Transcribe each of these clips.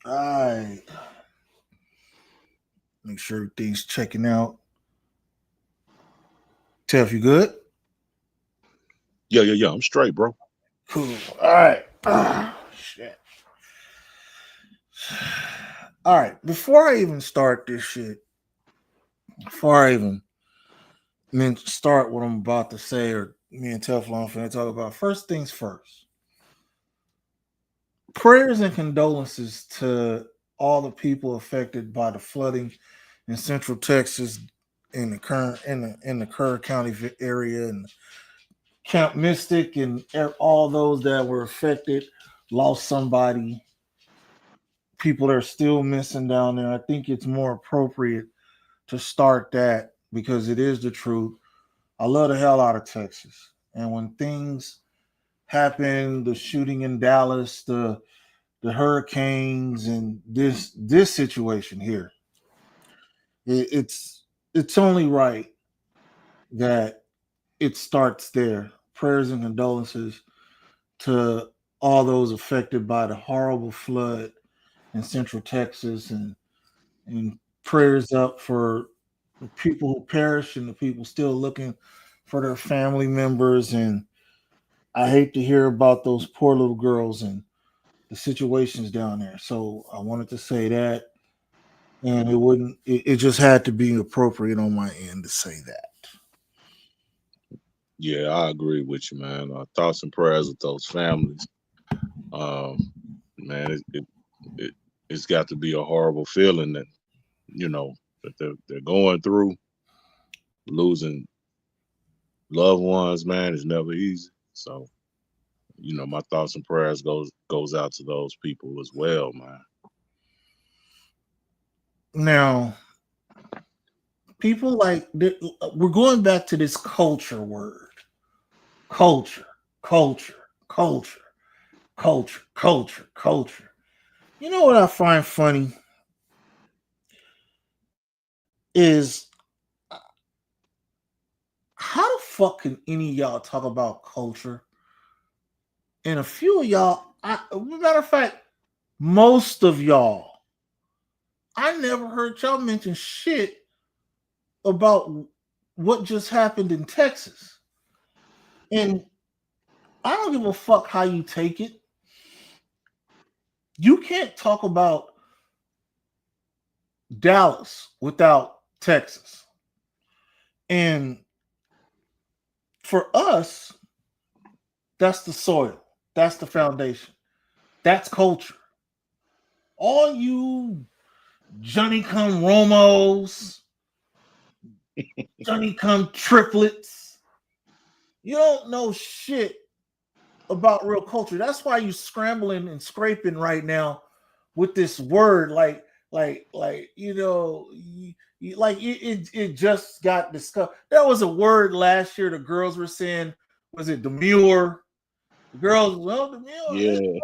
All right. Make sure everything's checking out. Tell if you good. Yeah. I'm straight, bro. Cool. All right. Shit. All right. Before I even start this shit, before I even start what I'm about to say, or me and Teflon finna talk about, first things first. Prayers and condolences to all the people affected by the flooding in Central Texas, in the current in the Kerr County area, and Camp Mystic, and all those that were affected, lost somebody. People that are still missing down there. I think it's more appropriate to start that because it is the truth. I love the hell out of Texas, and when things happen, the shooting in Dallas, the hurricanes, and this situation here, it's only right that it starts there. Prayers and condolences to all those affected by the horrible flood in Central Texas, and prayers up for the people who perished and the people still looking for their family members. And I hate to hear about those poor little girls and the situations down there. So I wanted to say that, and it just had to be appropriate on my end to say that. Yeah, I agree with you, man. Thoughts and prayers with those families. Um, man, it it's got to be a horrible feeling that that they're going through. Losing loved ones, man, is never easy. So, my thoughts and prayers goes out to those people as well, man. Now, people we're going back to this culture word. Culture, culture, culture, culture, culture, culture. You know what I find funny is how the fuck can any of y'all talk about culture? And a few of y'all, matter of fact, most of y'all, I never heard y'all mention shit about what just happened in Texas. And I don't give a fuck how you take it. You can't talk about Dallas without Texas. And for us, that's the soil, that's the foundation, that's culture. All you Johnny come Romos, Johnny come triplets, you don't know shit about real culture. That's why you scrambling and scraping right now with this word, it just got discussed. There was a word last year the girls were saying, was it demure? The girls, well, demure, Yeah,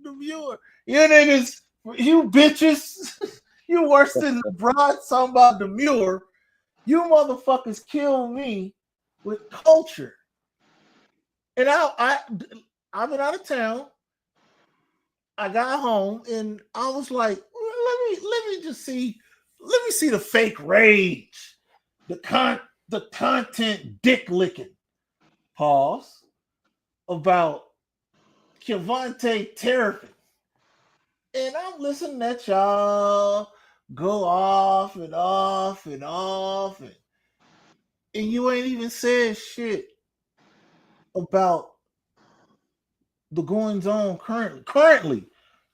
demure. You niggas, you bitches, you worse than the broad song about demure. You motherfuckers kill me with culture. And I've been out of town. I got home and I was like, let me see the fake rage, the content dick licking. Pause about Kevontae Terrapin. And I'm listening at y'all go off and off and off, and you ain't even said shit about the goings on currently. Currently,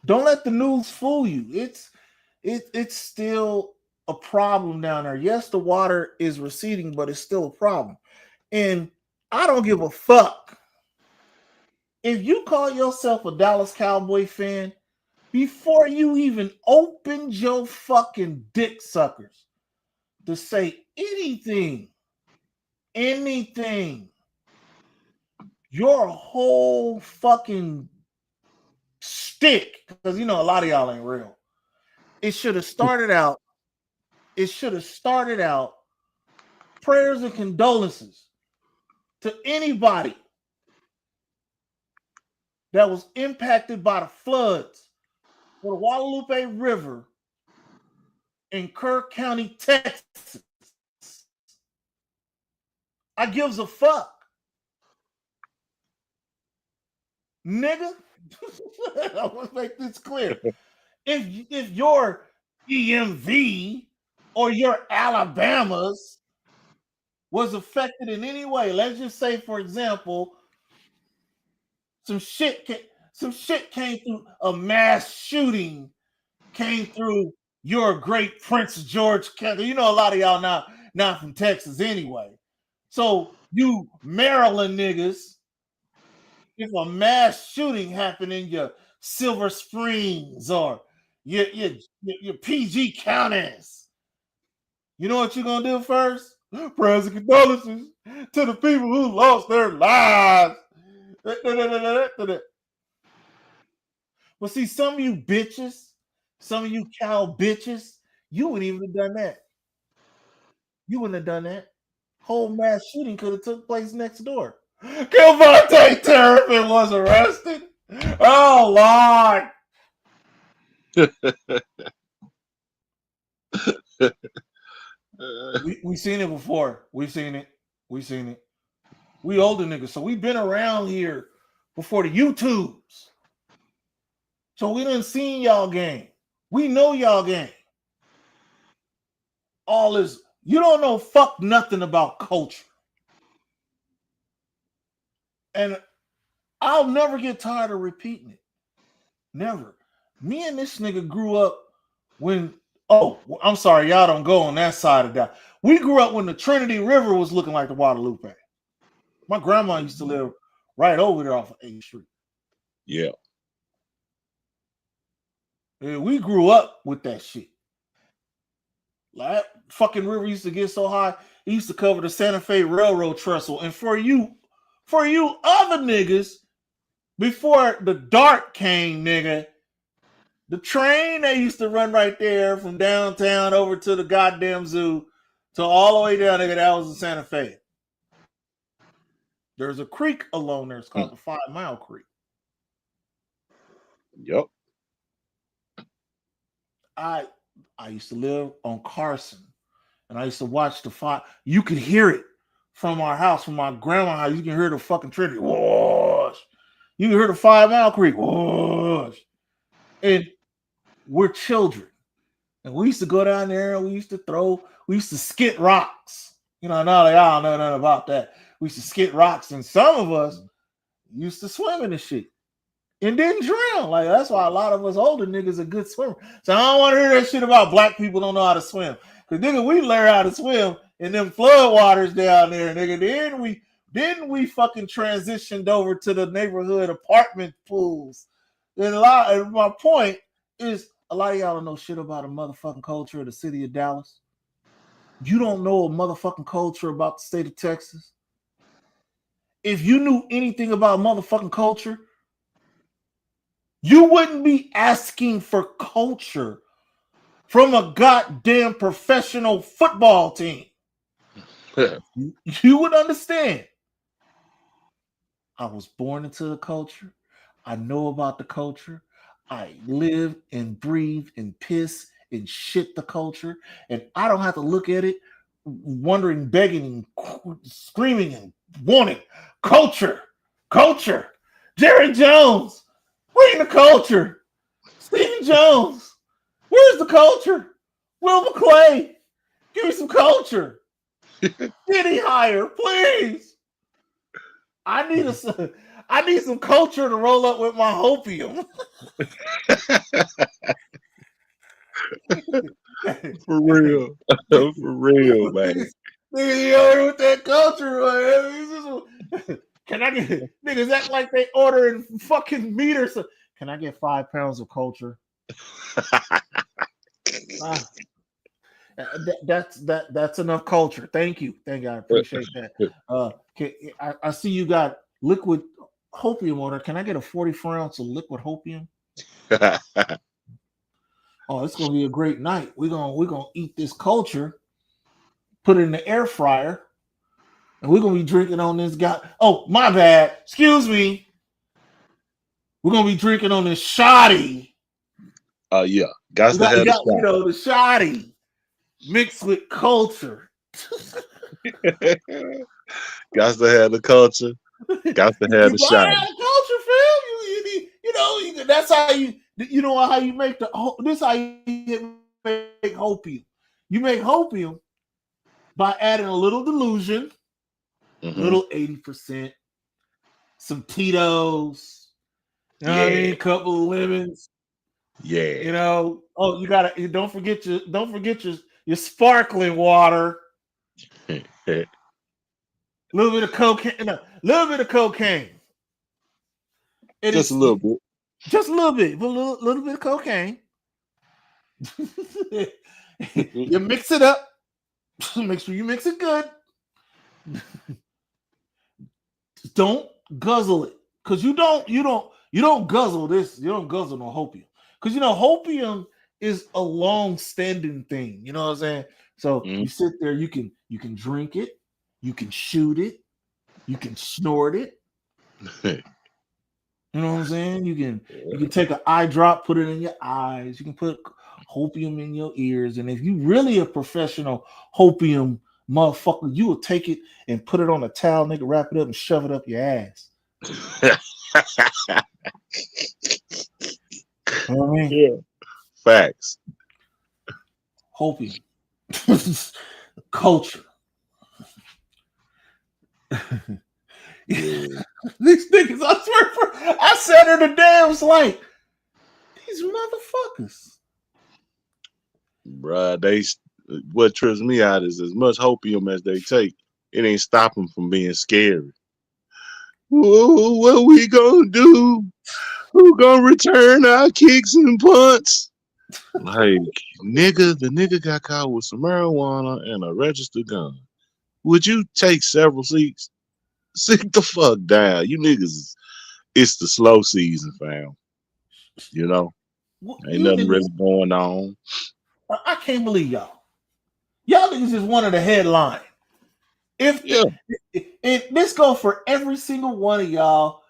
don't let the news fool you. It's still a problem down there. Yes, the water is receding, but it's still a problem. And I don't give a fuck if you call yourself a Dallas Cowboy fan before you even opened your fucking dick suckers to say anything. Your whole fucking stick, because you know a lot of y'all ain't real. It should have started out. It should have started out prayers and condolences to anybody that was impacted by the floods, the Guadalupe River in Kirk County, Texas. I gives a fuck. Nigga, I want to make this clear. If your EMV or your Alabamas was affected in any way, let's just say, for example, some shit came through, a mass shooting came through your great Prince George County. You know, a lot of y'all not from Texas anyway. So you Maryland niggas, if a mass shooting happened in your Silver Springs or your PG counties, you know what you're gonna do first? Prayers and condolences to the people who lost their lives. But see, some of you bitches, some of you cow bitches, you wouldn't even have done that. You wouldn't have done that. Whole mass shooting could have took place next door. Cowboys Turpiin was arrested. Oh Lord. we seen it before. We've seen it. We older niggas, so we've been around here before the YouTubes. So we done seen y'all game. We know y'all game. All this, you don't know fuck nothing about culture. And I'll never get tired of repeating it. Never. Me and this nigga grew up when, I'm sorry, y'all don't go on that side of that. We grew up when the Trinity River was looking like the Guadalupe. My grandma used to live right over there off of 8th Street. Yeah. And we grew up with that shit. Like, that fucking river used to get so high, it used to cover the Santa Fe Railroad trestle. And for you other niggas, before the dark came, nigga, the train that used to run right there from downtown over to the goddamn zoo to all the way down, nigga, that was in Santa Fe. There's a creek along there. It's called the 5 Mile Creek. Yep. I used to live on Carson, and I used to watch the fire. You could hear it from our house, from my grandma's house. You can hear the fucking Trinity. Whoosh. You can hear the 5 Mile Creek. Whoosh. And we're children. And we used to go down there and we used to skit rocks. You know, now they all know nothing about that. We used to skit rocks, and some of us used to swim in the shit and didn't drown. Like, that's why a lot of us older niggas are good swimmers. So I don't want to hear that shit about black people don't know how to swim. Because nigga, we learn how to swim in them flood waters down there, nigga. Then we fucking transitioned over to the neighborhood apartment pools. And my point is, a lot of y'all don't know shit about a motherfucking culture of the city of Dallas. You don't know a motherfucking culture about the state of Texas. If you knew anything about motherfucking culture, you wouldn't be asking for culture from a goddamn professional football team. You would understand. I was born into the culture. I know about the culture. I live and breathe and piss and shit the culture. And I don't have to look at it wondering, begging, and screaming and wanting culture. Jerry Jones, bring the culture. Stephen Jones, where's the culture? Will McClay, give me some culture. Getty higher, please. I need some culture to roll up with my hopium. For real. For real, man. Nigga, you order with that culture, man. Can I get niggas act like they ordering fucking meters? Can I get 5 pounds of culture? That's enough culture. Thank you. I appreciate that. I see you got liquid hopium order. Can I get a 44 ounce of liquid hopium? Oh, it's gonna be a great night. We're gonna eat this culture, put it in the air fryer, and we're gonna be drinking on this guy. Oh, my bad. Excuse me. We're gonna be drinking on this shoddy Yeah, got You to got, have the the shoddy mixed with culture. got to have the culture. Got to have You the gotta shine. have culture, fam. You need, that's how how you make this how you make hopium. You make hopium by adding a little delusion, Mm-hmm. little 80%, some Tito's, you know what I Yeah, mean? Couple of lemons, yeah. Oh, don't forget your sparkling water, a little bit of cocaine, a little bit of cocaine. It Just a is little bit. just a little bit, but a little bit of cocaine. You mix it up. Make sure you mix it good. Don't guzzle it, because you don't guzzle this. You don't guzzle no hopium, because hopium is a long-standing thing. You know what I'm saying? So Mm-hmm. you sit there. You can drink it. You can shoot it. You can snort it. You know what I'm saying? You can take an eye drop, put it in your eyes. You can put hopium in your ears, and if you really a professional hopium motherfucker, you will take it and put it on a towel, nigga, wrap it up and shove it up your ass. You know what I mean? Yeah. Facts. Hopium. Culture. Yeah. These niggas, I swear, I said her today, I was like, these motherfuckers. Bruh, what trips me out is as much hopium as they take, it ain't stop them from being scary. Whoa, what we gonna do? Who gonna return our kicks and punts? Like, the nigga got caught with some marijuana and a registered gun. Would you take several seats? Sit the fuck down. You niggas, it's the slow season, fam. You know, ain't You nothing niggas, really going on. I can't believe y'all. Y'all niggas is one of the headline. If Yeah. this go for every single one of y'all,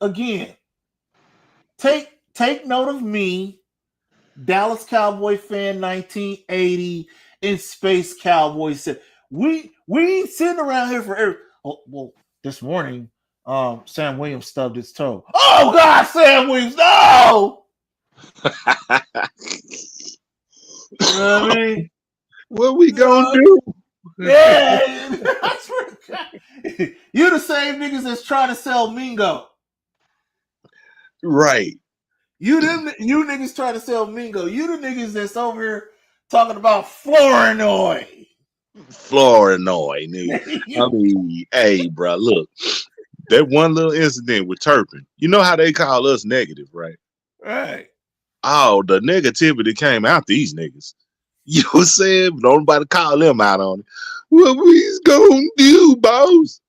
again, take note of me, Dallas Cowboy fan, 1980, and Space Cowboy said we ain't sitting around here for every. Oh, well, this morning, Sam Williams stubbed his toe. Oh God, Sam Williams, no! You know what I mean? What we gonna do? Yeah, I swear to God. You the same niggas that's trying to sell Mingo. Right. You niggas trying to sell Mingo. You the niggas that's over here talking about Flournoy. Flournoy, nigga. I mean, hey, bro, look, that one little incident with Turpin, you know how they call us negative, right? Right. Oh, the negativity came out these niggas. You know what I'm saying? But nobody call them out on it. What we's gonna do, boss?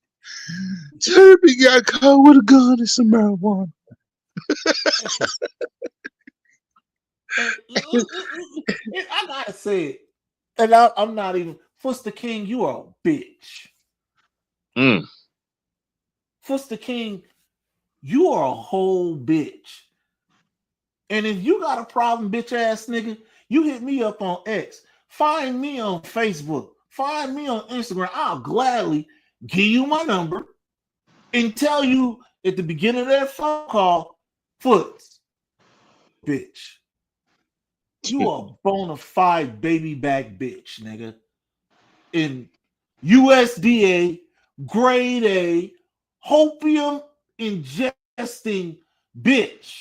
Turpin got caught with a gun and some marijuana. I gotta say it. And I'm not even Fuster King, you are a bitch. Mm. Fuster King, you are a whole bitch. And if you got a problem, bitch ass nigga, you hit me up on X. Find me on Facebook. Find me on Instagram. I'll gladly give you my number and tell you at the beginning of that phone call, Foots, bitch. You a bona fide baby back bitch, nigga. In USDA, grade A, hopium ingesting bitch.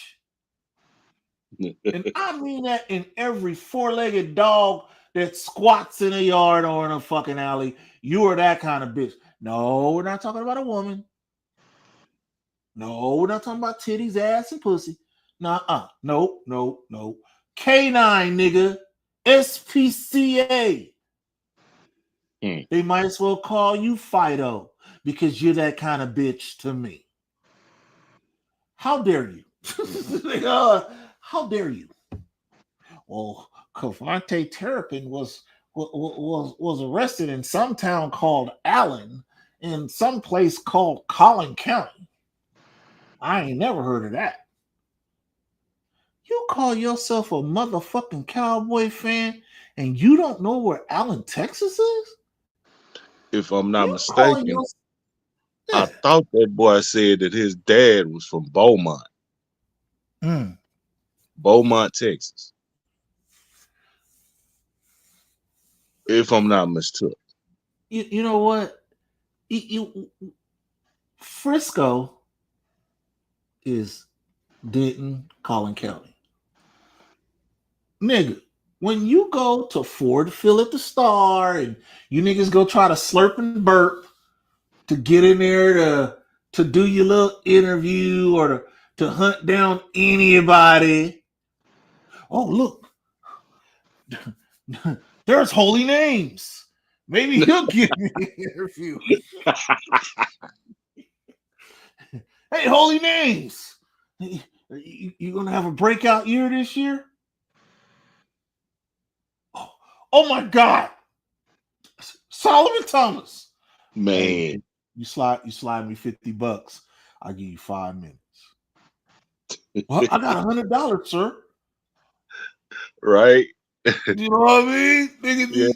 And I mean that in every four-legged dog that squats in a yard or in a fucking alley. You are that kind of bitch. No, we're not talking about a woman. No, we're not talking about titties, ass, and pussy. Nah, no. K9, nigga. SPCA. Mm. They might as well call you Fido because you're that kind of bitch to me. How dare you? How dare you? Well, Cavante Terrapin was arrested in some town called Allen in some place called Collin County. I ain't never heard of that. You call yourself a motherfucking Cowboy fan and you don't know where Allen, Texas is? If I'm not You calling mistaken, yourself I yeah. thought that boy said that his dad was from Mm. Beaumont, Texas. If I'm not mistook. You know what? Frisco is Denton, Collin County. Nigga, when you go to Ford Fill at the Star and you niggas go try to slurp and burp to get in there to do your little interview or to hunt down anybody. Oh, look, there's holy names. Maybe he'll give me an interview. Hey, holy names. You gonna have a breakout year this year? Oh my God. Solomon Thomas. Hey, Man, you slide me $50. I'll give you 5 minutes. Well, I got $100, sir. right? You know what I mean? Yeah.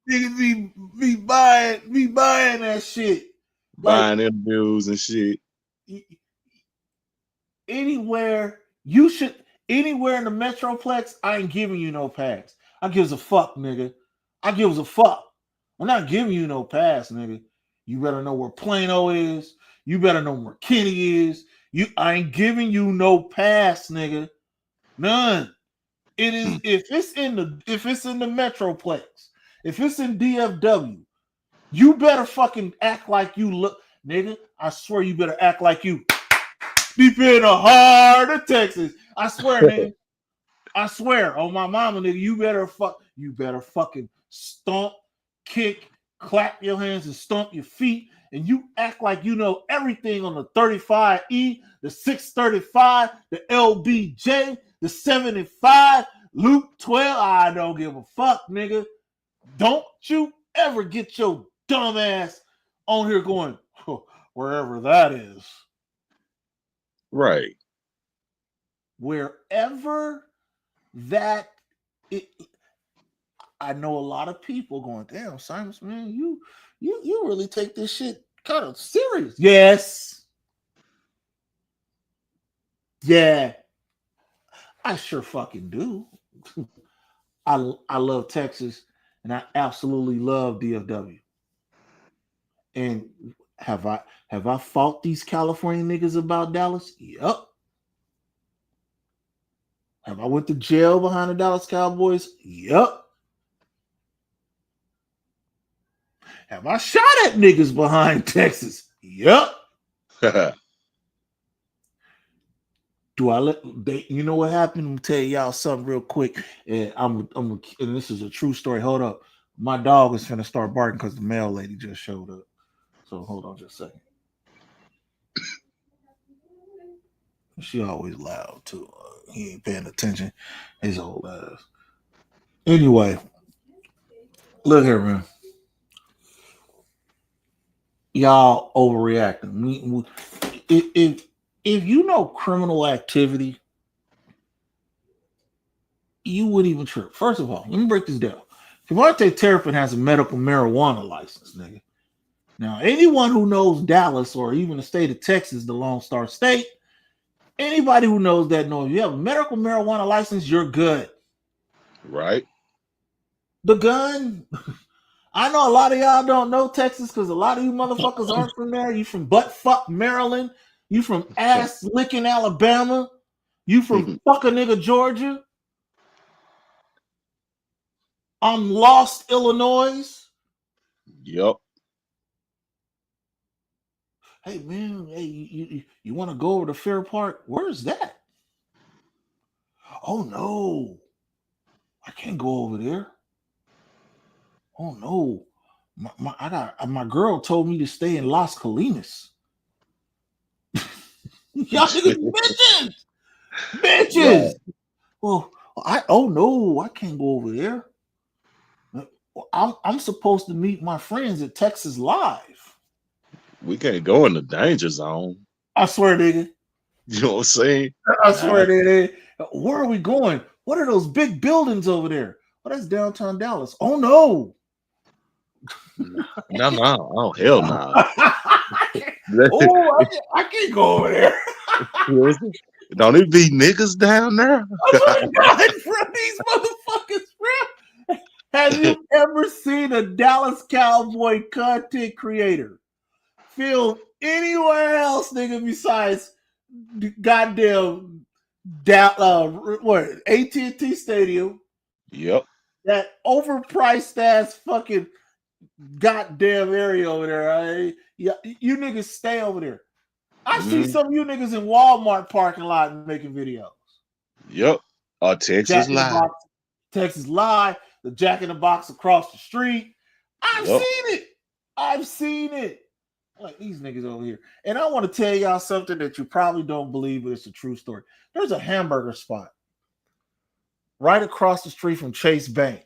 Niggas be buying that shit. Like Buying interviews and shit. anywhere you should anywhere in the Metroplex, I ain't giving you no pass. I gives a fuck, nigga. I gives a fuck. I'm not giving you no pass, nigga. You better know where Plano is. You better know where Kenny is. I ain't giving you no pass, nigga. None. It is if it's in the Metroplex, if it's in DFW, you better fucking act like you look, nigga. I swear you better act like you deep in the heart of Texas. I swear, nigga. I swear on my mama, nigga. You better fucking stomp, kick, clap your hands, and stomp your feet, and you act like you know everything on the 35E, the 635, the LBJ, the 75, Luke 12. I don't give a fuck, nigga. Don't you ever get your dumb ass on here going wherever that is. Right. Wherever that it, I know a lot of people going, damn, Simons, man, you really take this shit kind of serious. Yes. Yeah. I sure fucking do. I love Texas and I absolutely love DFW. And have I fought these California niggas about Dallas? Yup. Have I went to jail behind the Dallas Cowboys? Yup. Have I shot at niggas behind Texas? Yup. Do I let they? You know what happened? I'm gonna tell y'all something real quick, and and this is a true story. Hold up, my dog is gonna start barking because the mail lady just showed up. So hold on just a second. She always loud too. He ain't paying attention. His old ass. Anyway, look here, man. Y'all overreacting. If you know criminal activity, you wouldn't even trip. First of all, let me break this down. Cavante Terrapin has a medical marijuana license, nigga. Now, anyone who knows Dallas or even the state of Texas, the Lone Star State, anybody who knows that knows you have a medical marijuana license, you're good. Right. The gun, I know a lot of y'all don't know Texas because a lot of you motherfuckers aren't from there. You from butt fuck Maryland. You from ass licking Alabama. You from fuck a nigga Georgia. I'm lost Illinois. Yep. Hey man, hey, you want to go over to Fair Park? Where's that? Oh no, I can't go over there. Oh no, my girl told me to stay in Las Colinas. Y'all niggas bitches. Right. Well, oh no, I can't go over there. I'm supposed to meet my friends at Texas Live. We can't go in the danger zone. I swear, nigga. You know what I'm saying? I swear, nigga. Where are we going? What are those big buildings over there? Oh, that's downtown Dallas. Oh no. No. Oh, hell no. I can't go over there. Don't it be niggas down there? I swear to God, bro, these motherfuckers, bro. Have you ever seen a Dallas Cowboy content creator film anywhere else, nigga, besides goddamn what AT&T Stadium? Yep. That overpriced ass fucking goddamn area over there. Right? Yeah, you niggas stay over there. I see some of you niggas in Walmart parking lot making videos. Yep. Texas Jack in the Live. Box, Texas Live, the Jack in the Box across the street. I've seen it. Like these niggas over here. And I want to tell y'all something that you probably don't believe, but it's a true story. There's a hamburger spot right across the street from Chase Bank.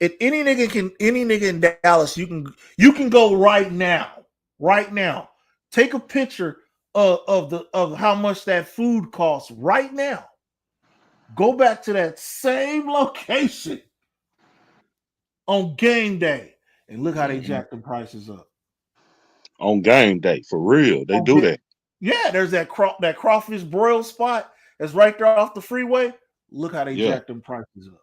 And any nigga in Dallas, you can go right now. Take a picture of how much that food costs right now. Go back to that same location on game day and look how they jack the prices up. On game day, for real, they do that. Yeah, there's that crawfish broil spot that's right there off the freeway. Look how they jack them prices up.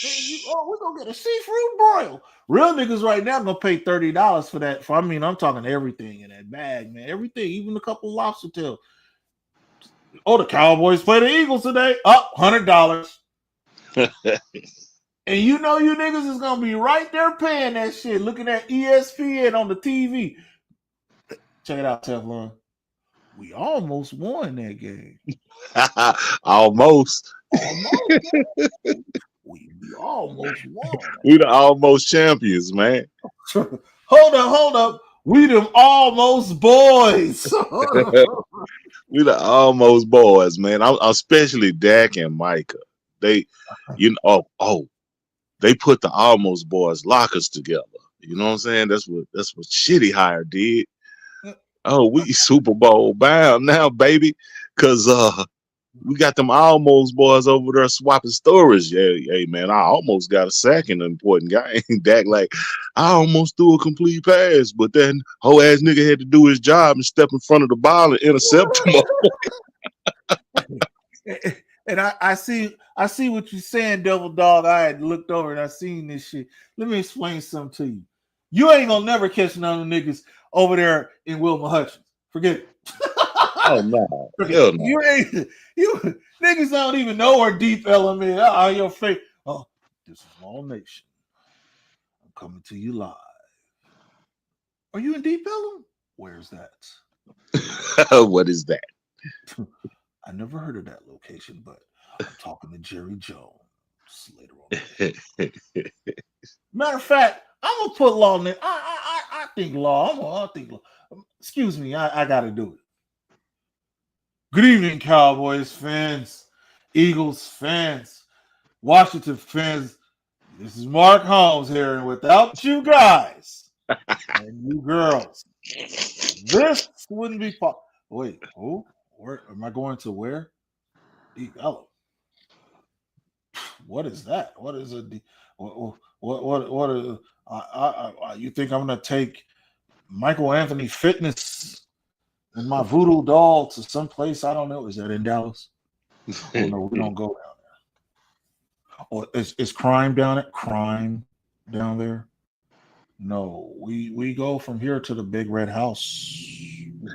We're gonna get a seafood broil. Real niggas right now gonna pay $30 for that. I'm talking everything in that bag, man. Everything, even a couple lobster tails. Oh, the Cowboys play the Eagles today. Up $100. And you know you niggas is gonna be right there paying that shit, looking at ESPN on the TV. Check it out, Teflon. We almost won that game. Almost. We almost won. We the almost champions, man. Hold up. We them almost boys. We the almost boys, man. I'm especially Dak and Micah. They, they put the almost boys lockers together. You know what I'm saying? That's what Shitty Hire did. Oh, we Super Bowl bound now, baby, because we got them almost boys over there swapping stories. Yeah, hey man, I almost got a sack in an important game. Dak like, I almost threw a complete pass, but then whole ass nigga had to do his job and step in front of the ball and intercept him. And I see what you're saying, Devil Dog. I had looked over and I seen this shit. Let me explain something to you. You ain't gonna never catch none of the niggas over there in Wilma Hutchins. Forget it. Oh no. Hell no. You niggas don't even know where Deep Element are. Your face. Oh, this is All Nation. I'm coming to you live. Are you in Deep Element? Where's that? What is that? I never heard of that location, but I'm talking to Jerry Jones later on. Matter of fact, I'm gonna put Law in. I think Law. I think Law. Excuse me, I gotta do it. Good evening, Cowboys fans, Eagles fans, Washington fans. This is Mark Holmes here, and without you guys and you girls, this wouldn't be possible. Wait, who? Where am I going to? Where? Oh, what is that? What is a? What is? You think I'm gonna take Michael Anthony Fitness and my voodoo doll to some place? I don't know. Is that in Dallas? Oh no, we don't go down there. Or is crime down it? Crime down there? No, we go from here to the big red house.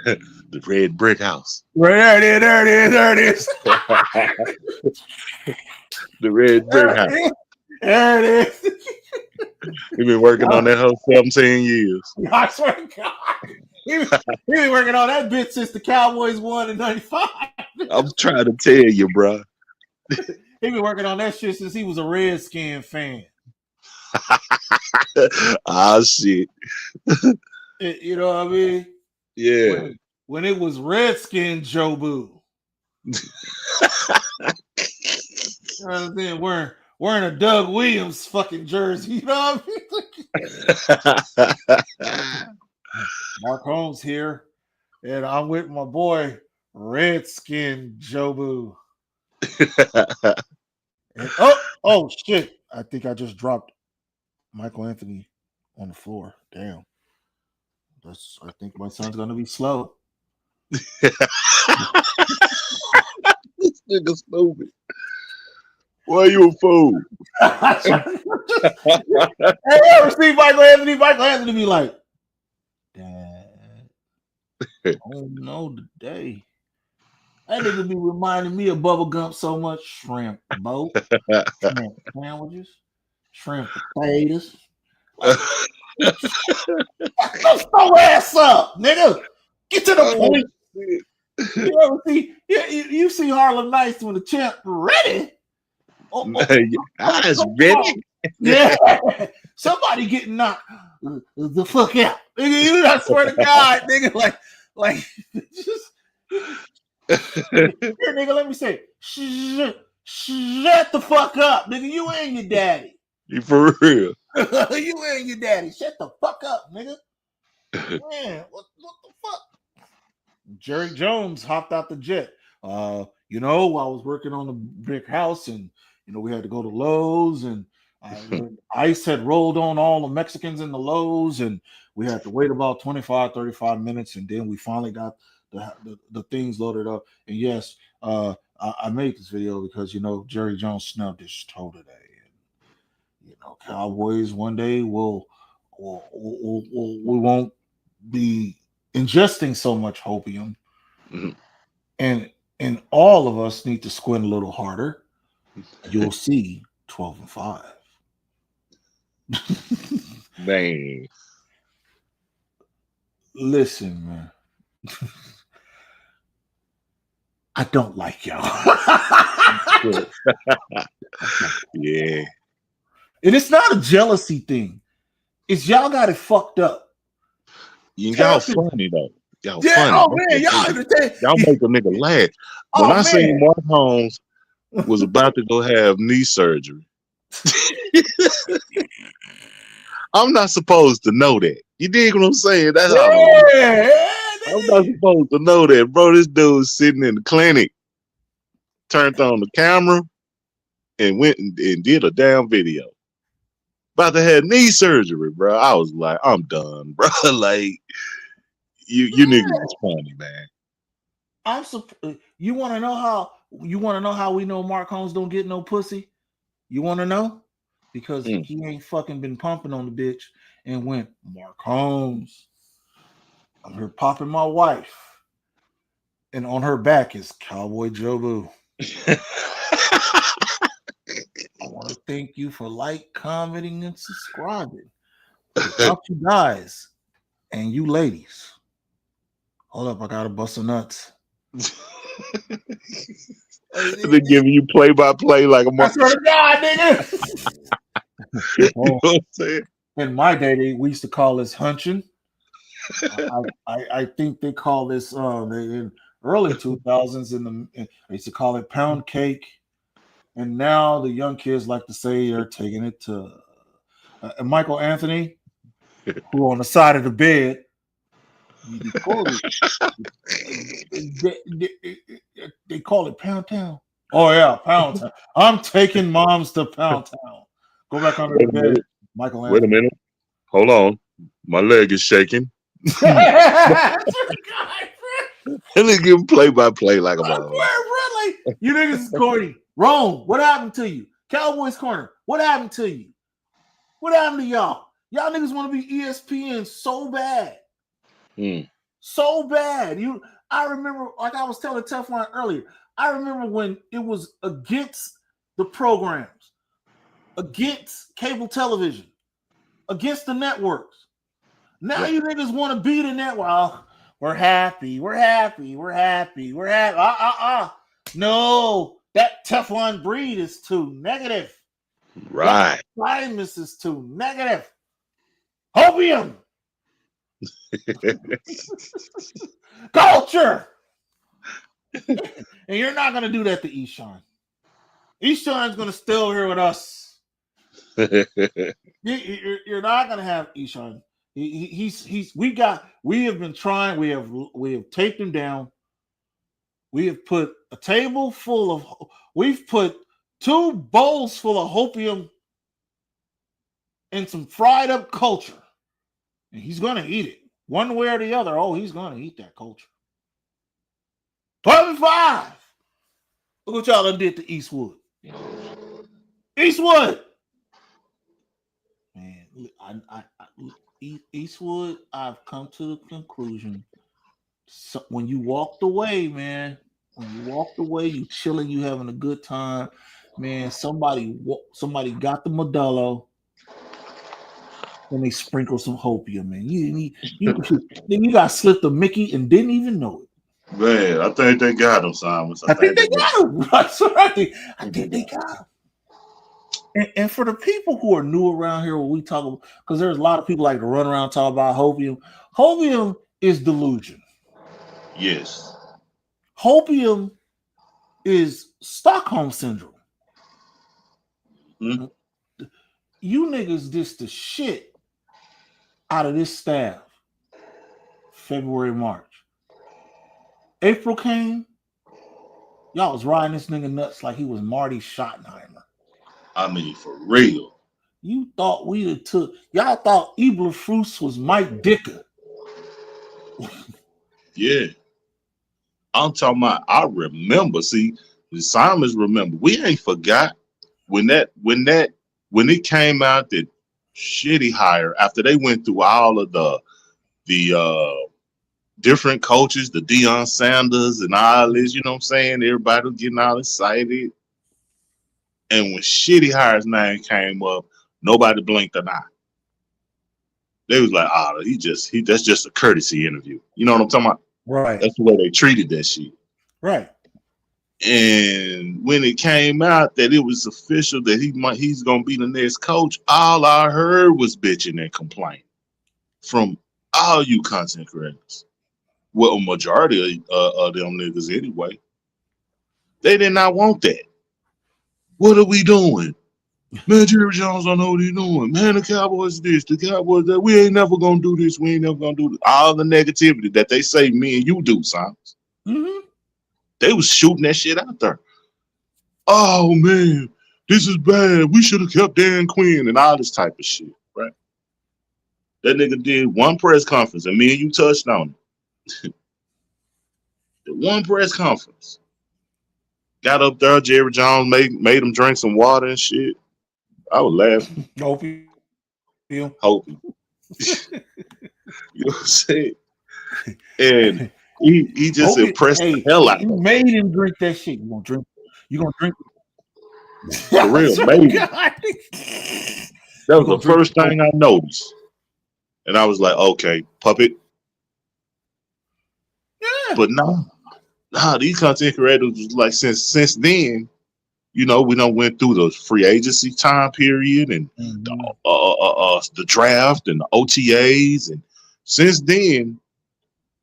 The red brick house. There it is. The red brick house. There it is. He's been working on that house 17 years. I swear to God. He been working on that bitch since the Cowboys won in 95. I'm trying to tell you, bro. He been working on that shit since he was a Redskin fan. Ah, shit. You know what I mean? Yeah. When it was Redskin Jobu. You know what I'm saying? Wearing a Doug Williams fucking jersey. You know what I mean? Mark Holmes here. And I'm with my boy Redskin Jobu. And, oh shit! I think I just dropped Michael Anthony on the floor. Damn. I think my son's gonna be slow. This nigga stupid. Why you a fool? Hey, ever see Michael Anthony? Michael Anthony be like, Dad, I don't know today. That nigga be reminding me of Bubba Gump so much. Shrimp boat, shrimp sandwiches, shrimp potatoes. Like, let's throw ass up, nigga. Get to the point. You ever see? You see Harlem Nights when the champ ready? I was ready. Yeah, somebody getting knocked the fuck out. Nigga, I swear to God, nigga, like, just here, nigga. Let me say, shut the fuck up, nigga. You ain't your daddy. You for real? You ain't your daddy. Shut the fuck up, nigga. Man, what the fuck? Jerry Jones hopped out the jet. I was working on the brick house, and we had to go to Lowe's, and ice had rolled on all the Mexicans in the Lowe's, and we had to wait about 25, 35 minutes, and then we finally got the things loaded up. And yes, I made this video because Jerry Jones snubbed his toe today, and Cowboys one day we won't be ingesting so much hopium, and all of us need to squint a little harder. You'll see 12-5. Dang. Listen, man. I don't like y'all. Yeah. And it's not a jealousy thing. It's y'all got it fucked up. Y'all funny though. Y'all yeah, funny. Oh man, y'all entertain. Y'all make a nigga laugh. When I seen Mark Holmes was about to go have knee surgery, I'm not supposed to know that. You dig what I'm saying? That's how I'm not supposed to know that, bro. This dude's sitting in the clinic, turned on the camera, and went and did a damn video. About to have knee surgery, bro. I was like, I'm done, bro. Like, you niggas is funny, man. You want to know how? You want to know how we know Mark Holmes don't get no pussy? You want to know? Because he ain't fucking been pumping on the bitch and went, Mark Holmes, I'm here popping my wife, and on her back is Cowboy Jobu. I want to thank you for commenting, and subscribing. Without you guys and you ladies, hold up, I gotta bust a nuts. They're giving you play-by-play like a Mark. I swear to God, nigga. You know what I'm saying? In my day, we used to call this hunching. I think they call this in early 2000s. They used to call it pound cake, and now the young kids like to say they're taking it to Michael Anthony, who on the side of the bed. They call it Pound Town. Oh yeah, Pound Town. I'm taking moms to Pound Town. Go back under the bed, Michael Anthony. Wait a minute. Hold on. My leg is shaking. Let's give him play-by-play like a mother. You niggas is corny. Rome, what happened to you? Cowboys Corner, what happened to you? What happened to y'all? Y'all niggas want to be ESPN so bad. So bad. I remember, like I was telling Teflon earlier, I remember when it was against the programs, against cable television, against the networks. Now you niggas want to be the network. Oh, we're happy. No, that Teflon breed is too negative. Right. Primus is too negative. Hopium. Culture. And you're not going to do that to Eshawn. Eshawn's going to stay over here with us. You're not going to have Eshawn. We have been trying. We have taped him down. We have put a table full of. We've put 2 bowls full of hopium and some fried up culture, and he's gonna eat it one way or the other. Oh, he's gonna eat that culture. 12-5. Look what y'all done did to Eastwood. Eastwood. Man, Eastwood, I've come to the conclusion. So when you walked away, man, you chilling, you having a good time, man. Somebody got the Modelo, and they sprinkle some hopium, man. You got slipped a Mickey and didn't even know it. Man, I think they got him, Simon. I think they got him. That's right. I think they got him. And for the people who are new around here, when we talk about, because there's a lot of people like to run around talk about hopium. Hopium is delusion. Yes. Hopium is Stockholm syndrome. Hmm? You niggas dissed the shit out of this staff. February, March. April came. Y'all was riding this nigga nuts like he was Marty Schottenheimer. I mean, for real. You thought we'd have took. Y'all thought Eberflus was Mike Dicker. Yeah. I'm talking about, I remember. See, the Simons remember. We ain't forgot when it came out that Shitty Hire, after they went through all of the different coaches, the Deion Sanders and all this, you know what I'm saying? Everybody was getting all excited. And when Shitty Hire's name came up, nobody blinked an eye. They was like, that's just a courtesy interview. You know what I'm talking about? Right. That's the way they treated that shit. Right. And when it came out that it was official that he's gonna be the next coach, all I heard was bitching and complaining from all you content creators. Well, a majority of them niggas anyway. They did not want that. What are we doing? Man, Jerry Jones don't know what he's doing. Man, the Cowboys this, the Cowboys that. We ain't never gonna do this. We ain't never gonna do this. All the negativity that they say me and you do, son. Mm-hmm. They was shooting that shit out there. Oh man, this is bad. We should have kept Dan Quinn and all this type of shit, right? That nigga did one press conference and me and you touched on it. The one press conference. Got up there, Jerry Jones made him drink some water and shit. I was laughing. Hopium. Hoping. You know what I'm saying? And he just impressed the hell out of him. You made him drink that shit. You gonna drink it. For real, maybe. That was the first thing I noticed. And I was like, okay, puppet. Yeah. But nah, these content creators was like since then, you know, we done went through the free agency time period and the draft and the OTAs, and since then,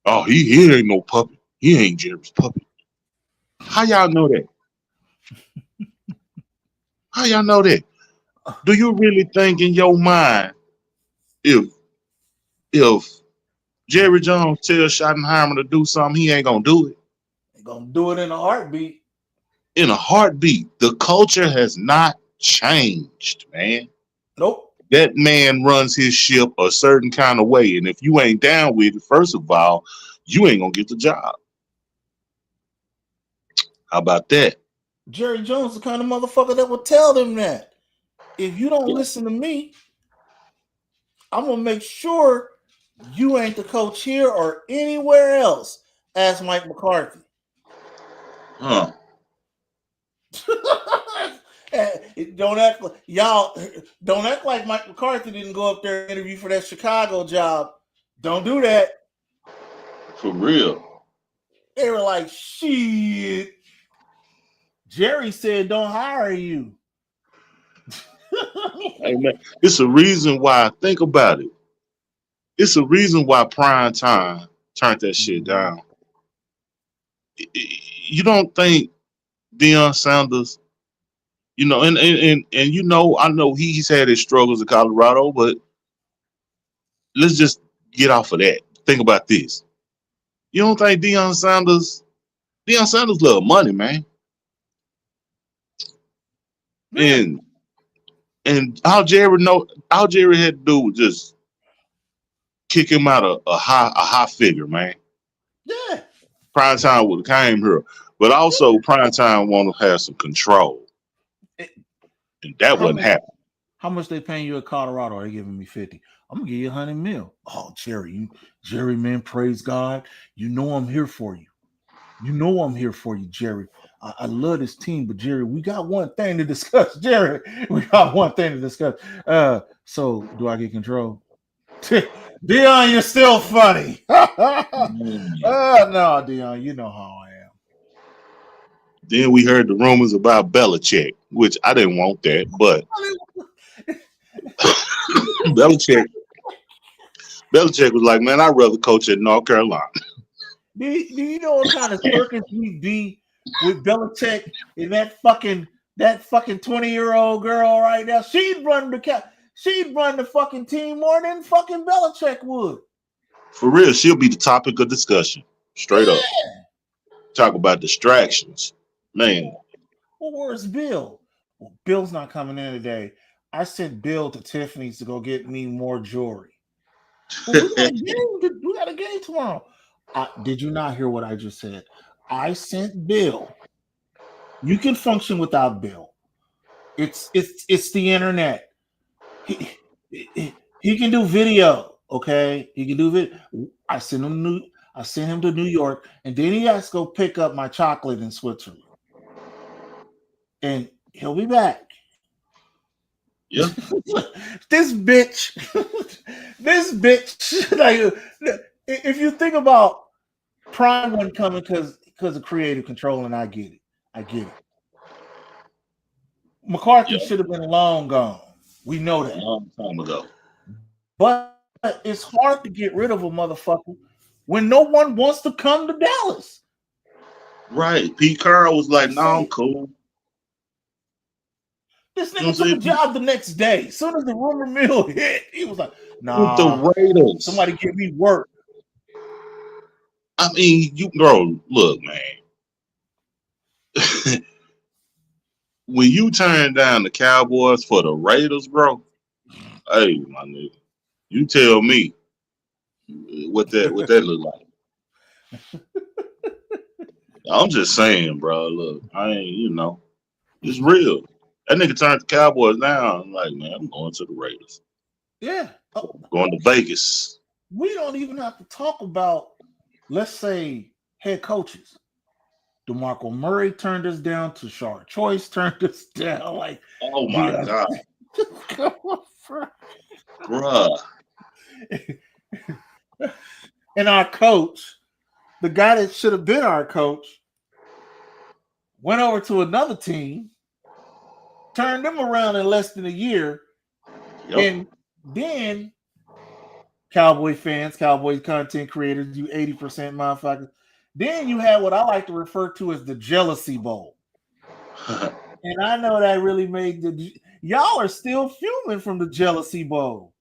oh, he ain't no puppet. He ain't Jerry's puppet. How y'all know that? How y'all know that? Do you really think in your mind if Jerry Jones tells Schottenheimer to do something, he ain't gonna do it? He's gonna do it in a heartbeat. In a heartbeat. The culture has not changed, man. Nope. That man runs his ship a certain kind of way, and if you ain't down with it, first of all, you ain't gonna get the job. How about that? Jerry Jones, the kind of motherfucker that would tell them that if you don't listen to me, I'm gonna make sure you ain't the coach here or anywhere else. Ask Mike McCarthy. Huh? Don't act like Mike McCarthy didn't go up there and interview for that Chicago job. Don't do that. For real. They were like, shit. Jerry said, don't hire you. Hey, man, it's a reason why, think about it. It's a reason why Prime Time turned that shit down. You don't think Deion Sanders, you know, and you know, I know he's had his struggles in Colorado, but let's just get off of that. Think about this. You don't think Deion Sanders Deion Sanders love money, man. Yeah. And all Jerry had to do was just kick him out of a high figure, man. Yeah. Prime time would have came here. But also prime time want to have some control. It, And that how wasn't much? happening. How much they paying you at Colorado? Are they giving me 50? I'm gonna give you 100 mil. Oh, Jerry, man, praise God. You know I'm here for you. You know I'm here for you, Jerry. I love this team, but Jerry, we got one thing to discuss. Jerry, we got one thing to discuss. So do I get control? Dion, you're still funny. No, Dion, you know how I am. Then we heard the rumors about Belichick, which I didn't want that, but Belichick was like, man, I'd rather coach at North Carolina. Do you know what kind of circus we be with Belichick and that fucking 20-year-old girl right now? She'd run the fucking team more than fucking Belichick would. For real, she'll be the topic of discussion. Straight up. Yeah. Talk about distractions. Man. Well, where's Bill? Well, Bill's not coming in today. I sent Bill to Tiffany's to go get me more jewelry. Well, we got a game tomorrow. Did you not hear what I just said? I sent Bill. You can function without Bill. It's the internet. He can do video. Okay, he can do video. I sent him to New York, and then he has to go pick up my chocolate in Switzerland, and he'll be back. Yeah. this bitch. Like, if you think about Prime wasn't coming because of creative control, and I get it. McCarthy should have been long gone. We know that. A long time ago. But it's hard to get rid of a motherfucker when no one wants to come to Dallas. Right. Pete Carroll was like, no, I'm cool. This nigga took a job the next day. As soon as the rumor mill hit, he was like, nah, with the Raiders. Somebody give me work. I mean, bro, look, man. When you turn down the Cowboys for the Raiders, bro, hey, my nigga, you tell me what that look like. I'm just saying, bro. Look, I ain't, it's real. That nigga turned the Cowboys down. I'm like, man, I'm going to the Raiders. Yeah. Going to Vegas. We don't even have to talk about, let's say, head coaches. DeMarco Murray turned us down. Tashard Choice turned us down. Like, oh my God. Bruh. And our coach, the guy that should have been our coach, went over to another team, turned them around in less than a year. Yep. And then Cowboy fans, Cowboys content creators, you 80% motherfuckers. Then you had what I like to refer to as the Jealousy Bowl. And I know that really made y'all are still fuming from the Jealousy Bowl.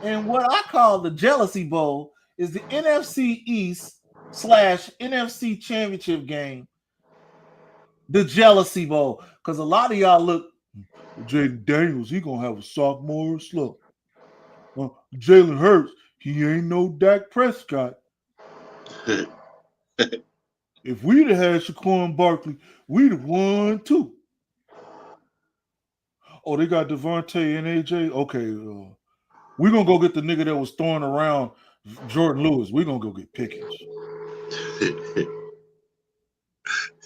And what I call the Jealousy Bowl is the NFC East / NFC Championship game. The Jealousy Bowl. Because a lot of y'all look, Jaden Daniels, he going to have a sophomore slump. Jalen Hurts, he ain't no Dak Prescott. If we'd have had Saquon Barkley, we'd have won too. Oh, they got Devontae and AJ? Okay, we're going to go get the nigga that was throwing around Jordan Lewis. We're going to go get Pickens.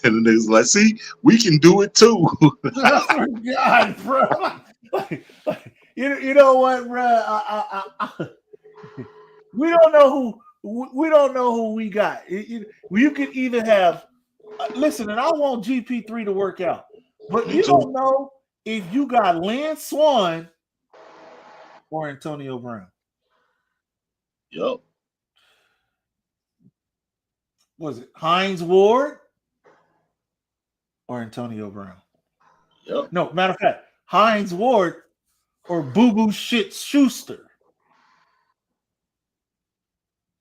And the niggas like, see, we can do it too. Oh, God, bro. You know what, bro? We don't know who we got. You could either have listen, and I want GP3 to work out, but you don't know if you got Lance Swan or Antonio Brown. Yup. Was it Hines Ward or Antonio Brown? Yep. No, matter of fact, Hines Ward or Boo Boo Shit Schuster.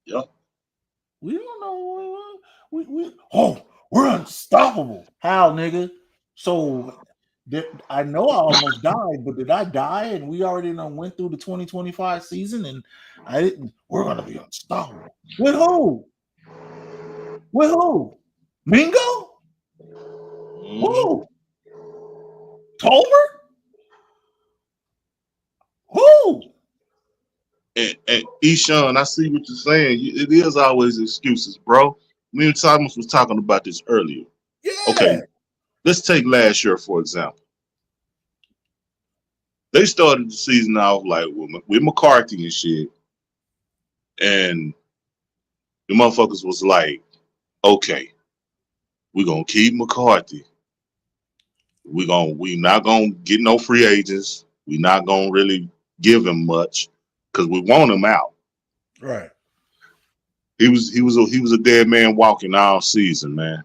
Yep. We don't know. We're unstoppable. How, nigga? So I know I almost died, but did I die and we already went through the 2025 season and I didn't? We're gonna be unstoppable. With who? With who? Mingo? Mhm. Who? Tolbert? Who? And Eshawn, I see what you're saying. It is always excuses, bro. Me and Thomas was talking about this earlier. Okay, Yeah. let's take last year for example. They started the season off like with McCarthy and shit, and the motherfuckers was like, okay, we're gonna keep McCarthy. We not gonna get no free agents. We not gonna really give him much because we want him out. Right. He was a dead man walking all season, man.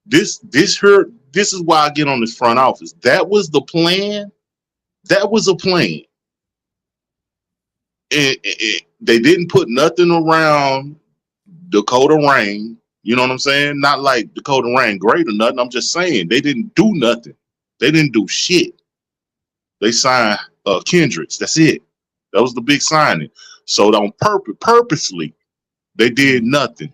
This is why I get on this front office. That was the plan. That was a plan. They didn't put nothing around Dakota Rain. You know what I'm saying? Not like Dakota Rain great or nothing. I'm just saying they didn't do nothing. They didn't do shit. They signed Kendricks. That's it. That was the big signing. So on purposely, they did nothing.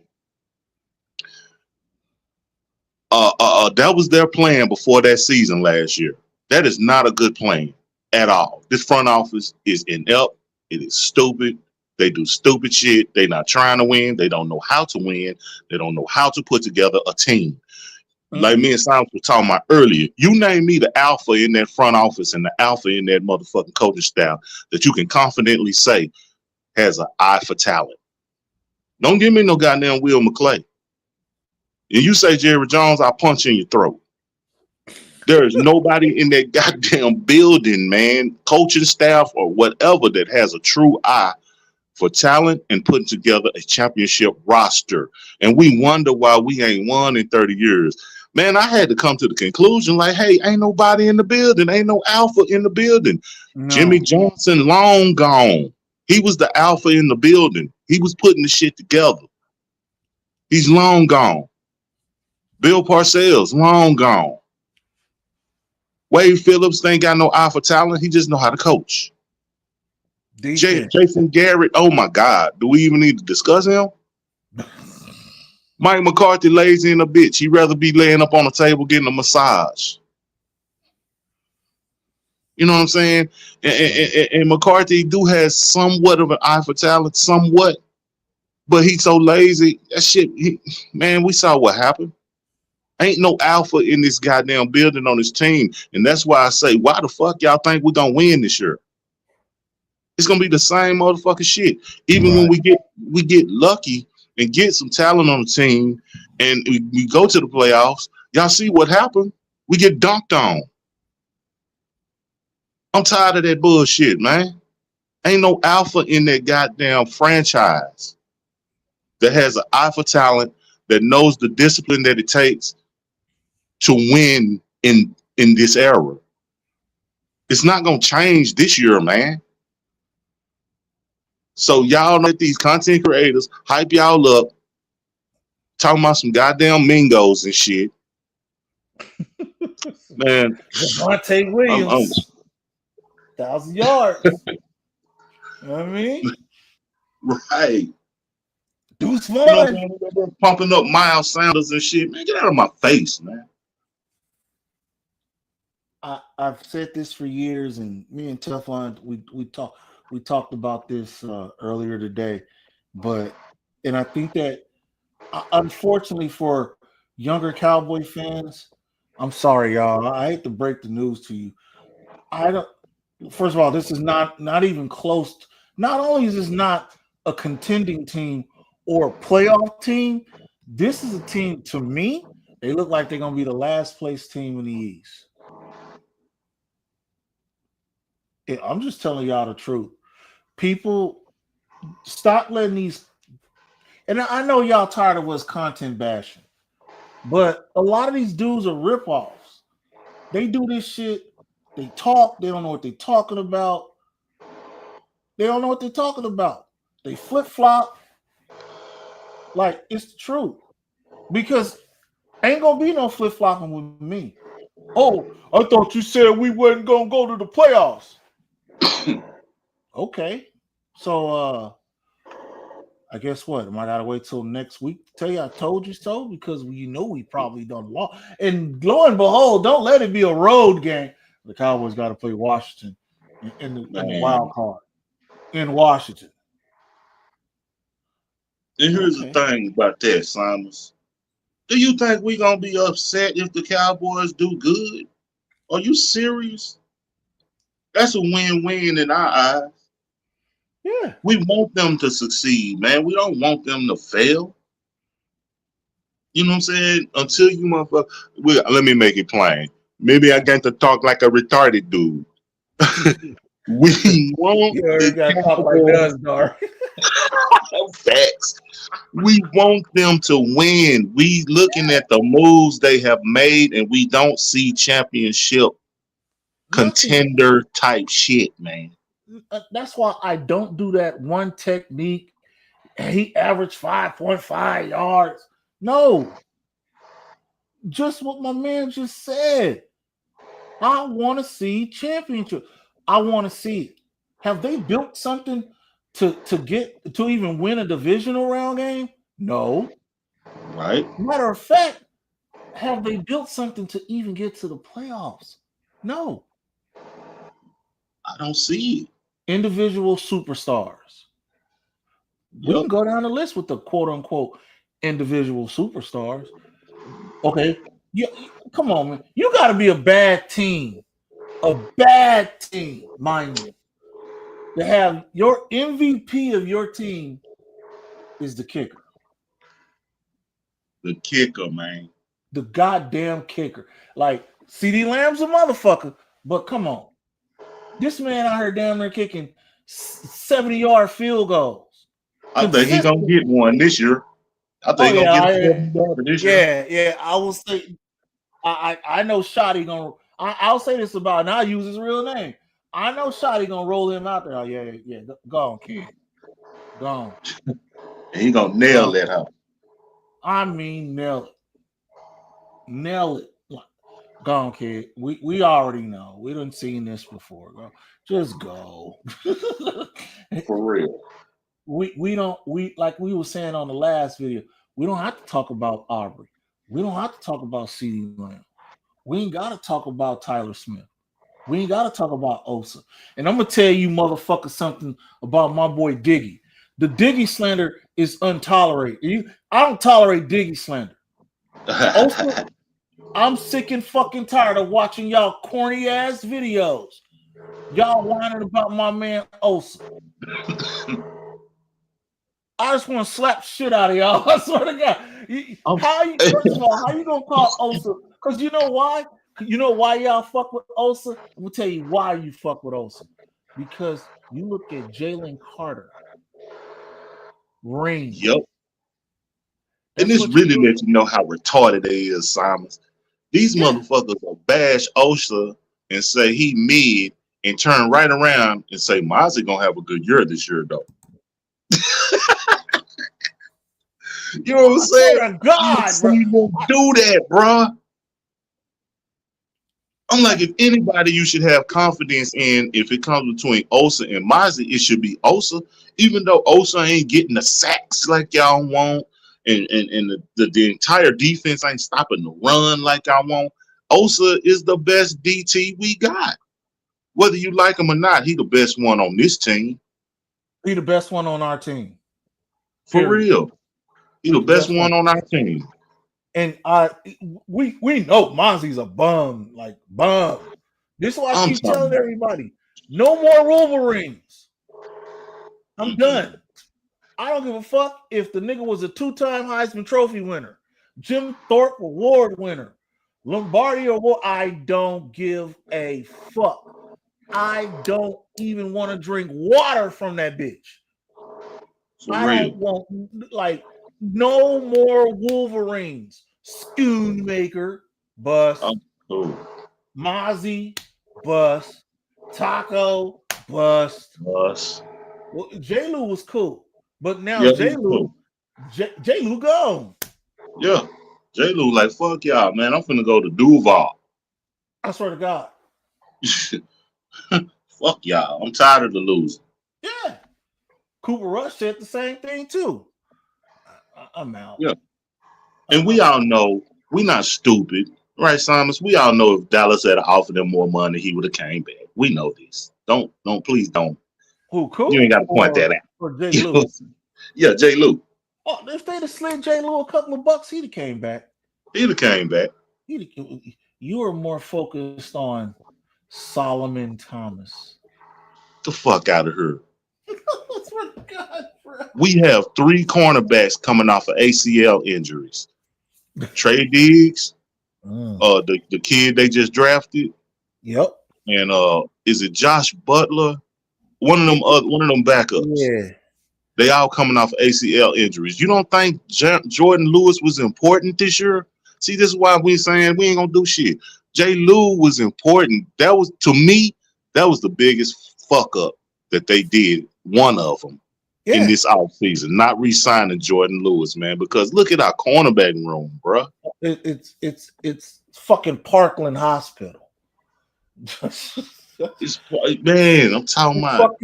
That was their plan before that season last year. That is not a good plan at all. This front office is inept. It is stupid. They do stupid shit. They're not trying to win. They don't know how to win. They don't know how to put together a team. Like me and Simon were talking about earlier, you name me the alpha in that front office and the alpha in that motherfucking coaching staff that you can confidently say has an eye for talent. Don't give me no goddamn Will McClay. And you say Jerry Jones, I'll punch you in your throat. There is nobody in that goddamn building, man, coaching staff or whatever, that has a true eye for talent and putting together a championship roster. And we wonder why we ain't won in 30 years. Man, I had to come to the conclusion like, hey, ain't nobody in the building. Ain't no alpha in the building. Jimmy No. Johnson, long gone. He was the alpha in the building. He was putting the shit together. He's long gone. Bill Parcells, long gone. Wade Phillips ain't got no alpha talent. He just know how to coach. Defense. Jason Garrett, oh my God. Do we even need to discuss him? Mike McCarthy lazy in a bitch. He'd rather be laying up on the table getting a massage. You know what I'm saying? And McCarthy do has somewhat of an eye for talent, somewhat, but he's so lazy. That shit, man, we saw what happened. Ain't no alpha in this goddamn building on this team. And that's why I say, why the fuck y'all think we're going to win this year? It's going to be the same motherfucking shit. Even when Right. we get lucky and get some talent on the team and we go to the playoffs, y'all see what happened? We get dunked on. I'm tired of that bullshit, man. Ain't no alpha in that goddamn franchise that has an eye for talent, that knows the discipline that it takes to win in this era. It's not gonna change this year, man. So y'all let these content creators hype y'all up, talking about some goddamn mingos and shit. Man, Javonte I'm Williams, 1,000 yards. You know what I mean? right. Deuce You know what I'm Vaughn. saying? They're pumping up Miles Sanders and shit. Man, get out of my face, man. I've said this for years, and me and Teflon, we talked about this earlier today, but and I think that unfortunately for younger Cowboy fans, I'm sorry, y'all. I hate to break the news to you. I don't. First of all, this is not even close. Not only is this not a contending team or a playoff team, this is a team to me. They look like they're gonna be the last place team in the East. I'm just telling y'all the truth. People, stop letting these. And I know y'all tired of us content bashing, but a lot of these dudes are ripoffs. They do this shit. They talk. They don't know what they're talking about. They don't know what they're talking about. They flip flop. Like it's the truth. Because Ain't gonna be no flip flopping with me. Oh, I thought you said we wasn't gonna go to the playoffs. Okay, so I guess what? Am I gotta wait till next week to tell you I told you so? Because we probably done lost. And lo and behold, don't let it be a road game. The Cowboys got to play Washington in the wild Man. card in Washington. And here's the Okay, thing about that, Simons. Do you think we gonna be upset if the Cowboys do good? Are you serious? That's a win-win in our eyes. yeah. We want them to succeed, man. We don't want them to fail. You know what I'm saying? Until you motherfucker, let me make it plain. Maybe I got to talk like a retarded dude. We want You already the got to talk like Cowboys Dunstar. facts. We want them to win. We looking at the moves they have made, and we don't see championship Nothing. contender type shit, man. That's why I don't do that one technique. He averaged 5.5 yards. No, just what my man just said. I want to see championship. I want to see it. Have they built something to get to even win a divisional round game? No. Right? Matter of fact, have they built something to even get to the playoffs? No. I don't see it. Individual superstars. We Yep. can go down the list with the quote unquote individual superstars. Okay. You, come on, man. You got to be a bad team, mind you, to have your MVP of your team is the kicker, The kicker, man. the goddamn kicker. Like CD Lamb's a motherfucker, but come on, this man out here damn near kicking 70-yard field goals I think he gonna consistently. get one this year. I think Oh he gonna yeah, get a 70 this year. yeah. I will say, I know Shotty gonna. I'll say this about, and I'll use his real name. I know Shotty gonna roll him out there. Oh yeah. Go on, kid. Go And he gonna nail on. that house. I mean, nail it. Nail it. Go on, kid. We already know. We done seen this before. Go. Just go. For real. we don't like we were saying on the last video, we don't have to talk about Aubrey. We don't have to talk about CeeDee Lamb. We ain't gotta talk about Tyler Smith. We ain't gotta talk about Osa. And I'm gonna tell you motherfucker something about my boy Diggy. The Diggy slander is untolerated. I don't tolerate Diggy slander. Osa, I'm sick and fucking tired of watching y'all corny ass videos. Y'all whining about my man Osa. I just want to slap shit out of y'all. I swear to God. First of all, how you gonna call Osa? Because you know why? You know why y'all fuck with Osa? I'm gonna tell you why you fuck with Osa. Because you look at Jalen Carter, rings. Yep. And That's this what you really look lets you know how retarded they is, Simons. These Yeah. motherfuckers will bash Osha and say he mid and turn right around and say Mozzie gonna have a good year this year though. You know what I'm I saying? swear to I've God, bro. seen them do that, bruh. I'm like, if anybody you should have confidence in, if it comes between Osa and Mozzie, it should be Osa. Even though Osa ain't getting the sacks like y'all want, and the entire defense ain't stopping the run like I want. Osa is the best DT we got. Whether you like him or not, he the best one on this team. He the best one on our team. For Period. real. He He's the the best best one. one on our team. And we know Mozzie's a bum, like bum. This is why I I'm keep talking telling about. everybody, no more Wolverines. I'm Mm-mm. done. I don't give a fuck if the nigga was a 2-time Heisman Trophy winner, Jim Thorpe Award winner, Lombardi Award. I don't give a fuck. I don't even want to drink water from that bitch. For I don't real. want no more Wolverines. Schoonmaker, bust. I'm cool. Mozzie, bust. Taco, bust. Us. Well, J. Lou was cool, but now Yeah, J. he's Lou, cool. J. Lou gone. Yeah. J. Lou like, fuck y'all, man. I'm finna go to Duval. I swear to God. Fuck y'all. I'm tired of the losing. Yeah. Cooper Rush said the same thing too. I'm out. Yeah. And we all know we're not stupid, right, Simons? We all know if Dallas had offered him more money, he would have came back. We know this. Please don't. Who, Coop You ain't got to point that out. or J. You Lou? know, yeah, J. Lou. Oh, if they'd have slid J. Lou a couple of bucks, he'd have came back. He'd have came back. You were more focused on Solomon Thomas. The fuck out of here. God, we have 3 cornerbacks coming off of ACL injuries. Trey Diggs, the kid they just drafted. Yep. And is it Josh Butler? One of them backups. Yeah. They all coming off ACL injuries. You don't think Jordan Lewis was important this year? See, this is why we're saying we ain't gonna do shit. J. Lou was important. That was, to me, that was the biggest fuck up that they did. One of them in this offseason, not re-signing Jordan Lewis, man. Because look at our cornerback room, bro. It's fucking Parkland Hospital. It's, man, I'm talking about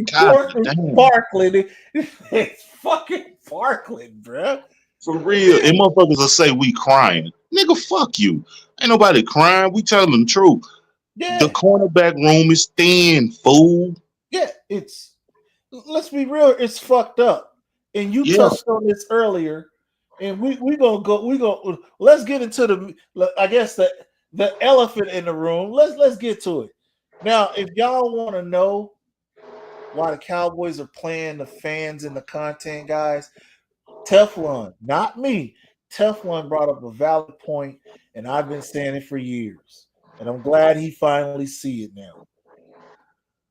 Parkland. It's fucking Parkland, bro. For real. And motherfuckers will say we crying. Nigga, fuck you. Ain't nobody crying. We telling them the truth. Yeah. The cornerback room is thin, fool. Yeah, let's be real, it's fucked up. And you touched on this earlier. And let's get into I guess the elephant in the room. Let's get to it. Now, if y'all want to know why the Cowboys are playing the fans and the content guys, Teflon, not me. Teflon brought up a valid point, and I've been saying it for years. And I'm glad he finally see it now.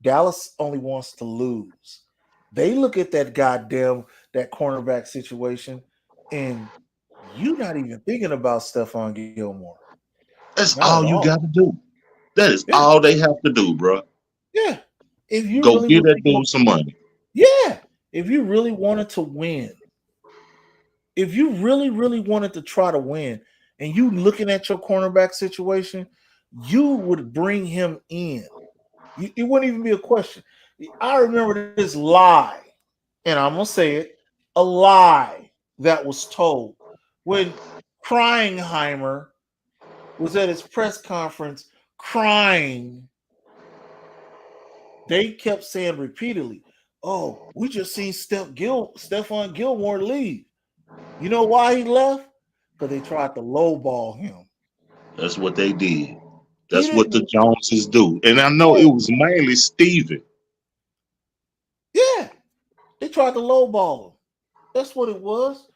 Dallas only wants to lose. They look at that cornerback situation, and you're not even thinking about Stephon Gilmore. That's all you got to do. That is all they have to do, bro. Yeah. If you go get that dude some money. Yeah. If you really wanted to win, if you really, really wanted to try to win, and you looking at your cornerback situation, you would bring him in. It wouldn't even be a question. I remember this lie, and I'm going to say it, a lie that was told when Kreinheimer was at his press conference crying. They kept saying repeatedly, oh, we just seen Stephon Gilmore leave. You know why he left? Because they tried to lowball him. That's what they did. That's what the Joneses do. And I know it was mainly Steven. Yeah. They tried to lowball him. That's what it was.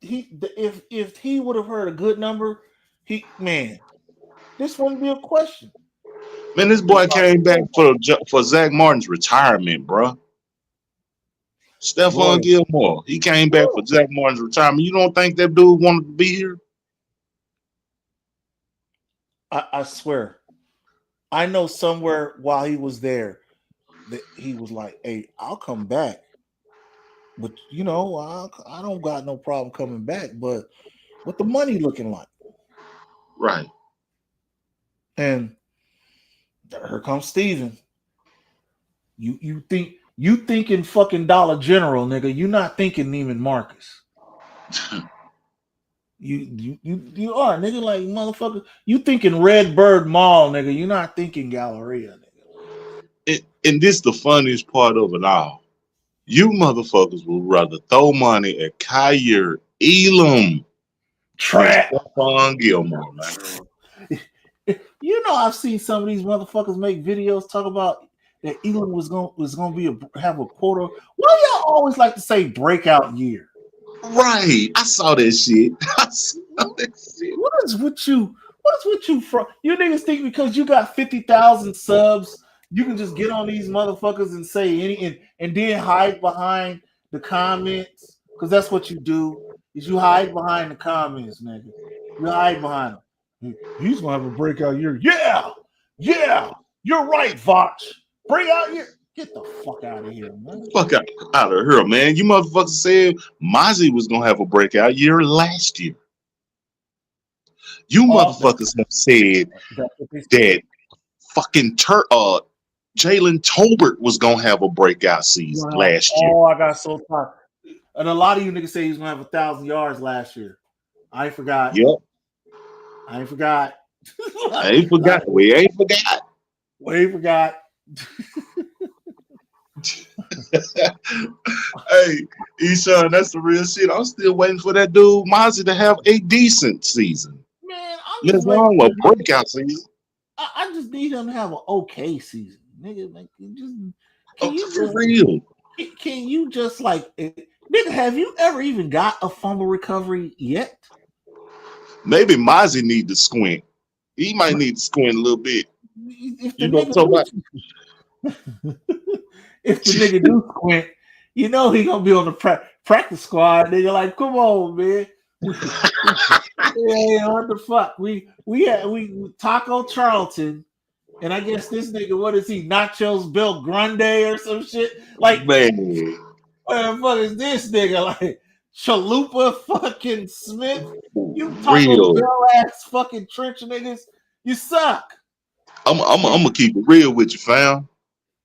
If he would have heard a good number, this wouldn't be a question. Man, this boy came back for Zach Martin's retirement, bro. Stephon Gilmore. He came back for Zach Martin's retirement. You don't think that dude wanted to be here? I swear. I know somewhere while he was there that he was like, hey, I'll come back. But, I don't got no problem coming back. But what the money looking like? Right. And here comes Steven. You thinking fucking Dollar General, nigga. You not thinking Neiman Marcus. You are, nigga, like motherfucker. You thinking Red Bird Mall, nigga. You not thinking Galleria, nigga. And this the funniest part of it all. You motherfuckers would rather throw money at Kyer Elam Trap Stephon Gilmore, man. I've seen some of these motherfuckers make videos talk about that Elam was gonna have a quota. Why y'all always like to say breakout year? Right, I saw that shit. What is with you? From you niggas think because you got 50,000 subs, you can just get on these motherfuckers and say any and then hide behind the comments? Because that's what you do. Is you hide behind the comments, nigga. You hide behind them. He's gonna have a breakout year. Yeah. You're right, Vox. Breakout year. Get the fuck out of here, man. Fuck out of here, man. You motherfuckers said Mozzie was gonna have a breakout year last year. You Oh, motherfuckers have said that's what they that said. fucking Jalen Tolbert was gonna have a breakout season last year. Oh, I got so tired. And a lot of you niggas say he's gonna have 1,000 yards last year. I ain't forgot. Yep, I ain't forgot. I ain't forgot. We ain't forgot. We ain't forgot. Hey, Eshawn, that's the real shit. I'm still waiting for that dude Mozzie to have a decent season. Man, I'm Let just waiting alone for a him. breakout season. I just need him to have an okay season, nigga. Like, can Oh, you for just real. can you just like nigga? Have you ever even got a fumble recovery yet? Maybe Mozzie need to squint. He might need to squint a little bit. If the You know what nigga I'm talking do, if the nigga do squint, you know he gonna be on the practice squad. Nigga, like, come on, man. Yeah, what the fuck? We Taco Charlton, and I guess this nigga, what is he? Nachos Bill Grande or some shit? Like, Man, what the fuck is this nigga? Like Chalupa fucking Smith? You Taco real. Bell ass fucking trench niggas? You suck. I'm gonna keep it real with you, fam.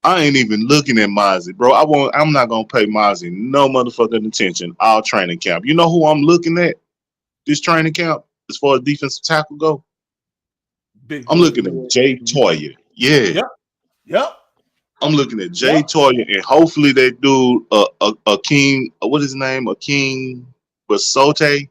I ain't even looking at Mozzie, bro. I'm not gonna pay Mozzie no motherfucking attention all training camp. You know who I'm looking at this training camp as far as defensive tackle go? Big I'm boy looking at Julio. Jay Toya. Yeah, Yep, yep, I'm looking at yep. Jay Toya, and hopefully they do a King. What is his name? A King Basote.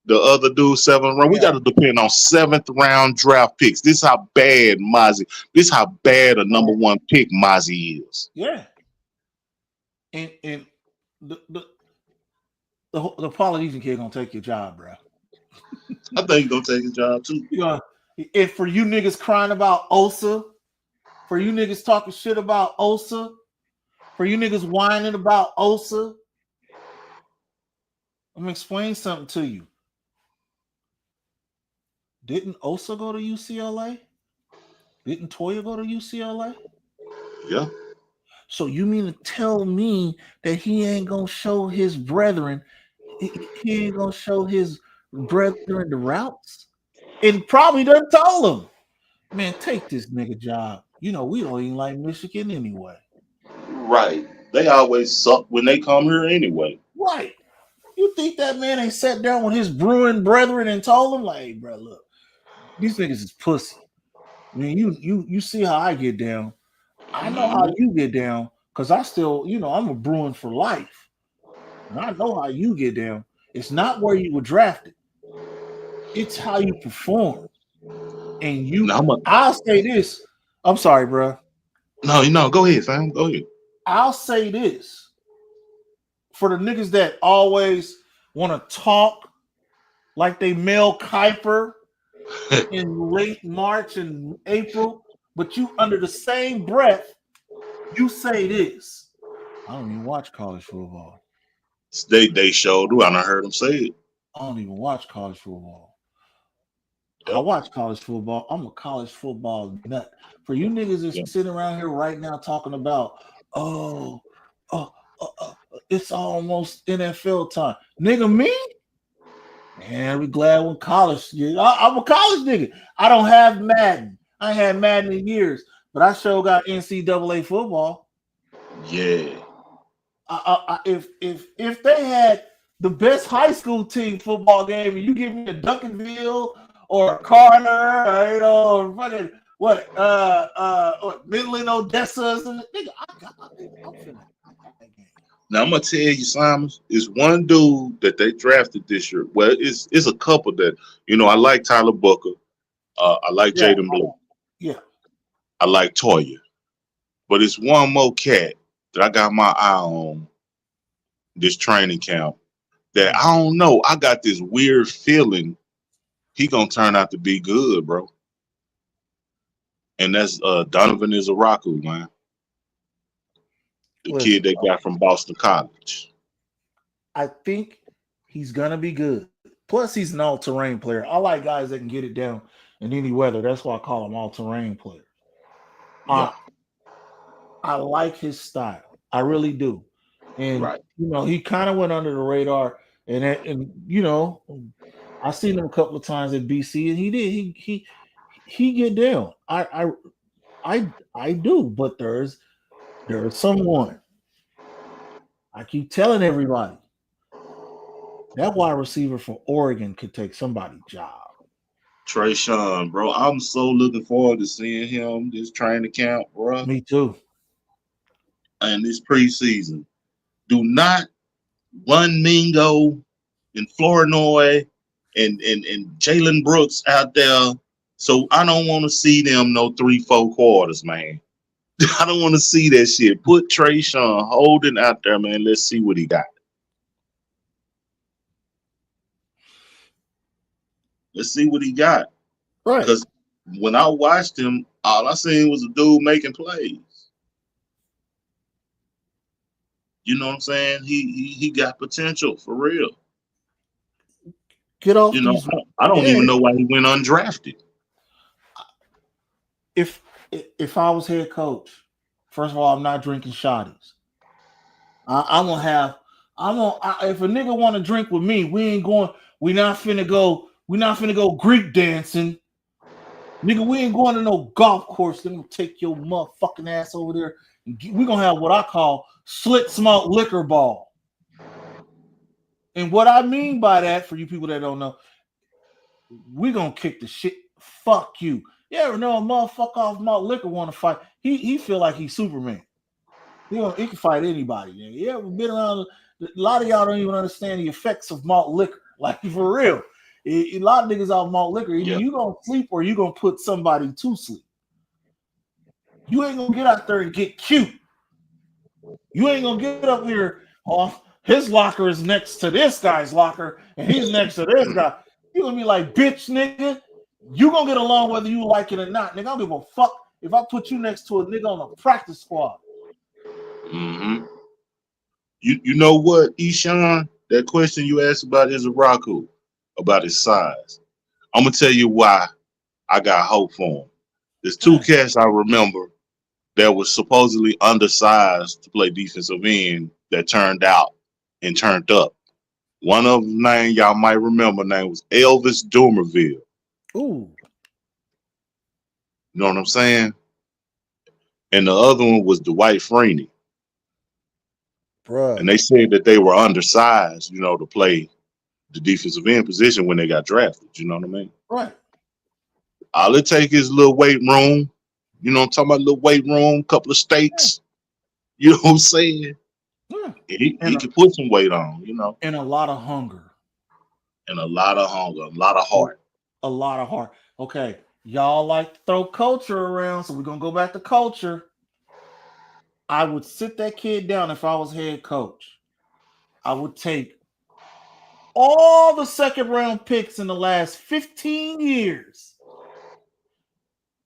The other dude, 7th round. We Yeah, got to depend on 7th round draft picks. This how bad Mozzie. This how bad a number one pick Mozzie is. yeah. And the the, the Polynesian kid gonna take your job, bro. I think he's gonna take his job too. You know, if for you niggas crying about Osa, for you niggas talking shit about Osa, for you niggas whining about Osa, I'm gonna explain something to you. Didn't Osa go to UCLA? Didn't Toya go to UCLA? Yeah. So you mean to tell me that he ain't gonna show his brethren, he ain't gonna show his brethren the routes? And probably done told him, man, take this nigga job. You know, we don't even like Michigan anyway. Right. They always suck when they come here anyway. Right. You think that man ain't sat down with his Bruin brethren and told him, like, hey, bro, look, these niggas is pussy. I mean, you see how I get down. I know how Mhm. you get down because I still, I'm a Bruin for life. And I know how you get down. It's not where you were drafted. It's how you perform. And Now I'm a, I'll say this. I'm sorry, bro. no, go ahead, fam. Go ahead. I'll say this. For the niggas that always want to talk like they Mel Kiper in late March and April, but you under the same breath, you say this. I don't even watch college football. They showed. I done heard them say it. I don't even watch college football. I Yep. watch college football. I'm a college football nut. For you niggas that's Yep. sitting around here right now talking about, oh, oh, it's almost NFL time. Nigga, me? Man, we glad when college. I'm a college nigga. I don't have Madden. I ain't had Madden in years, but I sure got NCAA football. Yeah. If they had the best high school team football game, and you give me a Duncanville or a Carter, or, or fucking what Midland, Odessa, and nigga, I'm finna that game. Now I'm gonna tell you, Simon, it's one dude that they drafted this year. Well, it's a couple that I like Tyler Booker. I like Yeah, Jaden Blue. yeah. I like Toya. But it's one more cat that I got my eye on this training camp that I don't know. I got this weird feeling he gonna turn out to be good, bro. And that's Donovan Izaraku, man. The kid Listen, they got from Boston College. I think he's gonna be good. Plus, he's an all-terrain player. I like guys that can get it down in any weather. That's why I call them all-terrain players. Yeah. I like his style. I really do. And Right. he kind of went under the radar. And I seen him a couple of times at BC, and he did. He get down. I do, but there's someone. I keep telling everybody that wide receiver from Oregon could take somebody's job. Trayshawn, bro, I'm so looking forward to seeing him this training camp, bro, Me too. and this preseason. Do not run Mingo and Flournoy and Jalen Brooks out there. So I don't want to see them no 3-4 quarters, man. I don't want to see that shit. Put Trayshawn Holden out there, man. Let's see what he got. Let's see what he got. Right. Because when I watched him, all I seen was a dude making plays. You know what I'm saying? He got potential for real. Get off You know, these. I don't Yeah. even know why he went undrafted. If I was head coach, first of all, I'm not drinking shotties. I'm gonna have. If a nigga want to drink with me, we ain't going. We not finna go. We not finna go Greek dancing. Nigga, we ain't going to no golf course. They're gonna take your motherfucking ass over there. We're gonna have what I call slit smart liquor ball. And what I mean by that, for you people that don't know, we gonna kick the shit. Fuck you. You ever know a motherfucker off malt liquor want to fight? He feel like he's Superman. He can fight anybody. You ever been around? A lot of y'all don't even understand the effects of malt liquor. Like, for real. A lot of niggas off malt liquor. Either you gonna sleep or you gonna put somebody to sleep. You ain't gonna get out there and get cute. You ain't gonna get up here off his locker is next to this guy's locker, and he's next to this guy. You gonna be like, bitch, nigga. You gonna get along whether you like it or not, nigga. I don't give a fuck if I put you next to a nigga on a practice squad. Mm-hmm. You know what, Eshawn? That question you asked about Izaraku, about his size. I'm gonna tell you why I got hope for him. There's two cats I remember that was supposedly undersized to play defensive end that turned out and turned up. One of them name y'all might remember name was Elvis Dumerville. Ooh. You know what I'm saying? And the other one was Dwight Freeney. Bruh. And they said that they were undersized, you know, to play the defensive end position when they got drafted. You know what I mean? Right. All it take is a little weight room. You know what I'm talking about? A little weight room, couple of steaks. You know what I'm saying? Yeah. He can put some weight on, you know. And a lot of hunger. And a lot of hunger, a lot of heart. A lot of heart. Okay. Y'all like to throw culture around, so we're going to go back to culture. I would sit that kid down if I was head coach. I would take all the second round picks in the last 15 years.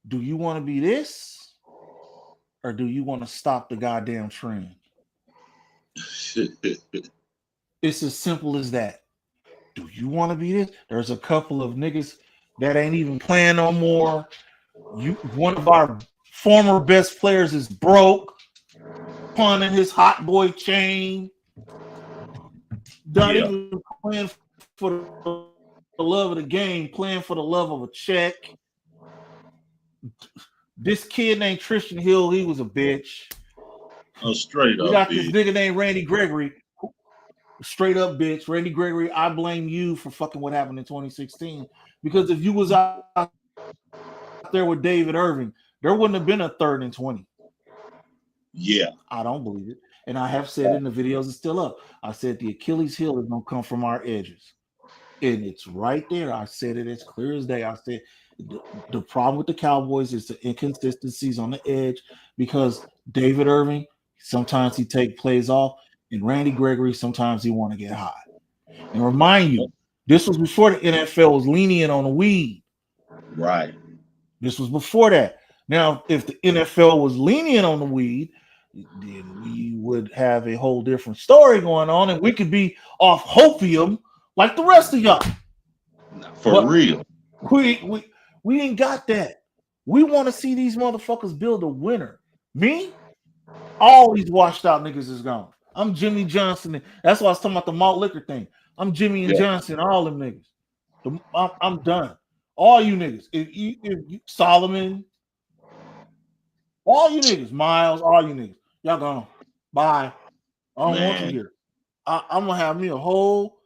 Do you want to be this? Or do you want to stop the goddamn trend? It's as simple as that. Do you want to be this? There's a couple of niggas that ain't even playing no more. One of our former best players is broke, pawning his hot boy chain. Not even playing for the love of the game, playing for the love of a check. This kid named Tristan Hill, he was a bitch. Oh, straight up. We got this nigga named Randy Gregory. Straight up bitch. Randy Gregory, I blame you for fucking what happened in 2016. Because if you was out there with David Irving, there wouldn't have been a 3rd and 20. Yeah. I don't believe it. And I have said in the videos, it's still up. I said the Achilles heel is going to come from our edges. And it's right there. I said it as clear as day. I said the problem with the Cowboys is the inconsistencies on the edge because David Irving, sometimes he take plays off, and Randy Gregory, sometimes he want to get high. And remind you, this was before the NFL was lenient on the weed. Right. This was before that. Now, if the NFL was lenient on the weed, then we would have a whole different story going on, and we could be off hopium like the rest of y'all. For real. We ain't got that. We want to see these motherfuckers build a winner. Me, all these washed out niggas is gone. I'm Jimmy Johnson. That's why I was talking about the malt liquor thing. I'm Jimmy and Johnson, all them niggas. I'm done. All you niggas, if you Solomon, all you niggas, Miles, all you niggas, y'all gone. Bye. I don't want you Man, here. I'm gonna have me a whole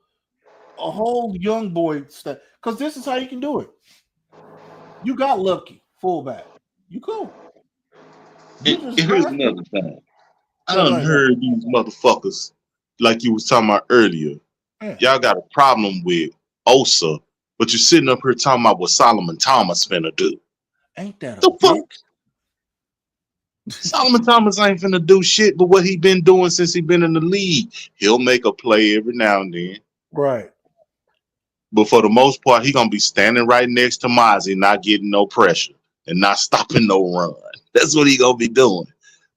young boy stuff because this is how you can do it. You got Lucky fullback. You cool. You and just here's draft. another thing. I Go done ahead, go heard these motherfuckers, like you was talking about earlier. ahead. Y'all got a problem with Osa, but you're sitting up here talking about what Solomon Thomas finna do. Ain't that a The bitch? fuck? Solomon Thomas ain't finna do shit but what he been doing since he been in the league. He'll make a play every now and then. Right. But for the most part, he gonna be standing right next to Mozzie, not getting no pressure and not stopping no run. That's what he gonna be doing.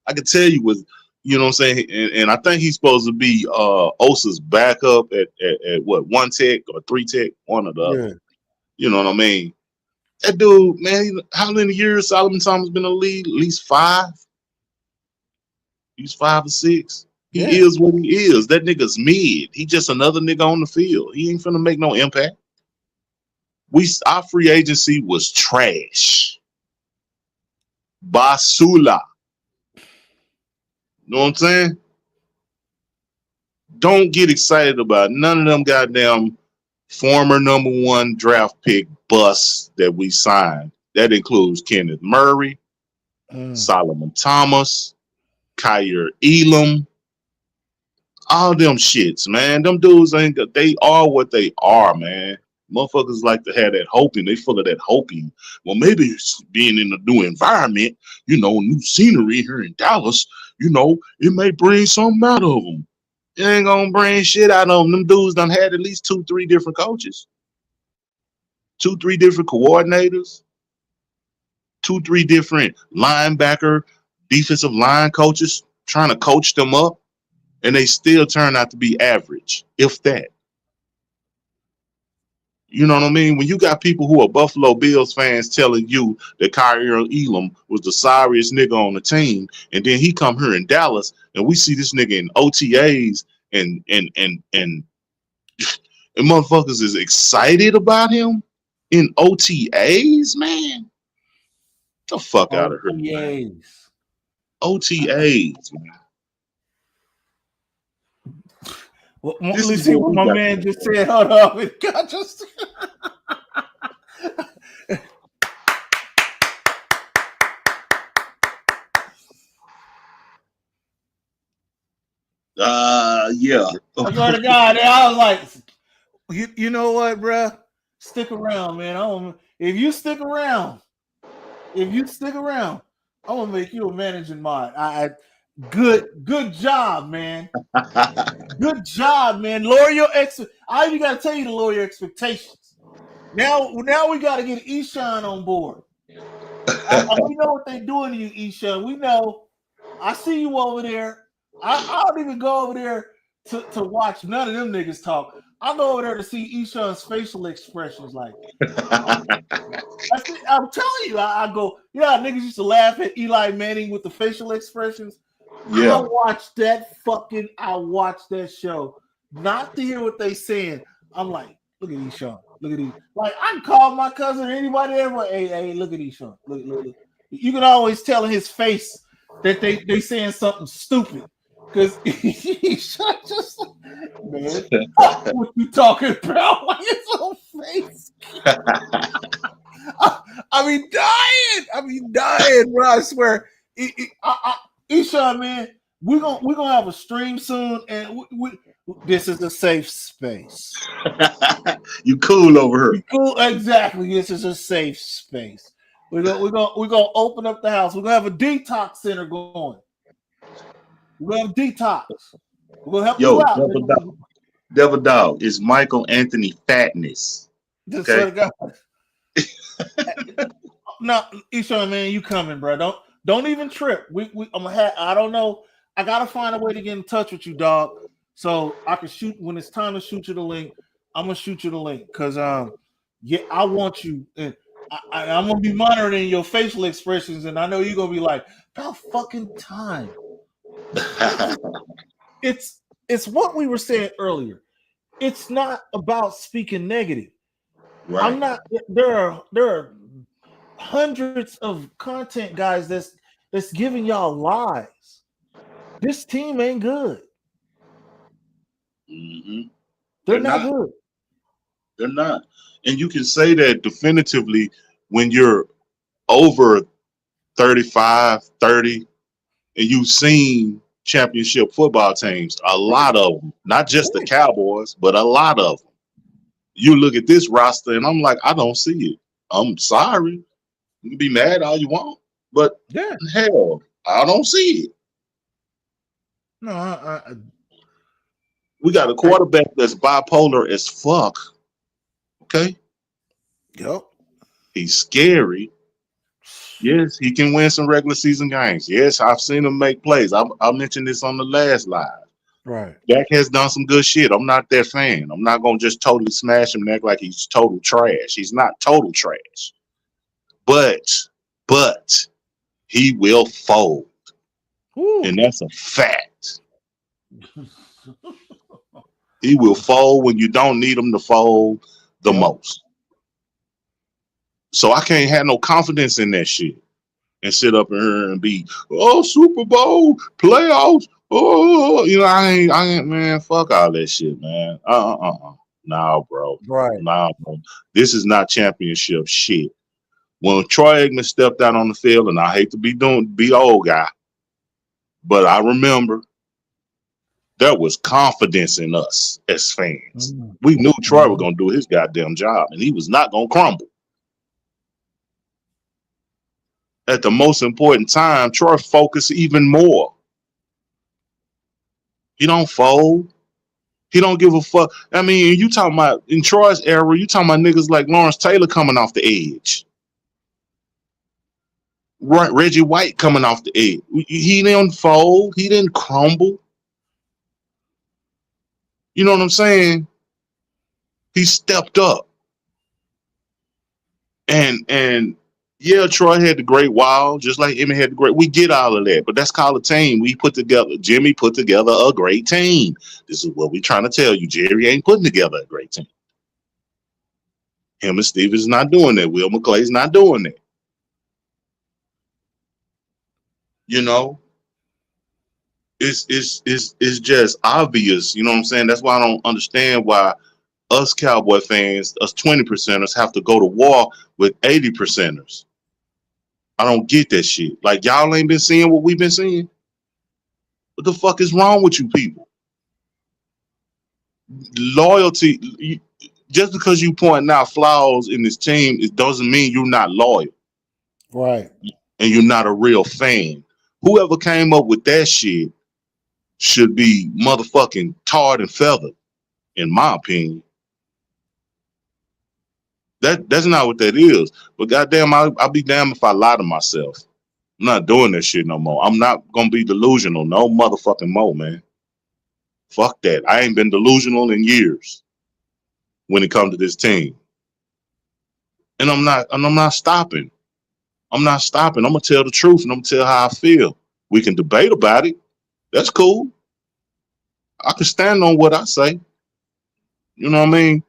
I can tell you with, you know what I'm saying, and I think he's supposed to be Osa's backup at what, 1 tech or 3 tech, one or the other. Yeah. You know what I mean? That dude, man, how many years Solomon Thomas been in the league? At least 5. He's 5 or 6. He Yeah. is what he is. That nigga's mid. He just another nigga on the field. He ain't finna make no impact. Our free agency was trash. Basula. Know what I'm saying? Don't get excited about none of them goddamn former number 1 draft pick busts that we signed. That includes Kenneth Murray, Solomon Thomas, Kyer Elam, all them shits, man. Them dudes they are what they are, man. Motherfuckers like to have that hoping. They full of that hoping. Well, maybe it's being in a new environment, new scenery here in Dallas, it may bring something out of them. It ain't gonna bring shit out of them. Them dudes done had at least 2-3 different coaches, 2-3 different coordinators, 2-3 different linebacker, defensive line coaches trying to coach them up, and they still turn out to be average, if that. You know what I mean? When you got people who are Buffalo Bills fans telling you that Kyer Elam was the sorriest nigga on the team, and then he come here in Dallas, and we see this nigga in OTAs and motherfuckers is excited about him in OTAs, man. Get the fuck out of here, man. OTAs, man. Well, This let's is see what what we my got man to just do. said. Hold on. It got just. Yeah. I swear to God, I was like, you know what, bro? Stick around, man. If you stick around, I'm gonna make you a managing mod. Good job, man. Good job, man. Lower your I even gotta tell you to lower your expectations. Now we gotta get Eshaun on board. We know what they're doing to you, Eshaun. We know. I see you over there. I don't even go over there to watch none of them niggas talk. I go over there to see Eshaun's facial expressions. Like, I'm telling you, I go, niggas used to laugh at Eli Manning with the facial expressions. Yeah. I watched that show, not to hear what they saying. I'm like, look at Eshaun. Look at these. Like, I can call my cousin or anybody ever. Hey, look at Eshaun. Look. You can always tell in his face that they saying something stupid. Because Eshaun just like, man, what you talking about? Like his whole face. I mean dying, bro. I swear. Eshaun, man, we're gonna have a stream soon, and this is a safe space. You cool over here. You cool? Exactly. This is a safe space. We're gonna open up the house. We're gonna have a detox center going. We're gonna have detox. We're gonna help you Yo, out. Devil Dog is Michael Anthony Fatness. Just Okay. swear to God. No, Eshaun, man, you coming, bro? Don't even trip. I don't know. I gotta find a way to get in touch with you, dog. So I can shoot when it's time to shoot you the link. I'm gonna shoot you the link because I want you, and I'm gonna be monitoring your facial expressions, and I know you're gonna be like, about fucking time. It's what we were saying earlier. It's not about speaking negative. Right. I'm not. There are hundreds of content guys that's giving y'all lies. This team ain't good. Hmm. They're They're not not. good. They're not. And you can say that definitively when you're over 35, 30, and you've seen championship football teams, a Right. lot of them, not just the Right. Cowboys, but a lot of them. You look at this roster, and I'm like, I don't see it. I'm sorry. You can be mad all you want, but Yeah. hell, I don't see it. No. We got a I quarterback that's bipolar as fuck. Okay, yep. he's scary. Yes, he can win some regular season games. Yes, I've seen him make plays. I mentioned this on the last live. Right. Dak has done some good shit. I'm not that fan. I'm not gonna just totally smash him and act like he's total trash. He's not total trash. But but he will fold. Woo. And that's a fact. He will fold when you don't need him to fold the Yep. most. So I can't have no confidence in that shit and sit up in here and be, oh, Super Bowl, playoffs, oh, I ain't, man, fuck all that shit, man. Nah, bro. Right. Nah, bro. This is not championship shit. When Troy Aikman stepped out on the field, and I hate to be old guy, but I remember there was confidence in us as fans. Mhm. We knew Troy was Mhm. gonna do his goddamn job, and he was not gonna crumble. At the most important time, Troy focused even more. He don't fold. He don't give a fuck. I mean, you talking about in Troy's era, you talking about niggas like Lawrence Taylor coming off the edge. Right, Reggie White coming off the edge. He didn't fold. He didn't crumble. You know what I'm saying? He stepped up. And yeah, Troy had the great wild, just like Emmy had the great. We get all of that, but that's called a team. We put together. Jimmy put together a great team. This is what we're trying to tell you. Jerry ain't putting together a great team. Him and Stevens not doing that. Will McClay's not doing that. You know, it's just obvious. You know what I'm saying? That's why I don't understand why us Cowboy fans, us 20%ers, have to go to war with 80%ers. I don't get that shit. Like y'all ain't been seeing what we've been seeing. What the fuck is wrong with you people? Loyalty. Just because you pointing out flaws in this team, it doesn't mean you're not loyal Right. and you're not a real fan. Whoever came up with that shit should be motherfucking tarred and feathered, in my opinion. That's not what that is. But goddamn, I'll be damned if I lie to myself. I'm not doing that shit no more. I'm not gonna be delusional no motherfucking more, man. Fuck that. I ain't been delusional in years when it comes to this team. And I'm not stopping. I'm not stopping. I'm gonna tell the truth and I'm gonna tell how I feel. We can debate about it. That's cool. I can stand on what I say. You know what I mean?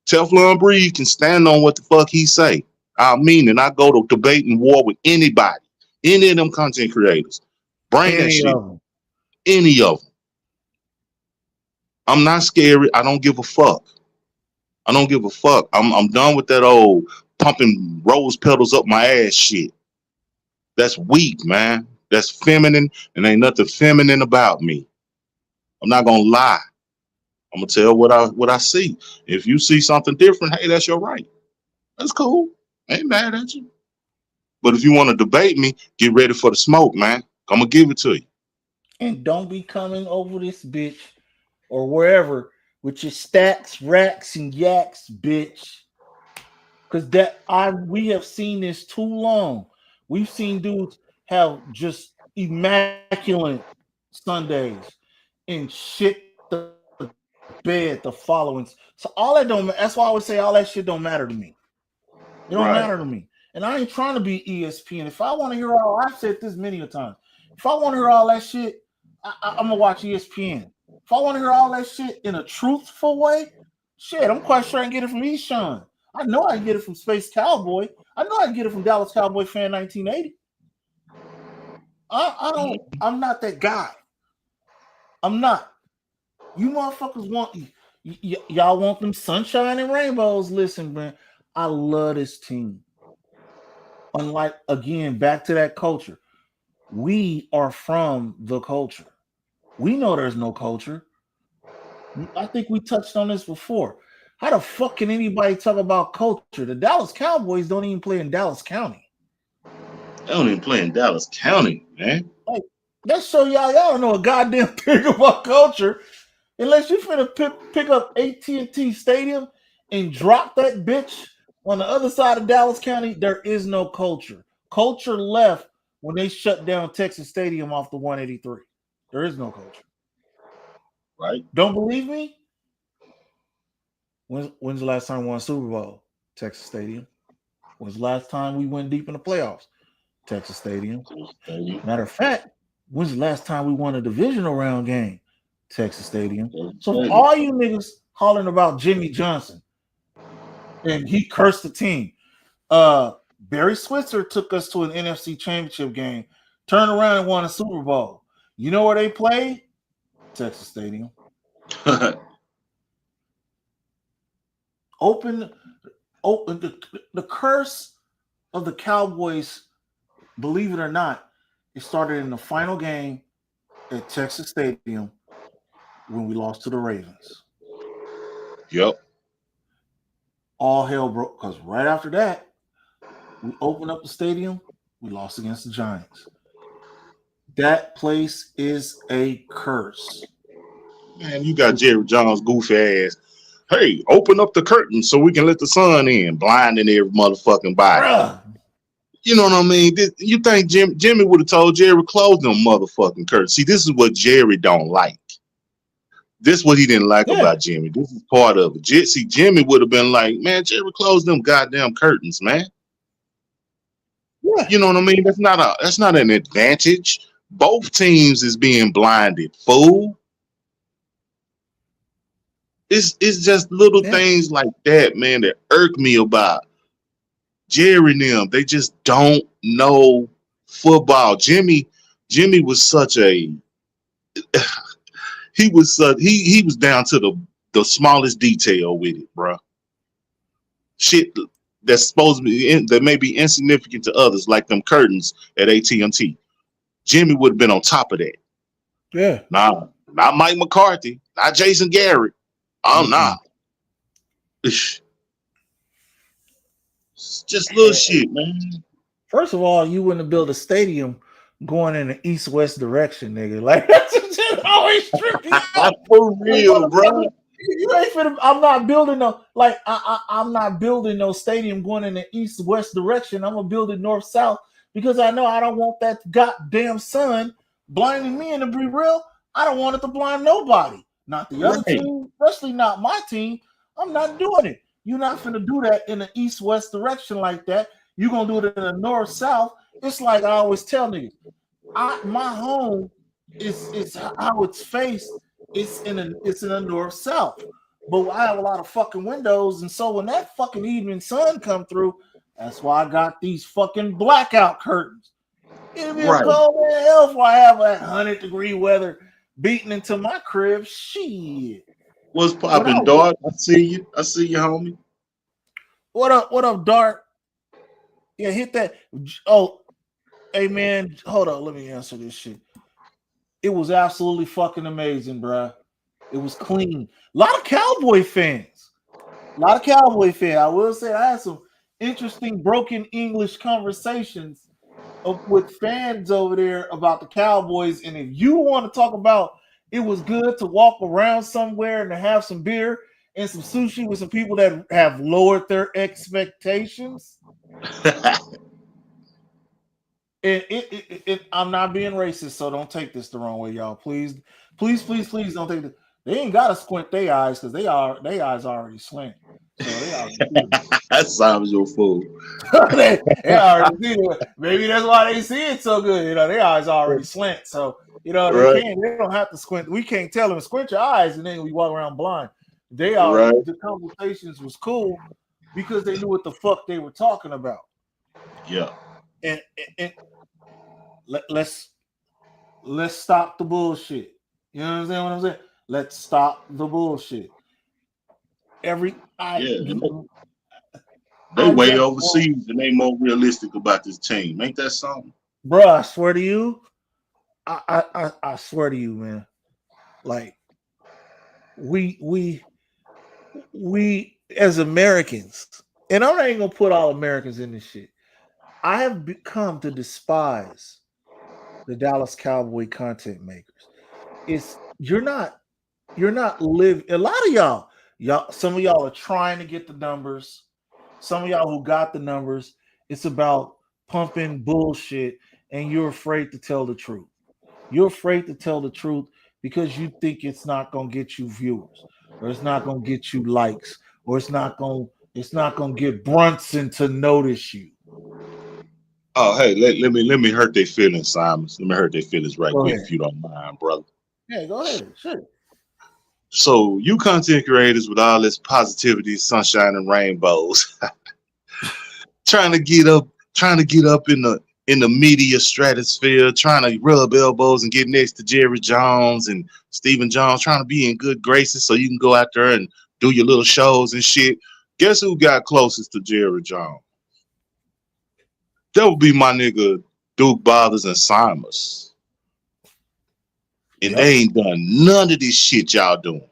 Teflon Breeze can stand on what the fuck he say. I mean, and I go to debate and war with anybody, any of them content creators. Bring that Any shit. of them. Any of them. I'm not scary. I don't give a fuck. I don't give a fuck. I'm done with that old pumping rose petals up my ass shit. That's weak, man. That's feminine, and ain't nothing feminine about me. I'm not gonna lie. I'm gonna tell what I see. If you see something different, hey, that's your right. That's cool. I ain't mad at you. But if you want to debate me, get ready for the smoke, man. I'm gonna give it to you. And don't be coming over this bitch or wherever with your stacks, racks, and yaks, bitch. Because that I we have seen this too long. We've seen dudes have just immaculate Sundays and shit the bed the following. So all that don't. That's why I always say all that shit don't matter to me. It don't matter to me. Right. And I ain't trying to be ESPN. If I want to hear all, I've said this many a times. If I want to hear all that shit, I'm gonna watch ESPN. If I want to hear all that shit in a truthful way, shit, I'm quite sure I can get it from Eshawn. I know I can get it from Space Cowboy. I know I can get it from Dallas Cowboy Fan 1980. I'm not that guy. I'm not. You motherfuckers want y'all want them sunshine and rainbows. Listen, man, I love this team. Unlike, again, back to that culture. We are from the culture. We know there's no culture. I think we touched on this before. How the fuck can anybody talk about culture? The Dallas Cowboys don't even play in Dallas County. They don't even play in Dallas County, man. Like, that show y'all don't know a goddamn thing about culture. Unless you finna pick up AT&T Stadium and drop that bitch on the other side of Dallas County, there is no culture. Culture left when they shut down Texas Stadium off the 183. There is no culture. Right? Don't believe me? When's the last time we won a Super Bowl? Texas Stadium. When's the last time we went deep in the playoffs? Texas Stadium. Matter of fact, when's the last time we won a divisional round game? Texas Stadium. So all you niggas hollering about Jimmy Johnson and he cursed the team. Barry Switzer took us to an NFC Championship game, turned around and won a Super Bowl. You know where they played? Texas Stadium. Open the curse of the Cowboys, believe it or not, it started in the final game at Texas Stadium when we lost to the Ravens. Yep. All hell broke because right after that, we opened up the stadium, we lost against the Giants. That place is a curse. Man, you got Jerry Jones' goofy ass. Hey, open up the curtain so we can let the sun in, blinding every motherfucking body. Bruh. You know what I mean? You think Jimmy would have told Jerry close them motherfucking curtains? See, this is what Jerry don't like. This is what he didn't like about Jimmy. This is part of it. See, Jimmy would have been like, man, Jerry, close them goddamn curtains, man. Yeah. You know what I mean? That's not an advantage. Both teams is being blinded, fool. It's just little things like that, man, that irk me about Jerry and them. They just don't know football. Jimmy was such a he was down to the smallest detail with it, bro. Shit that's supposed to be that may be insignificant to others, like them curtains at AT&T. Jimmy would have been on top of that. Yeah. Nah, not Mike McCarthy, not Jason Garrett. I'm not. It's just little shit, man. First of all, you wouldn't have built a stadium going in the east-west direction, nigga. Like that's just always trippy. For real, bro. You ain't finna. I'm not building I'm not building no stadium going in the east-west direction. I'm gonna build it north-south because I know I don't want that goddamn sun blinding me. And to be real, I don't want it to blind nobody. Not the other team, especially not my team. I'm not doing it. You're not finna do that in the east-west direction like that. You're gonna do it in the north-south. It's like I always tell niggas, my home is how it's faced. It's in the north-south. But I have a lot of fucking windows, and so when that fucking evening sun come through, that's why I got these fucking blackout curtains. It'll be a cold as hell if I have that 100-degree weather beating into my crib. Shit. What's poppin', Dart? I see you, homie. What up, Dart? Yeah, hit that. Oh, hey man, hold on. Let me answer this shit. It was absolutely fucking amazing, bruh. It was clean. A lot of Cowboy fans. I will say I had some interesting broken English conversations with fans over there about the Cowboys. And if you want to talk about it was good to walk around somewhere and to have some beer and some sushi with some people that have lowered their expectations. I'm not being racist, so don't take this the wrong way, y'all. Please don't take it. They ain't gotta squint their eyes because they eyes already slant. So they already that sounds your fool. they already see it. Maybe that's why they see it so good. You know, their eyes already slant. So they don't have to squint. We can't tell them squint your eyes and then we walk around blind. The conversations was cool. because they knew what the fuck they were talking about. Yeah. And let's stop the bullshit. You know what I'm saying? Let's stop the bullshit. They way overseas and they more realistic about this team. Ain't that something? Bro, I swear to you, I swear to you, man. Like we as Americans, and I'm not even gonna put all Americans in this shit. I have become to despise the Dallas Cowboy content makers. You're not living. A lot of y'all, some of y'all are trying to get the numbers. Some of y'all who got the numbers, it's about pumping bullshit, and you're afraid to tell the truth. You're afraid to tell the truth because you think it's not gonna get you viewers, or it's not gonna get you likes, or it's not gonna get Brunson to notice you. Oh, hey, let me hurt their feelings, Simon. Let me hurt their feelings right quick, if you don't mind, brother. Yeah, go ahead. Sure. So you content creators with all this positivity, sunshine, and rainbows, trying to get up in the media stratosphere, trying to rub elbows and get next to Jerry Jones and Stephen Jones, trying to be in good graces so you can go out there and do your little shows and shit. Guess who got closest to Jerry Jones? That would be my nigga Duke Bothers and Simons. And they ain't done none of this shit y'all doing.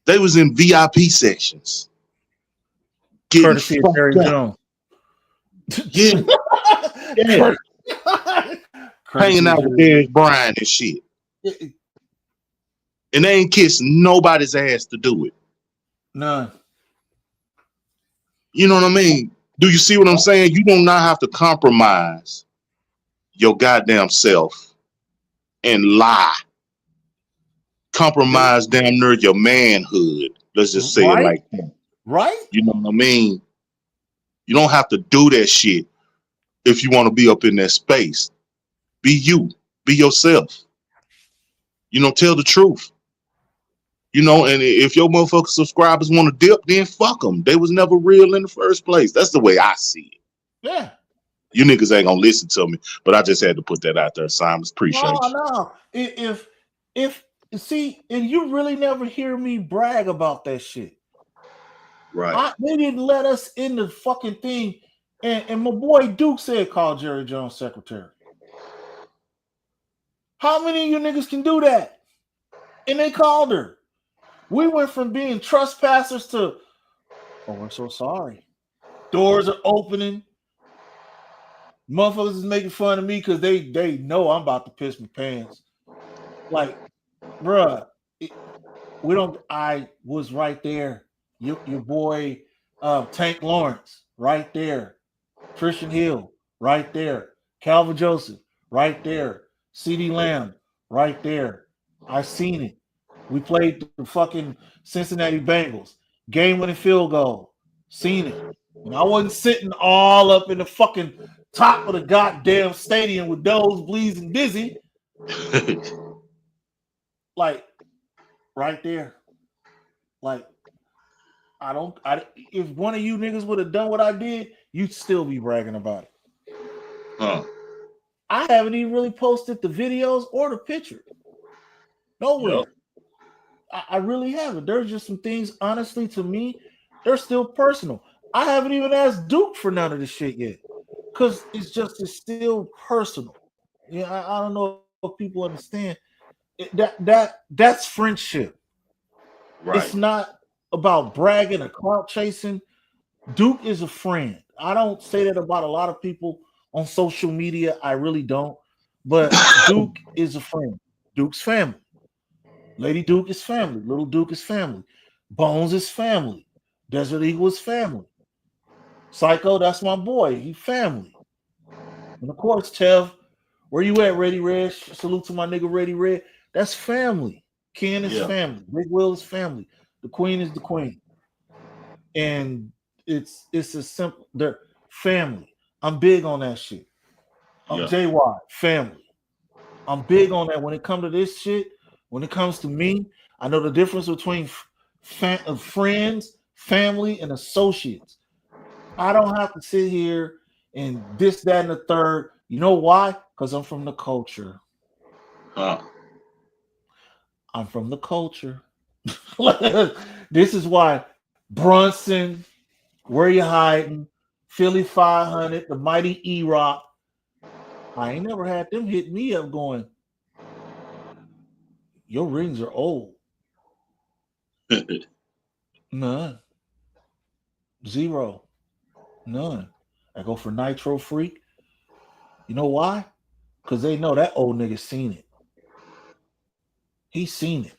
They was in VIP sections. Courtesy of Jerry Jones. Yeah. Yeah. Hanging out with Derek Bryan and shit. And they ain't kissing nobody's ass to do it. None. You know what I mean? Do you see what I'm saying? You do not have to compromise your goddamn self and lie. Compromise damn near your manhood. Let's just say it like that. Right? You know what I mean? You don't have to do that shit if you want to be up in that space. Be you. Be yourself. You know, tell the truth. You know, and if your motherfucking subscribers want to dip, then fuck them. They was never real in the first place. That's the way I see it. Yeah. You niggas ain't gonna listen to me, but I just had to put that out there, Simon. Appreciate you. No. If see, and you really never hear me brag about that shit. Right. They didn't let us in the fucking thing. And my boy Duke said call Jerry Jones secretary. How many of you niggas can do that? And they called her. We went from being trespassers to, oh, we're so sorry. Doors are opening. Motherfuckers is making fun of me because they know I'm about to piss my pants. Like, bruh, I was right there. Your boy Tank Lawrence, right there. Christian Hill, right there. Calvin Joseph, right there. CeeDee Lamb, right there. I seen it. We played the fucking Cincinnati Bengals. Game-winning field goal. Seen it. And I wasn't sitting all up in the fucking top of the goddamn stadium with nosebleeds and dizzy. Like, right there. Like, if one of you niggas would have done what I did, you'd still be bragging about it. Huh. I haven't even really posted the videos or the pictures. Nowhere. Yep. I really haven't. There's just some things, honestly, to me, they're still personal. I haven't even asked Duke for none of this shit yet. Because it's still personal. Yeah, I don't know if people understand. That's friendship. Right. It's not about bragging or clout chasing. Duke is a friend. I don't say that about a lot of people on social media. I really don't. But Duke is a friend. Duke's family. Lady Duke is family. Little Duke is family. Bones is family. Desert Eagle is family. Psycho, that's my boy. He family. And of course, Tev, where you at, Ready Red? Salute to my nigga Ready Red. That's family. Ken is family. Big Will is family. The Queen is the Queen. And it's a simple, they're family. I'm big on that shit. I'm JY, family. I'm big on that. When it comes to this shit, when it comes to me, I know the difference between friends, family, and associates. I don't have to sit here and this, that, and the third. You know why? Because I'm from the culture. Huh. I'm from the culture. This is why Brunson, Where You Hiding, Philly 500, the Mighty E-Rock. I ain't never had them hit me up going, your rings are old. None. Zero. None. I go for Nitro Freak. You know why? Because they know that old nigga seen it. He's seen it.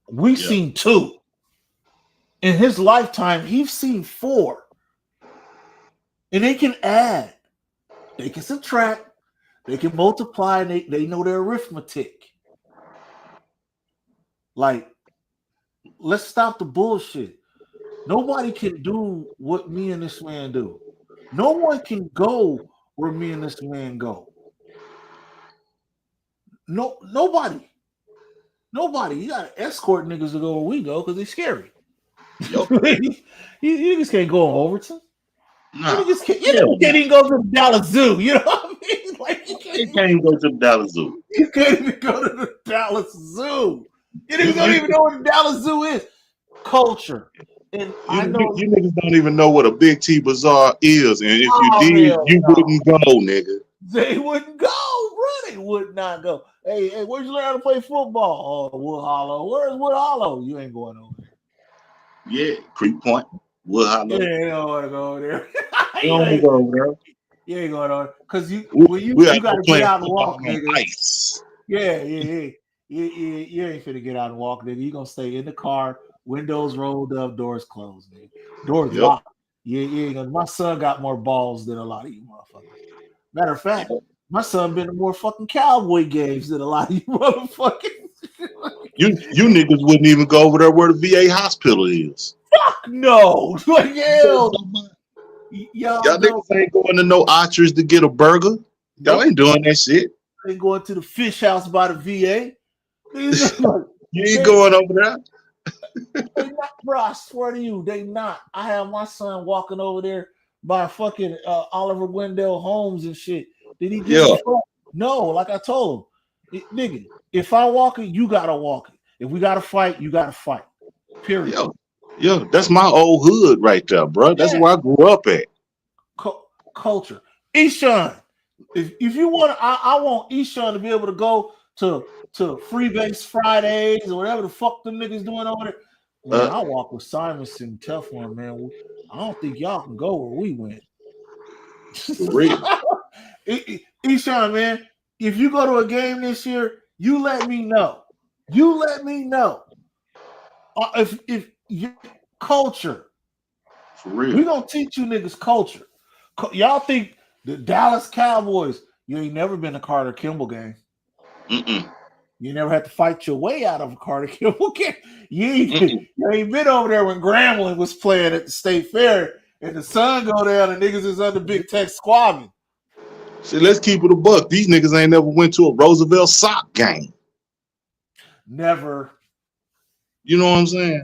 We've Yeah. seen 2. In his lifetime, he's seen 4. And they can add. They can subtract. They can multiply. And they know their arithmetic. Like, let's stop the bullshit. Nobody can do what me and this man do. No one can go where me and this man go. No, nobody. Nobody. You gotta escort niggas to go where we go because they're scary. Yo. you niggas can't go on Overton. Nah. You niggas can't even go to the Dallas Zoo. You know what I mean? Like You can't go to the Dallas Zoo. you can't even go to the Dallas Zoo. You niggas don't even know what the Dallas Zoo is. Culture. And I know you niggas don't even know what a Big T Bazaar is, and if you did, you wouldn't go, nigga. They wouldn't go, bro. They would not go. Hey, where'd you learn how to play football? Oh, Wood Hollow. Where's Wood Hollow? You ain't going over there. Yeah, Creek Point, Wood Hollow. Yeah, you don't want to go over there. You don't want to go over there. You ain't going on because you got to play get out and walk, nigga. Ice. Yeah. You ain't finna get out and walk, nigga. You gonna stay in the car, windows rolled up, doors closed, nigga. Doors locked. Yeah. My son got more balls than a lot of you motherfuckers. Matter of fact, my son been to more fucking Cowboy games than a lot of you motherfuckers. You niggas wouldn't even go over there where the VA hospital is. Fuck no. Like, y'all niggas ain't going to no Archers to get a burger. Y'all ain't doing that shit. Ain't going to the fish house by the VA. You ain't going over there. They not, bro. I swear to you, they not. I have my son walking over there by fucking Oliver Wendell Holmes and shit. Did he give a fuck? No, like I told him, nigga, if I walk it, you gotta walk it. If we gotta fight, you gotta fight. Period. Yo, that's my old hood right there, bro. That's where I grew up at. Culture. Eshawn, if you want, I want Eshawn to be able to go to Freebase Fridays or whatever the fuck them niggas doing over there. Man, I walk with Simonson, Teflon, man. I don't think y'all can go where we went. For real. Eshawn, man, if you go to a game this year, you let me know. You let me know. If your culture, for real, we gonna teach you niggas culture. Y'all think the Dallas Cowboys? You ain't never been to Carter Kimball game. You never had to fight your way out of a Carter Kimball game. You ain't been over there when Grambling was playing at the State Fair and the sun go down and niggas is under Big Tech squabbling. See, let's keep it a buck. These niggas ain't never went to a Roosevelt sock game. Never. You know what I'm saying?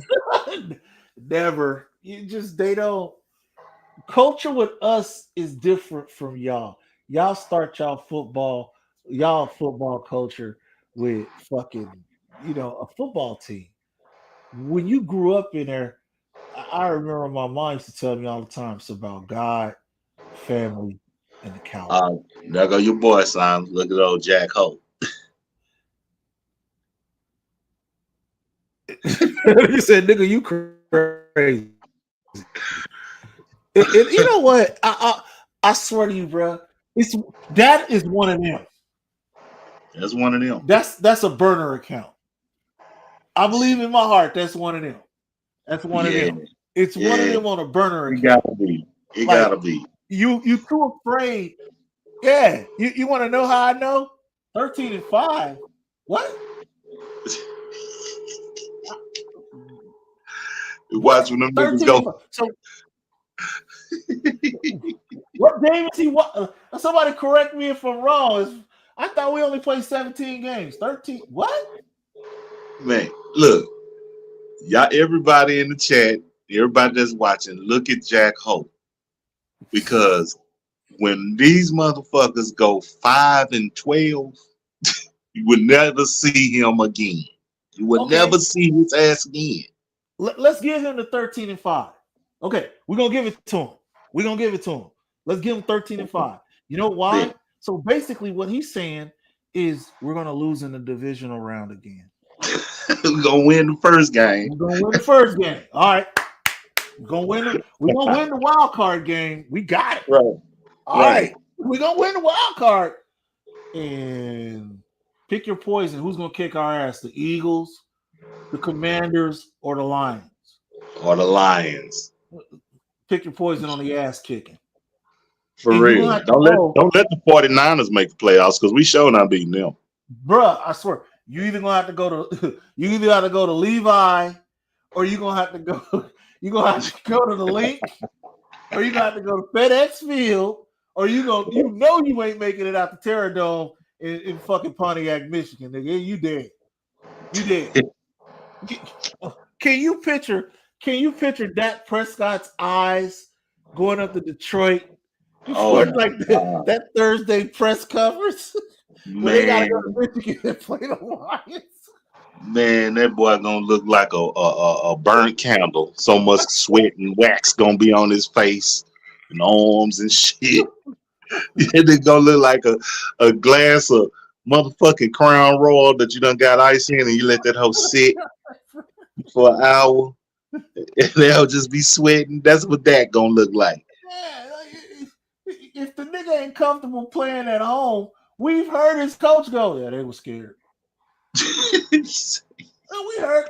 Never. They don't. Culture with us is different from y'all. Y'all start y'all football culture with fucking, a football team. When you grew up in there, I remember my mom used to tell me all the time it's about God, family, and the Cowboys. There go your boy, son. Look at old Jack Hope. You said, nigga, you crazy. You know what? I swear to you, bro. That is one of them. That's one of them. That's a burner account. I believe in my heart that's one of them. That's one of them. It's one of them on a burner account. It gotta be. You too afraid. Yeah. You want to know how I know? 13-5. What? Watch when them niggas go. So what game is he? Somebody correct me if I'm wrong. I thought we only played 17 games. 13. What? Man, look, y'all, everybody in the chat, everybody that's watching, look at Jack Hope. Because when these motherfuckers go 5-12, you will never see him again. You will never see his ass again. Let's give him the 13-5. Okay, we're gonna give it to him. We're gonna give it to him. Let's give him 13-5. You know why? Yeah. So basically, what he's saying is we're gonna lose in the divisional round again. We're gonna win the first game. We're gonna win the first game. All right. We're gonna win the wild card game. We got it. Right. All right. We're gonna win the wild card. And pick your poison. Who's gonna kick our ass? The Eagles, the Commanders, or the Lions? Or the Lions. Pick your poison on the ass kicking. For And real. Don't let the 49ers make the playoffs because we sure not beating them. Bruh, I swear, you either gonna have to go to Levi, or you're gonna have to go to the link, or you're gonna have to go to FedEx Field, or you ain't making it out the Terradome in fucking Pontiac, Michigan, nigga. You dead. You dead. Can you picture Dak Prescott's eyes going up to Detroit? That Thursday press conference. Man, they gotta go to Michigan and play the Lions. Man, that boy gonna look like a burnt candle. So much sweat and wax gonna be on his face and arms and shit. They gonna look like a glass of motherfucking Crown Royal that you done got ice in, and you let that hoe sit for an hour, and they'll just be sweating. That's what that gonna look like. Yeah, if the nigga ain't comfortable playing at home, we've heard his coach go, yeah, they were scared.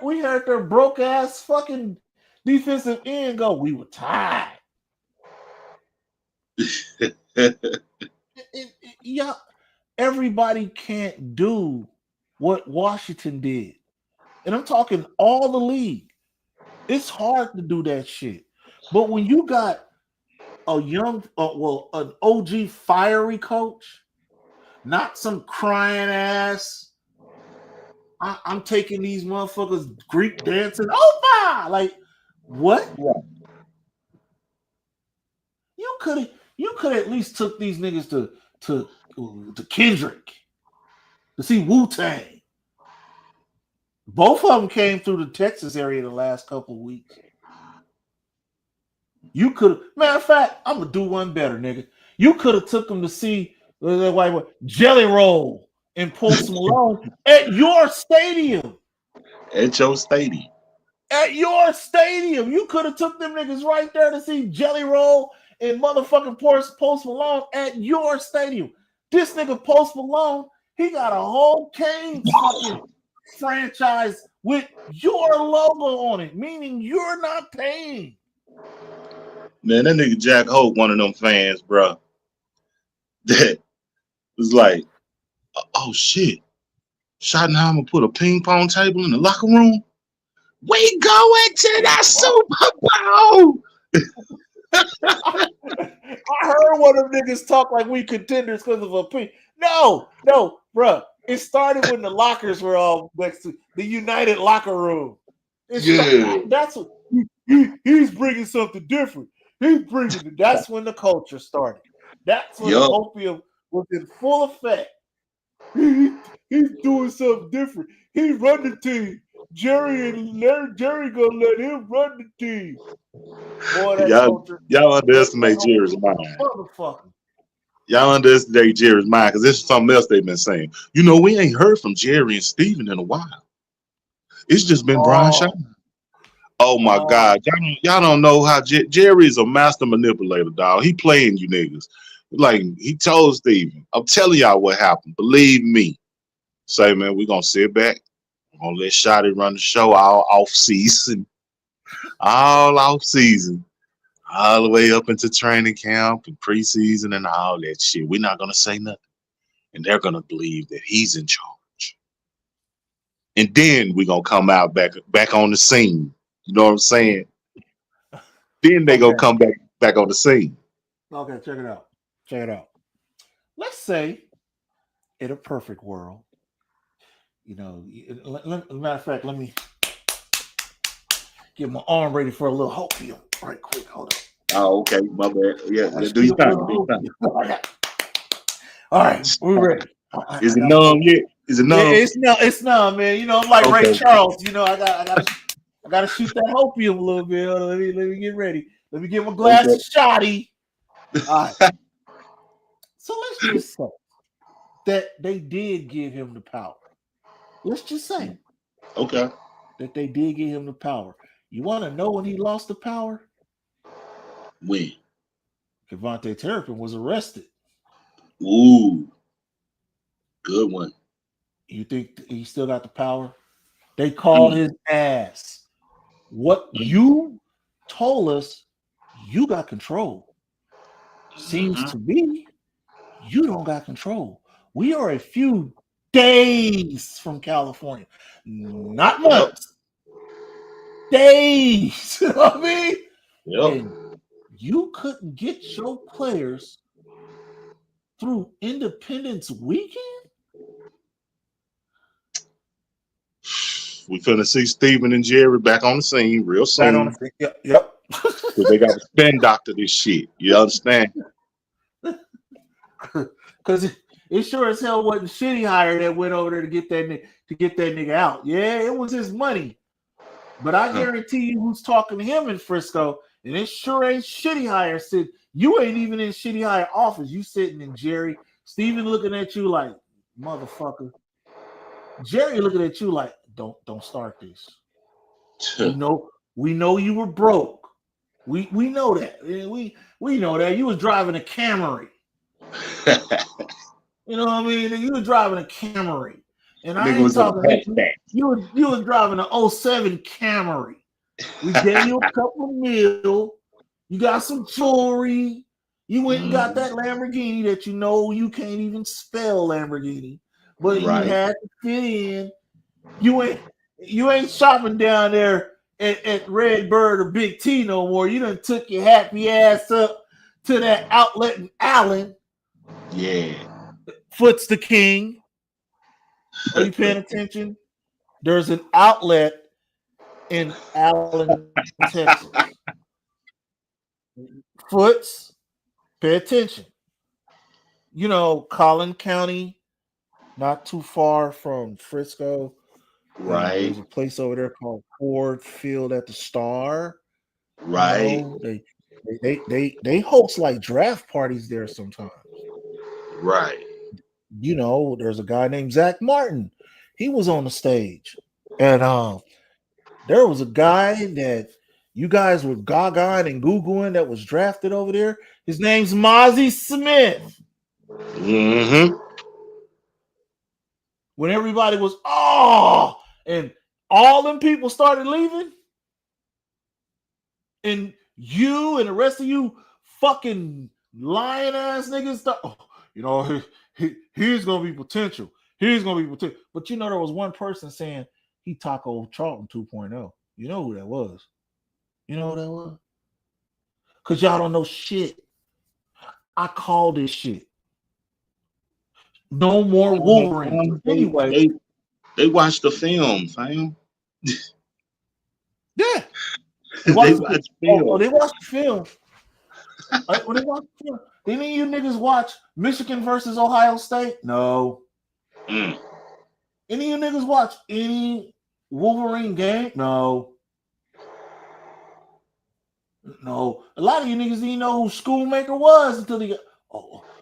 we heard their broke ass fucking defensive end go, we were tired. Yeah, everybody can't do what Washington did. And I'm talking all the league. It's hard to do that shit. But when you got a young, an OG fiery coach, not some crying ass, I'm taking these motherfuckers Greek dancing over. Like, what? Yeah. You could at least took these niggas to Kendrick to see Wu-Tang. Both of them came through the Texas area the last couple of weeks. You could, matter of fact, I'm gonna do one better, nigga. You could have took them to see the white boy Jelly Roll and Post Malone at your stadium. At your stadium. At your stadium. You could have took them niggas right there to see Jelly Roll and motherfucking Post Malone at your stadium. This nigga Post Malone, he got a whole Kane fucking franchise with your logo on it, meaning you're not paying. Man, that nigga Jack Hope, one of them fans, bro, that was like, oh shit, Schottenheimer put a ping pong table in the locker room. We going to the Super Bowl. I heard one of them niggas talk like we contenders because of a ping. No, bro. It started when the lockers were all next to the United locker room. That's what he's bringing something different. That's when the culture started. That's when the opium was in full effect. He's doing something different. He run the team. Jerry gonna let him run the team. Boy, that culture. Y'all underestimate Jerry's mind. Motherfucker. Y'all underestimate Jerry's mind because this is something else they've been saying. You know, we ain't heard from Jerry and Steven in a while. It's just been Brian Shaw. Oh my God. Y'all don't know how Jerry is a master manipulator, dog. He playing you niggas. Like he told Steven, I'm telling y'all what happened. Believe me. Say, man, we're gonna sit back. We're gonna let Shotty run the show all off season. All off season. All the way up into training camp and preseason and all that shit. We're not gonna say nothing. And they're gonna believe that he's in charge. And then we're gonna come out back on the scene. You know what I'm saying? Then they gonna come back on the scene. Okay, check it out. Let's say in a perfect world, you know, matter of fact, Get my arm ready for a little hopium. Right quick, hold on. Oh, okay, my bad. Yeah, Let's do your get a thing. little hopium. All right, we're ready. Is it numb yet? Is it numb? It's numb, man. You know, I'm like Okay. Ray Charles. You know, I gotta shoot that hopium a little bit. Hold on, let me get ready. Let me get my glass of shotty. All right. So let's just say that they did give him the power. Let's just say Okay. that they did give him the power. You want to know when he lost the power? When? Cavante Turpin was arrested. Ooh, good one. You think he still got the power? They called his ass. What you told us, you got control. Seems to me you don't got control. We are a few days from California, not months. Days. You know what I mean? Yep. And you couldn't get your players through Independence Weekend? We finna see Steven and Jerry back on the scene real soon. Yep. Because they got to spin doctor this shit. You understand? Because it sure as hell wasn't Shitty Hire that went over there to get that nigga out. Yeah, it was his money. But I guarantee you who's talking to him in Frisco, and it sure ain't Shitty Hire. You ain't even in Shitty Hire office. You sitting in Jerry. Steven looking at you like, motherfucker. Jerry looking at you like, don't start this. We know you were broke. We know that. We know that. You was driving a Camry. You know what I mean? You was driving a Camry. And I ain't talking you was driving an 07 Camry. We gave you a couple of mil. You got some jewelry. You went and got that Lamborghini that you know you can't even spell Lamborghini. But you had to fit in. You ain't shopping down there at Red Bird or Big T no more. You done took your happy ass up to that outlet in Allen. Yeah. Foot's the king. Are you paying attention? There's an outlet in Allen, Texas. Foots, pay attention. You know, Collin County, not too far from Frisco. Right. There's a place over there called Ford Field at the Star. Right. You know, they host like draft parties there sometimes. Right. You know, there's a guy named Zach Martin. He was on the stage. And there was a guy that you guys were gaga and googling that was drafted over there. His name's Mozzie Smith. Mm-hmm. When everybody was, and all them people started leaving, and you and the rest of you fucking lying ass niggas, you know, he's gonna be potential. He's gonna be potential. But you know, there was one person saying he Taco Charlton 2.0. You know who that was? You know who that was? Because y'all don't know shit. I call this shit. No more Wolverine. Anyway. They watched the film, fam. Yeah. They watched the film. They watched the film. When they watched the film. Didn't you niggas watch Michigan versus Ohio State? No. Any of you niggas watch any Wolverine game? No. No. A lot of you niggas didn't know who Schoolmaker was until they got,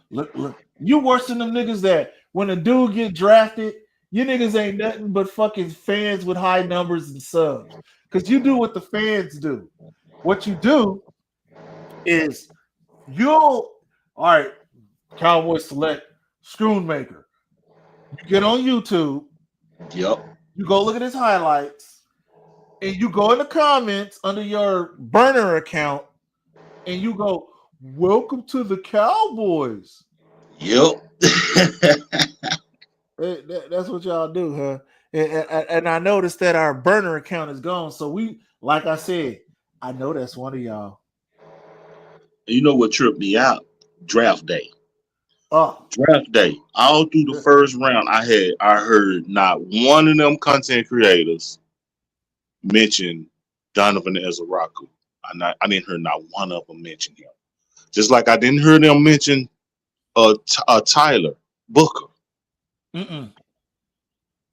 look. You worse than them niggas that when a dude get drafted, you niggas ain't nothing but fucking fans with high numbers and subs. Because you do what the fans do. What you do is all right, Cowboys select Schoonmaker. You get on YouTube. Yep. You go look at his highlights. And you go in the comments under your burner account. And you go, welcome to the Cowboys. Yep. That's what y'all do, huh? And I noticed that our burner account is gone. So we, like I said, I know that's one of y'all. You know what tripped me out? Draft day. Oh. Draft day. All through the first round, I heard not one of them content creators mention Donovan Ezaraku. I didn't hear not one of them mention him. Just like I didn't hear them mention Tyler Booker. Mm-mm.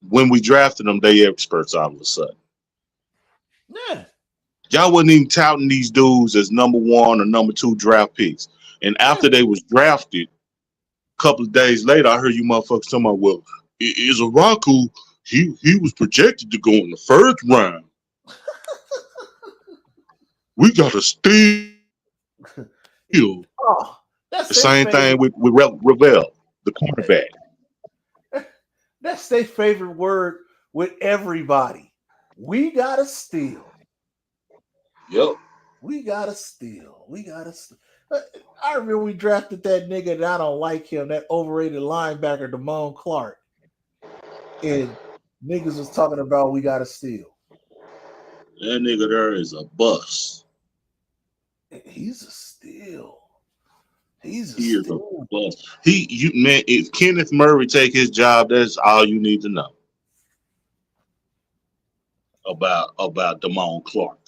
When we drafted them, they experts all of a sudden. Yeah. Y'all wasn't even touting these dudes as number 1 or number 2 draft picks. And after they was drafted, a couple of days later, I heard you motherfuckers talking about, well, Ezaraku, he was projected to go in the first round. We got to steal. Oh, that's The same thing with Ravel, the cornerback. That's their favorite word with everybody. We gotta steal. Yep. We gotta steal. We gotta. I remember we drafted that nigga, and I don't like him. That overrated linebacker, Damone Clark, and niggas was talking about we gotta steal. That nigga there is a bust. He's a steal. He's a He is steal. a bust. Man, if Kenneth Murray take his job, that's all you need to know about Damone Clark.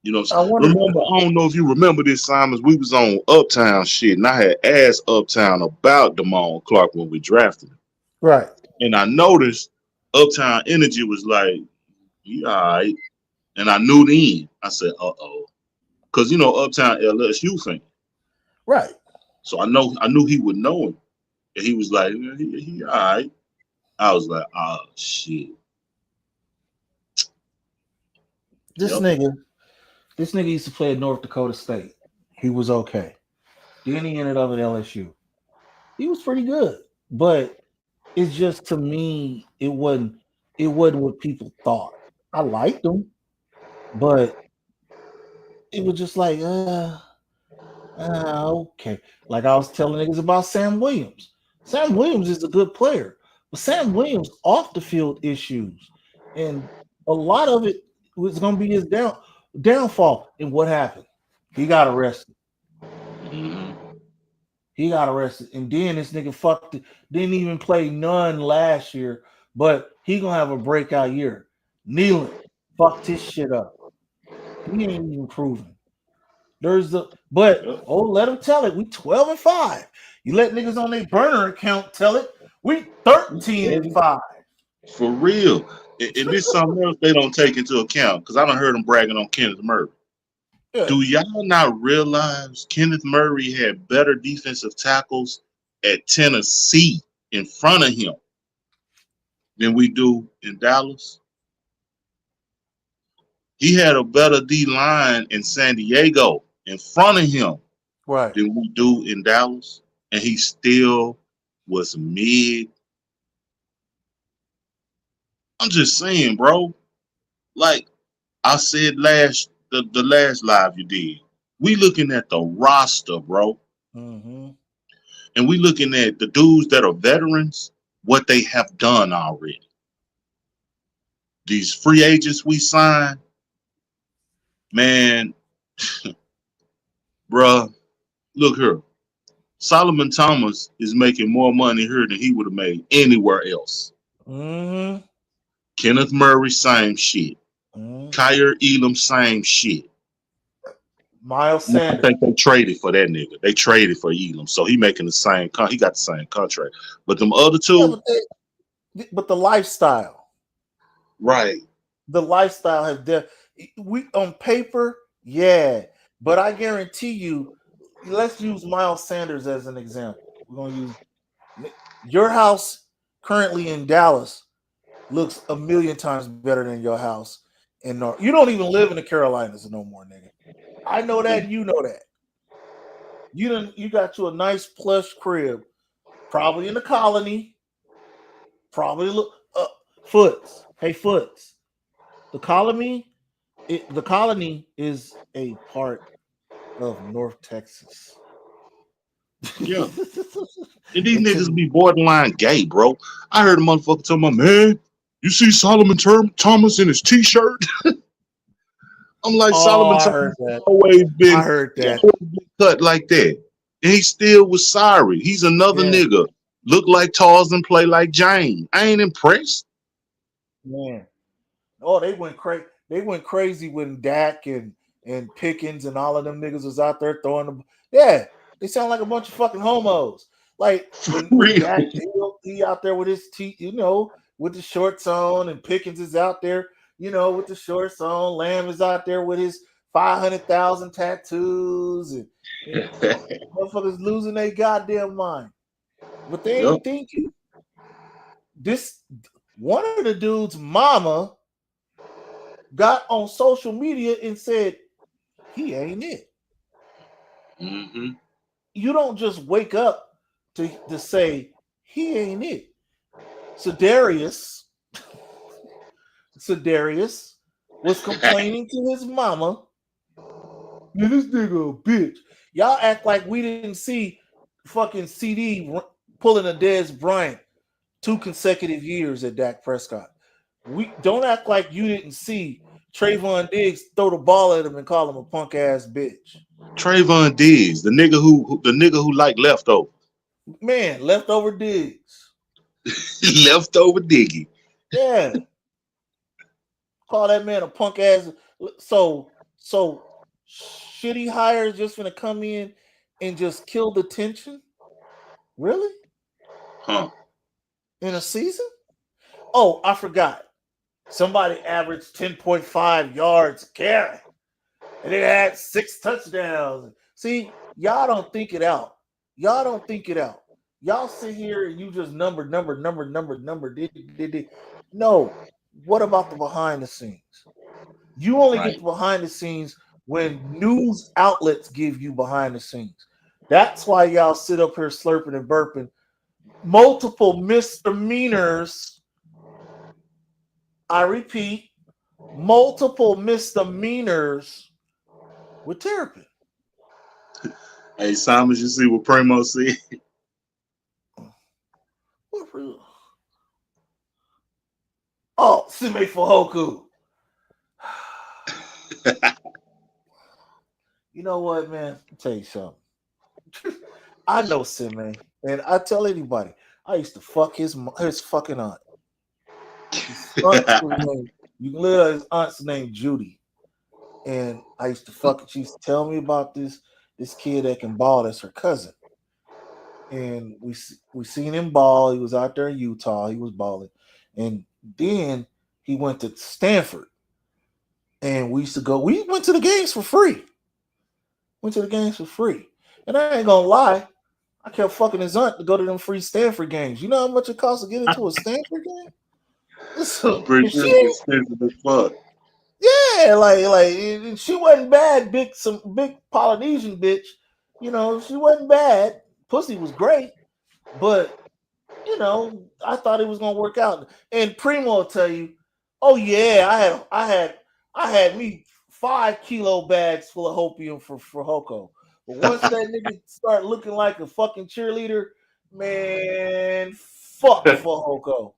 You know what I'm saying? Remember, I don't know if you remember this, Simons. We was on Uptown shit, and I had asked Uptown about Damone Clark when we drafted him. Right. And I noticed Uptown Energy was like, he all right. And I knew then. I said, uh-oh. Because, you know, Uptown LSU fan. Right. So I knew he would know him. And he was like, he all right. I was like, oh, shit. This nigga used to play at North Dakota State. He was okay. Then he ended up at LSU. He was pretty good. But it's just, to me, it wasn't what people thought. I liked him, but it was just like, okay. Like I was telling niggas about Sam Williams. Sam Williams is a good player, but Sam Williams off the field issues, and a lot of it was going to be his downfall. And what happened? He got arrested. Mm-hmm. He got arrested, and then this nigga fucked it. Didn't even play none last year, but he gonna have a breakout year. Nealon fucked his shit up. He ain't even proven. Let him tell it. We 12-5. You let niggas on their burner account tell it. We 13-5. For real. And this is something else they don't take into account, because I done heard them bragging on Kenneth Murray. Yeah. Do y'all not realize Kenneth Murray had better defensive tackles at Tennessee in front of him than we do in Dallas? He had a better D line in San Diego in front of him than we do in Dallas, and he still was mid. I'm just saying, bro. Like I said the last live you did, we looking at the roster, bro. Mm-hmm. And we looking at the dudes that are veterans, what they have done already. These free agents we signed, man, bruh, look here. Solomon Thomas is making more money here than he would have made anywhere else. Mm-hmm. Kenneth Murray, same shit. Kyer Elam, same shit. Miles Sanders. I think they traded for that nigga. They traded for Elam, so he making the same. He got the same contract. But them other two, but the lifestyle, right? The lifestyle has we on paper, yeah. But I guarantee you, let's use Miles Sanders as an example. We're gonna use your house currently in Dallas. Looks a million times better than your house in North. You don't even live in the Carolinas no more, nigga. I know that. You know that. You got you a nice plush crib, probably in the colony. Probably Foots. Hey, Foots. The colony is a part of North Texas. Yeah. And these niggas be borderline gay, bro. I heard a motherfucker tell my man, you see Solomon Thomas in his t-shirt? I'm like, Solomon Thomas always been cut like that. And he still was sorry. He's another nigga. Look like Tarzan, play like Jane. I ain't impressed. Man. Oh, they went crazy. they went crazy when Dak and Pickens and all of them niggas was out there throwing them. Yeah, they sound like a bunch of fucking homos. Like For when real. Dak he out there with his teeth, with the shorts on, and Pickens is out there, with the shorts on. Lamb is out there with his 500,000 tattoos, and motherfuckers losing their goddamn mind. But they Yep. ain't thinking. This one of the dude's mama got on social media and said he ain't it. Mm-hmm. You don't just wake up to say he ain't it. Sedarius was complaining to his mama. Yeah, this nigga a bitch. Y'all act like we didn't see fucking CD pulling a Dez Bryant 2 consecutive years at Dak Prescott. We don't act like you didn't see Trayvon Diggs throw the ball at him and call him a punk ass bitch. Trayvon Diggs, the nigga who like leftover. Man, leftover Diggs. Leftover Diggy. Yeah. Call that man a punk ass. So shitty hires just gonna come in and just kill the tension? Really? Huh. In a season? Oh, I forgot. Somebody averaged 10.5 yards a carry. And they had 6 touchdowns. See, y'all don't think it out. Y'all don't think it out. Y'all sit here and you just number. Did. No. What about the behind the scenes? You only get Right. the behind the scenes when news outlets give you behind the scenes. That's why y'all sit up here slurping and burping. Multiple misdemeanors. I repeat, multiple misdemeanors with Turpiin. Hey, Simon, you see what Primo said? What for? Oh, Sime Fahoku. You know what, man? I'll tell you something. I know Sime, and I tell anybody, I used to fuck his fucking aunt. His aunt was named, you can live his aunt's name Judy, and I used to fuck. She used to tell me about this kid that can ball. That's her cousin, and we seen him ball. He was out there in Utah. He was balling, and then he went to Stanford, and we used to go. We went to the games for free. Went to the games for free, and I ain't gonna lie. I kept fucking his aunt to go to them free Stanford games. You know how much it costs to get into a Stanford game? I'm pretty And sure it's expensive as fuck. yeah, like she wasn't bad, some big Polynesian bitch. She wasn't bad. Pussy was great, but I thought it was gonna work out. And Primo will tell you, oh yeah, I had me 5 kilo bags full of hopium for Hoko. But once that nigga start looking like a fucking cheerleader, man, fuck for Hoko.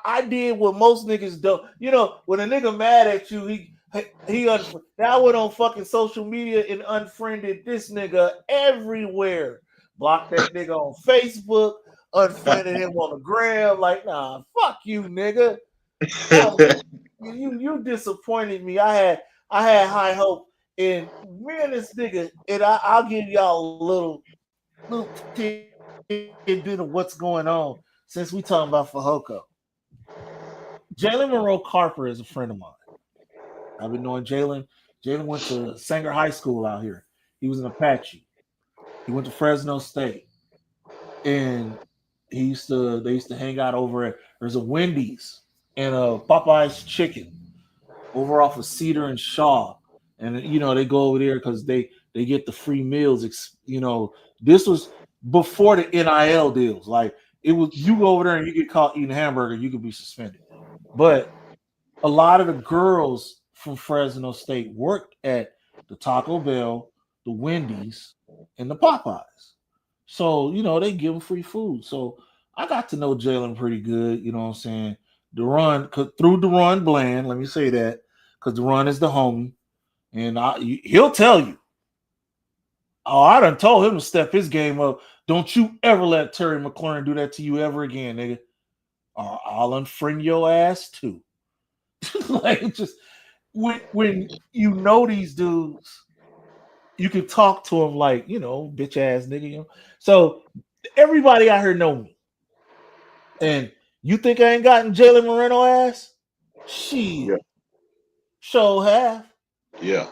I did what most niggas don't. When a nigga mad at you, now went on fucking social media and unfriended this nigga everywhere. Blocked that nigga on Facebook, unfriended him on the gram. Like, nah, fuck you, nigga. You disappointed me. I had high hope in me and this nigga, and I'll give y'all a little tidbit of what's going on since we talking about Fahoko. Jalen Monroe Carper is a friend of mine. I've been knowing Jalen. Jalen went to Sanger High School out here. He was an Apache. He went to Fresno State, and they used to hang out over at there's a Wendy's and a Popeye's Chicken over off of Cedar and Shaw, and they go over there because they get the free meals. This was before the NIL deals. Like it was, you go over there and you get caught eating a hamburger, you could be suspended. But a lot of the girls from Fresno State worked at the Taco Bell, the Wendy's, and the Popeyes. So, they give them free food. So I got to know Jalen pretty good, you know what I'm saying? Through Deron Bland, let me say that, because Deron is the homie. And he'll tell you. Oh, I done told him to step his game up. Don't you ever let Terry McLaurin do that to you ever again, nigga. Or I'll unfriend your ass too. Like just when you know these dudes, you can talk to them like, bitch ass nigga. So everybody out here know me. And you think I ain't gotten Jalen Moreno ass? Yeah. Shit. Sure have. Yeah.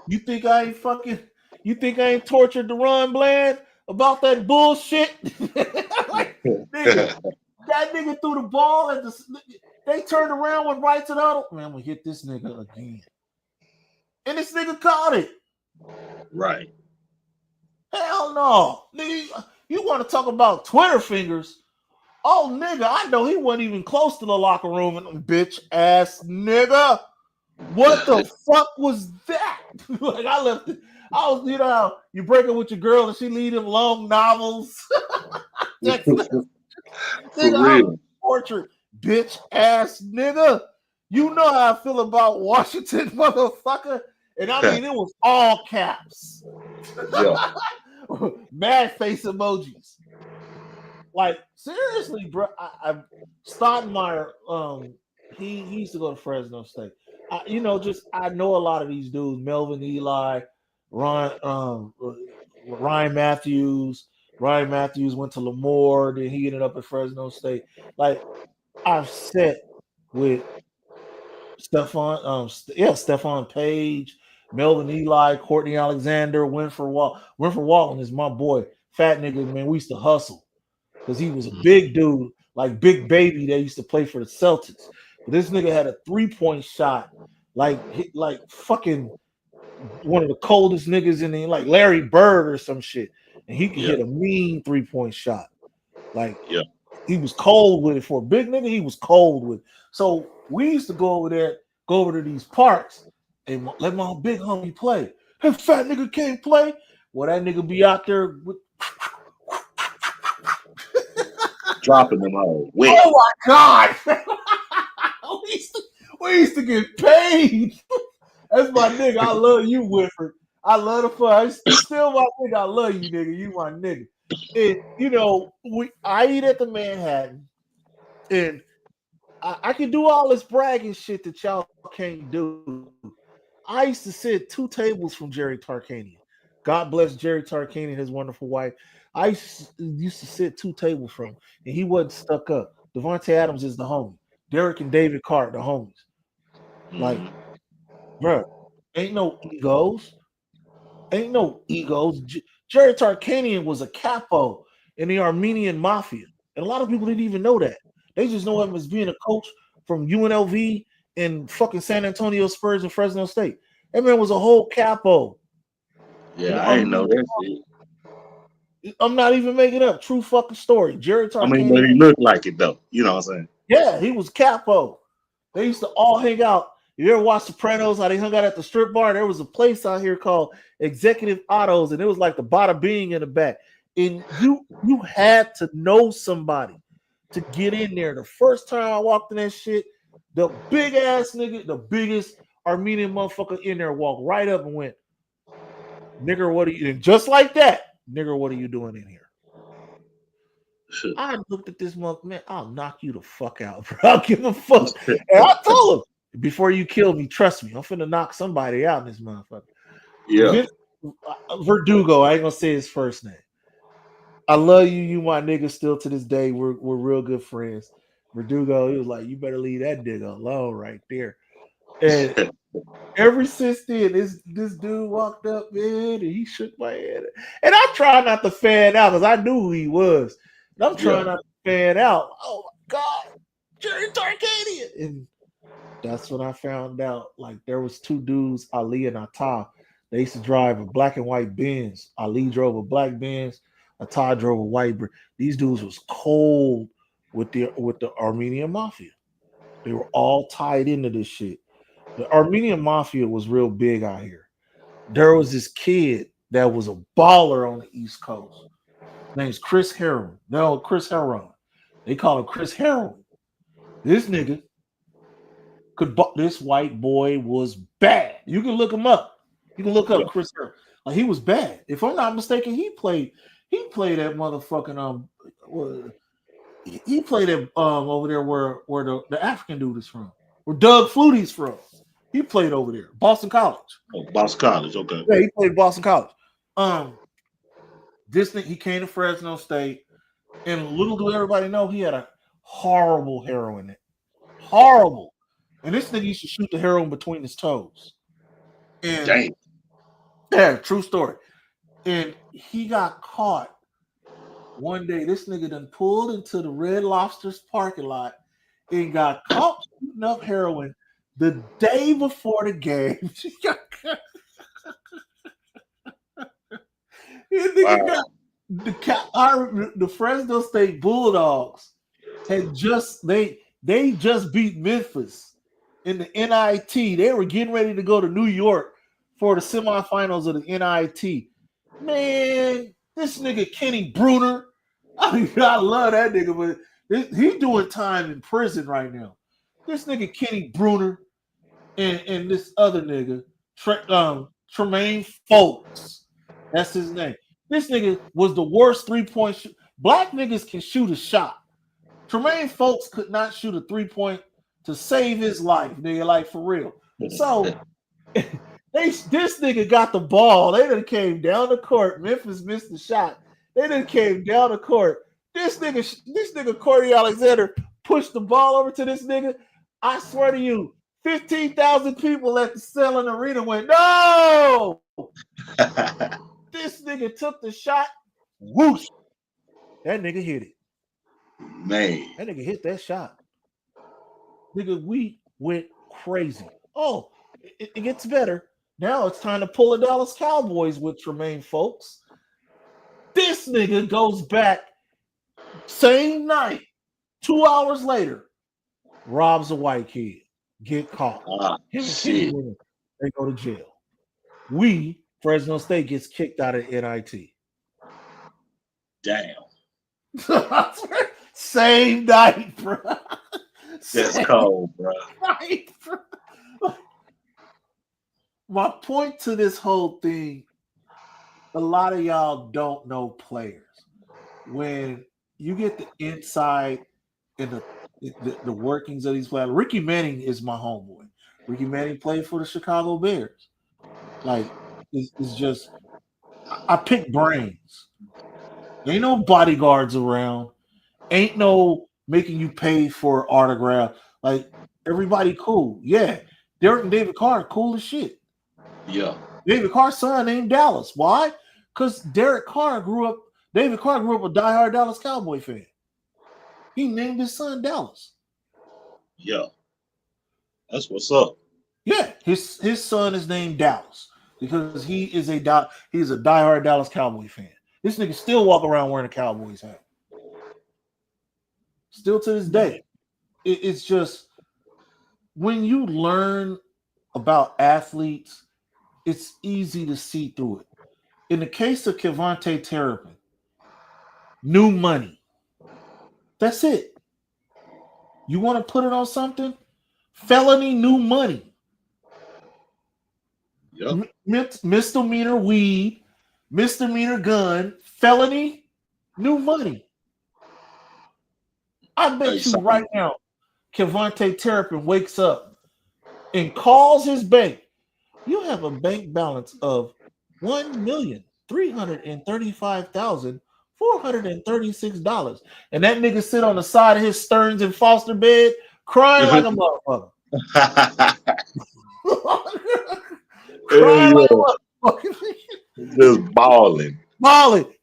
You think I ain't fucking you think I ain't tortured Deron Bland about that bullshit? Like, nigga, that nigga threw the ball and they turned around, went right to the huddle. Man, I'm gonna hit this nigga again. And this nigga caught it. Right. Hell no. Nigga, you want to talk about Twitter fingers? Oh, nigga, I know he wasn't even close to the locker room and bitch ass nigga. What the fuck was that? Like I left it. I was, how you break up with your girl and she leave them long novels. Nigga, For I was real. tortured, bitch ass nigga. You know how I feel about Washington, motherfucker. And I mean, it was all caps. Yeah. Mad face emojis. Like seriously, bro. I Stoudemire, he used to go to Fresno State. I know a lot of these dudes: Melvin Eli, Ryan Matthews. Ryan Matthews went to Lemoore, then he ended up at Fresno State. Like I've sat with Stephon Page, Melvin Eli, Courtney Alexander, Winford Walton is my boy. Fat nigga, man. We used to hustle because he was a big dude, like Big Baby that used to play for the Celtics. But this nigga had a 3-point shot, like fucking one of the coldest niggas in the like Larry Bird or some shit, and he could Yeah. hit a mean 3-point shot. Like Yeah. he was cold with it for a big nigga. He was cold with it. So we used to go over to these parks and let my big homie play. Hey, fat nigga can't play. Well, that nigga be out there with. Dropping them all wet. Oh my god! we used to get paid. That's my nigga. I love you, Winford. I love the fun. You still my nigga. I love you, nigga. You my nigga. And I eat at the Manhattan, and I can do all this bragging shit that y'all can't do. I used to sit 2 tables from Jerry Tarkanian. God bless Jerry Tarkanian, his wonderful wife. I used to sit 2 tables from him, and he wasn't stuck up. Devontae Adams is the homie. Derek and David Carr, the homies. Like, bro, ain't no egos. Ain't no egos. Jerry Tarkanian was a capo in the Armenian mafia. And a lot of people didn't even know that. They just know him as being a coach from UNLV and fucking San Antonio Spurs and Fresno State. That man was a whole capo. Yeah, I ain't know that shit. I'm not even making up. True fucking story. Jerry I Tarkanian. mean, but he looked like it though. You know what I'm saying? Yeah, he was capo. They used to all hang out. You ever watch Sopranos? How they hung out at the strip bar? There was a place out here called Executive Autos, and it was like the Bada Bing in the back. And you had to know somebody to get in there. The first time I walked in that shit, the big ass nigga, the biggest Armenian motherfucker in there walked right up and went, "Nigger, what are you?" And just like that, "Nigger, what are you doing in here?" I looked at this mother, man, I'll knock you the fuck out, bro. I'll give a fuck. And I told him, before you kill me, trust me, I'm finna knock somebody out in this motherfucker. Yeah. Verdugo, I ain't gonna say his first name. I love you, you my nigga still to this day. We're real good friends. Verdugo, he was like, you better leave that nigga alone right there. And ever since then, this dude walked up, man, and he shook my hand. And I try not to fan out because I knew who he was. And I'm trying not to fan out. Oh my God, Jerry Tarkanian. And that's when I found out, like, there was 2 dudes, Ali and Atta. They used to drive a black and white Benz. Ali drove a black Benz. Atta drove a white. These dudes was cold with the Armenian mafia. They were all tied into this shit. The Armenian mafia was real big out here. There was this kid that was a baller on the East Coast. His name's Chris Heron. No, Chris Heron. They call him Chris Heron. This nigga this white boy was bad. You can look him up. You can look up Chris Heron. Like, he was bad. If I'm not mistaken, he played that motherfucking he played at over there where the African dude is from. where Doug Flutie's from. He played over there, Boston College. Oh, Boston College, okay. Yeah, he played Boston College. This thing, he came to Fresno State, and little do everybody know, he had a horrible heroin. Horrible. And this nigga used to shoot the heroin between his toes. And Dang. yeah, true story. And he got caught one day. This nigga done pulled into the Red Lobster's parking lot and got caught shooting up heroin the day before the game. Wow. The Fresno State Bulldogs had just they just beat Memphis in the NIT. They were getting ready to go to New York for the semifinals of the NIT. Man, this nigga Kenny Bruner, I love that nigga, but he's doing time in prison right now. This nigga Kenny Bruner and this other nigga, Tremaine Folks, that's his name. This nigga was the worst 3-point shooter. Black niggas can shoot a shot. Tremaine Folks could not shoot a 3-point to save his life, nigga, like for real. So this nigga got the ball. They done came down the court. Memphis missed the shot. They done came down the court. This nigga Corey Alexander pushed the ball over to this nigga. I swear to you, 15,000 people at the Selling Arena went, no! This nigga took the shot. Whoosh. That nigga hit it. Man. That nigga hit that shot. Nigga, we went crazy. Oh, it gets better. Now it's time to pull the Dallas Cowboys with Tremaine Folks. This nigga goes back same night, 2 hours later, robs a white kid, get caught. Shit. They go to jail. Fresno State gets kicked out of NIT. Damn. Same night, bro. That's cold, bro. Night, bro. My point to this whole thing, a lot of y'all don't know players. When you get the inside and the workings of these players, Ricky Manning is my homeboy. Ricky Manning played for the Chicago Bears. Like, it's just, I pick brains. Ain't no bodyguards around. Ain't no making you pay for autograph. Like, everybody cool. Yeah. Derek and David Carr, cool as shit. Yeah. David Carr's son named Dallas. Why? Because David Carr grew up a diehard Dallas Cowboy fan. He named his son Dallas. Yeah. That's what's up. Yeah, his son is named Dallas because he's a diehard Dallas Cowboy fan. This nigga still walk around wearing a Cowboys hat. Still to this day. It's just when you learn about athletes, it's easy to see through it. In the case of Kevontae Turpiin, new money. That's it. You want to put it on something? Felony, new money. Yep. Misdemeanor weed, misdemeanor gun, felony, new money. I bet you right now, Kevontae Turpiin wakes up and calls his bank. You have a bank balance of $1,335,436. And that nigga sit on the side of his Stearns and Foster bed crying like a motherfucker. Crying like a motherfucker. Just balling.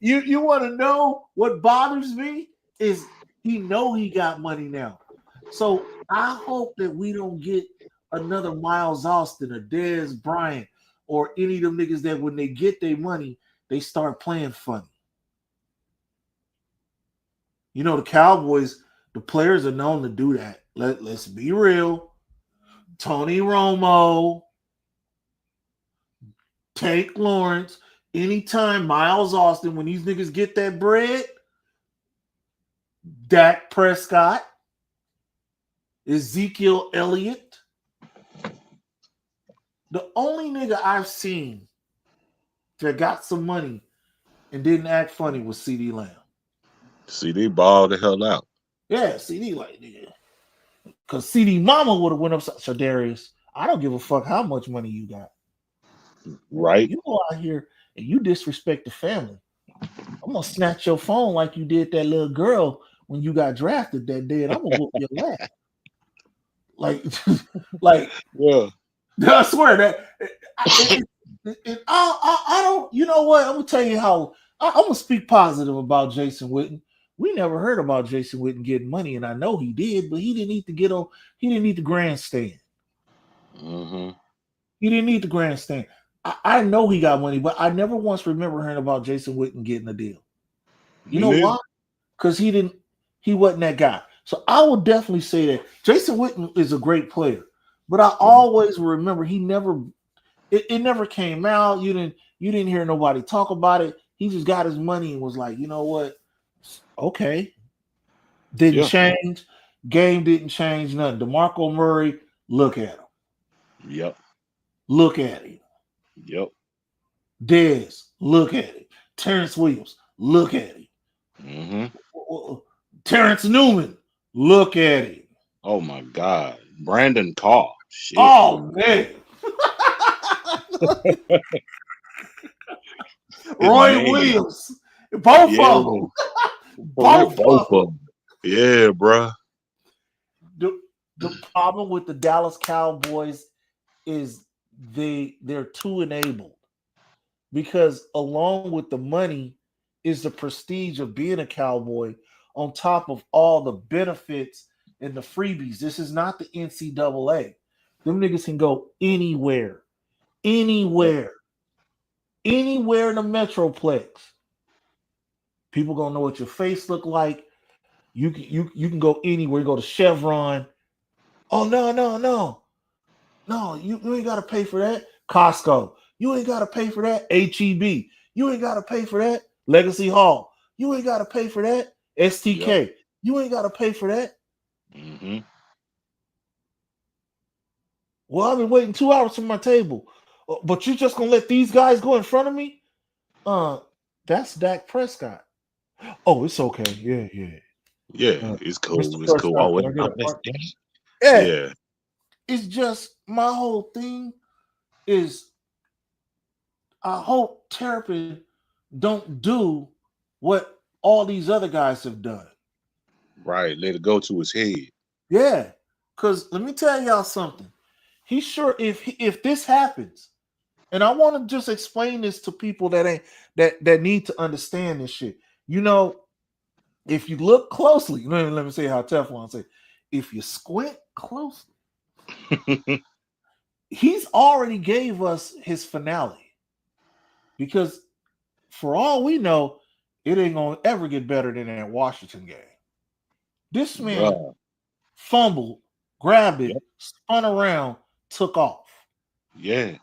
You want to know what bothers me is he know he got money now. So I hope that we don't get another Miles Austin or Dez Bryant or any of them niggas that when they get their money, they start playing funny. You know, the Cowboys, the players are known to do that. Let's be real. Tony Romo, Tank Lawrence, anytime Miles Austin, when these niggas get that bread, Dak Prescott, Ezekiel Elliott. The only nigga I've seen that got some money and didn't act funny was CD Lamb. CD balled the hell out. Yeah, CD like, nigga, Because CD Mama would have went up. So Darius, I don't give a fuck how much money you got. Right. You go out here and you disrespect the family. I'm gonna snatch your phone like you did that little girl when you got drafted that day, and I'm gonna whoop your ass. Like, like Yeah. I swear that I don't. You know what? I'm gonna tell you how. I'm gonna speak positive about Jason Witten. We never heard about Jason Witten getting money, and I know he did, but he didn't need to get on. He didn't need the grandstand. Mm-hmm. He didn't need the grandstand. I know he got money, but I never once remember hearing about Jason Witten getting a deal. You Me know neither. why? Because he wasn't that guy. So I would definitely say that Jason Witten is a great player, but I always remember it never came out. You didn't hear nobody talk about it. He just got his money and was like, you know what? Okay. Didn't Yeah. change. Game didn't change nothing. DeMarco Murray, look at him. Yep. Look at him. Yep. Dez, look at him. Terrence Williams, look at him. Mm-hmm. Terrence Newman, look at him. Oh my God. Brandon Carr. Shit. Oh man. Roy Man. Williams. Both Yeah. of them. For real, Both both of them. of them. Yeah, bruh. The problem with the Dallas Cowboys is they're too enabled, because along with the money is the prestige of being a Cowboy, on top of all the benefits and the freebies. This is not the NCAA. Them niggas can go anywhere, Yep. anywhere, anywhere in the Metroplex. People gonna know what your face look like. You can go anywhere. You go to Chevron. Oh no, you ain't gotta pay for that. Costco, you ain't gotta pay for that. HEB, you ain't gotta pay for that. Legacy Hall, you ain't gotta pay for that. Yep. STK, you ain't gotta pay for that. Mm-hmm. Well, I've been waiting 2 hours for my table, but you just gonna let these guys go in front of me? That's Dak Prescott. Oh, it's okay. Yeah. Yeah, Uh, it's Mr. cool. It's cool. Prescott, Oh, can I get a that's part? that. Yeah, Yeah. it's just my whole thing is I hope Turpiin don't do what all these other guys have done. Right. Let it go to his head. Yeah, because let me tell y'all something. He sure if this happens, and I want to just explain this to people that ain't that need to understand this shit. You know, if you look closely, let me say how Teflon say, if you squint closely, he's already gave us his finale. Because for all we know, it ain't gonna ever get better than that Washington game. This man Bruh. fumbled, grabbed Yep. it, spun around, took off. Yeah.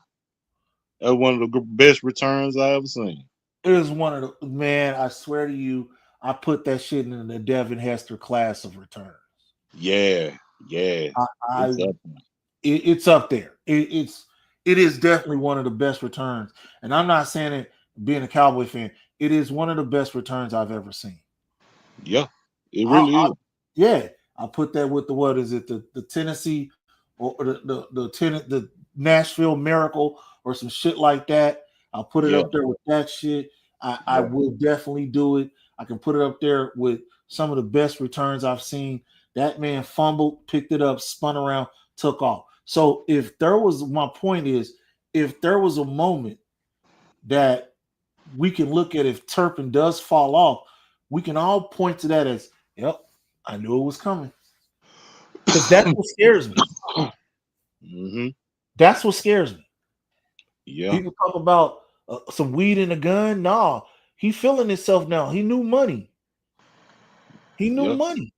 That's one of the best returns I ever seen. It is one of the man. I swear to you, I put that shit in the Devin Hester class of returns. Yeah. Yeah. I It's up. it's up there. It is definitely one of the best returns, and I'm not saying it being a Cowboy fan. It is one of the best returns I've ever seen. Yeah. It I, really I is. yeah, I put that with the what is it the Tennessee or the Nashville Miracle or some shit like that. I'll put it Yeah. up there with that shit. I Yeah. will definitely do it. I can put it up there with some of the best returns I've seen. That man fumbled, picked it up, spun around, took off. So if there was my point is if there was a moment that we can look at if Turpin does fall off, we can all point to that as, yep, I knew it was coming. Because that's what scares me. Mm-hmm. That's what scares me. Yeah. People talk about some weed in a gun. Nah, he feeling himself now. He knew money. He knew Yeah. money.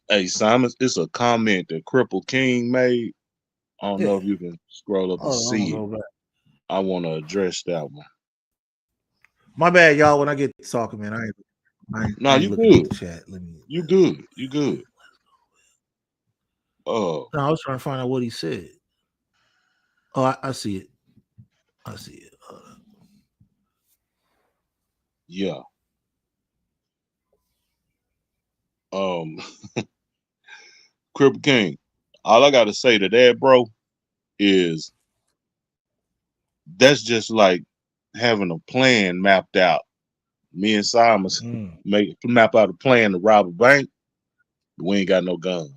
Hey, Simon, it's a comment that Cripple King made. I don't know Yeah. if you can scroll up and Hold on, I'm see gonna it. go back. I want to address that one. My bad, y'all. When I get to talking, man, No, I ain't you looking at good. the chat. Let me. You good. You good. Oh, No, I was trying to find out what he said. Oh, I see it. I see it. yeah. Cripple King. All I gotta say to that, bro, is that's just like having a plan mapped out. Me and Simon map out a plan to rob a bank, but we ain't got no guns.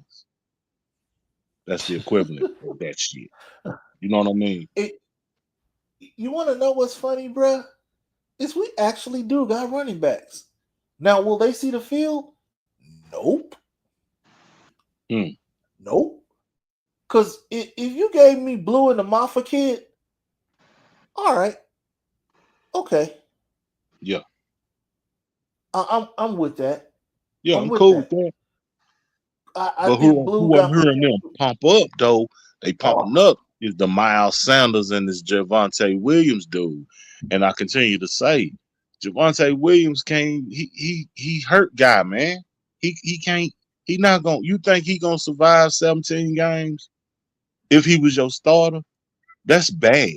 That's the equivalent of that shit. You know what I mean? You want to know what's funny, bruh? Is we actually do got running backs. Now, will they see the field? Nope. Nope. Because if you gave me Blue and the Mafia Kid, all right, okay, Yeah. I'm with that. Yeah, I'm I'm with cool with that. that. I But think Blue who I'm got hearing them pump up though, they pumping oh, up is the Miles Sanders and this Javonte Williams dude. And I continue to say, Javonte Williams can't he hurt guy, man. He can't he not gonna you think he gonna survive 17 games if he was your starter? That's bad.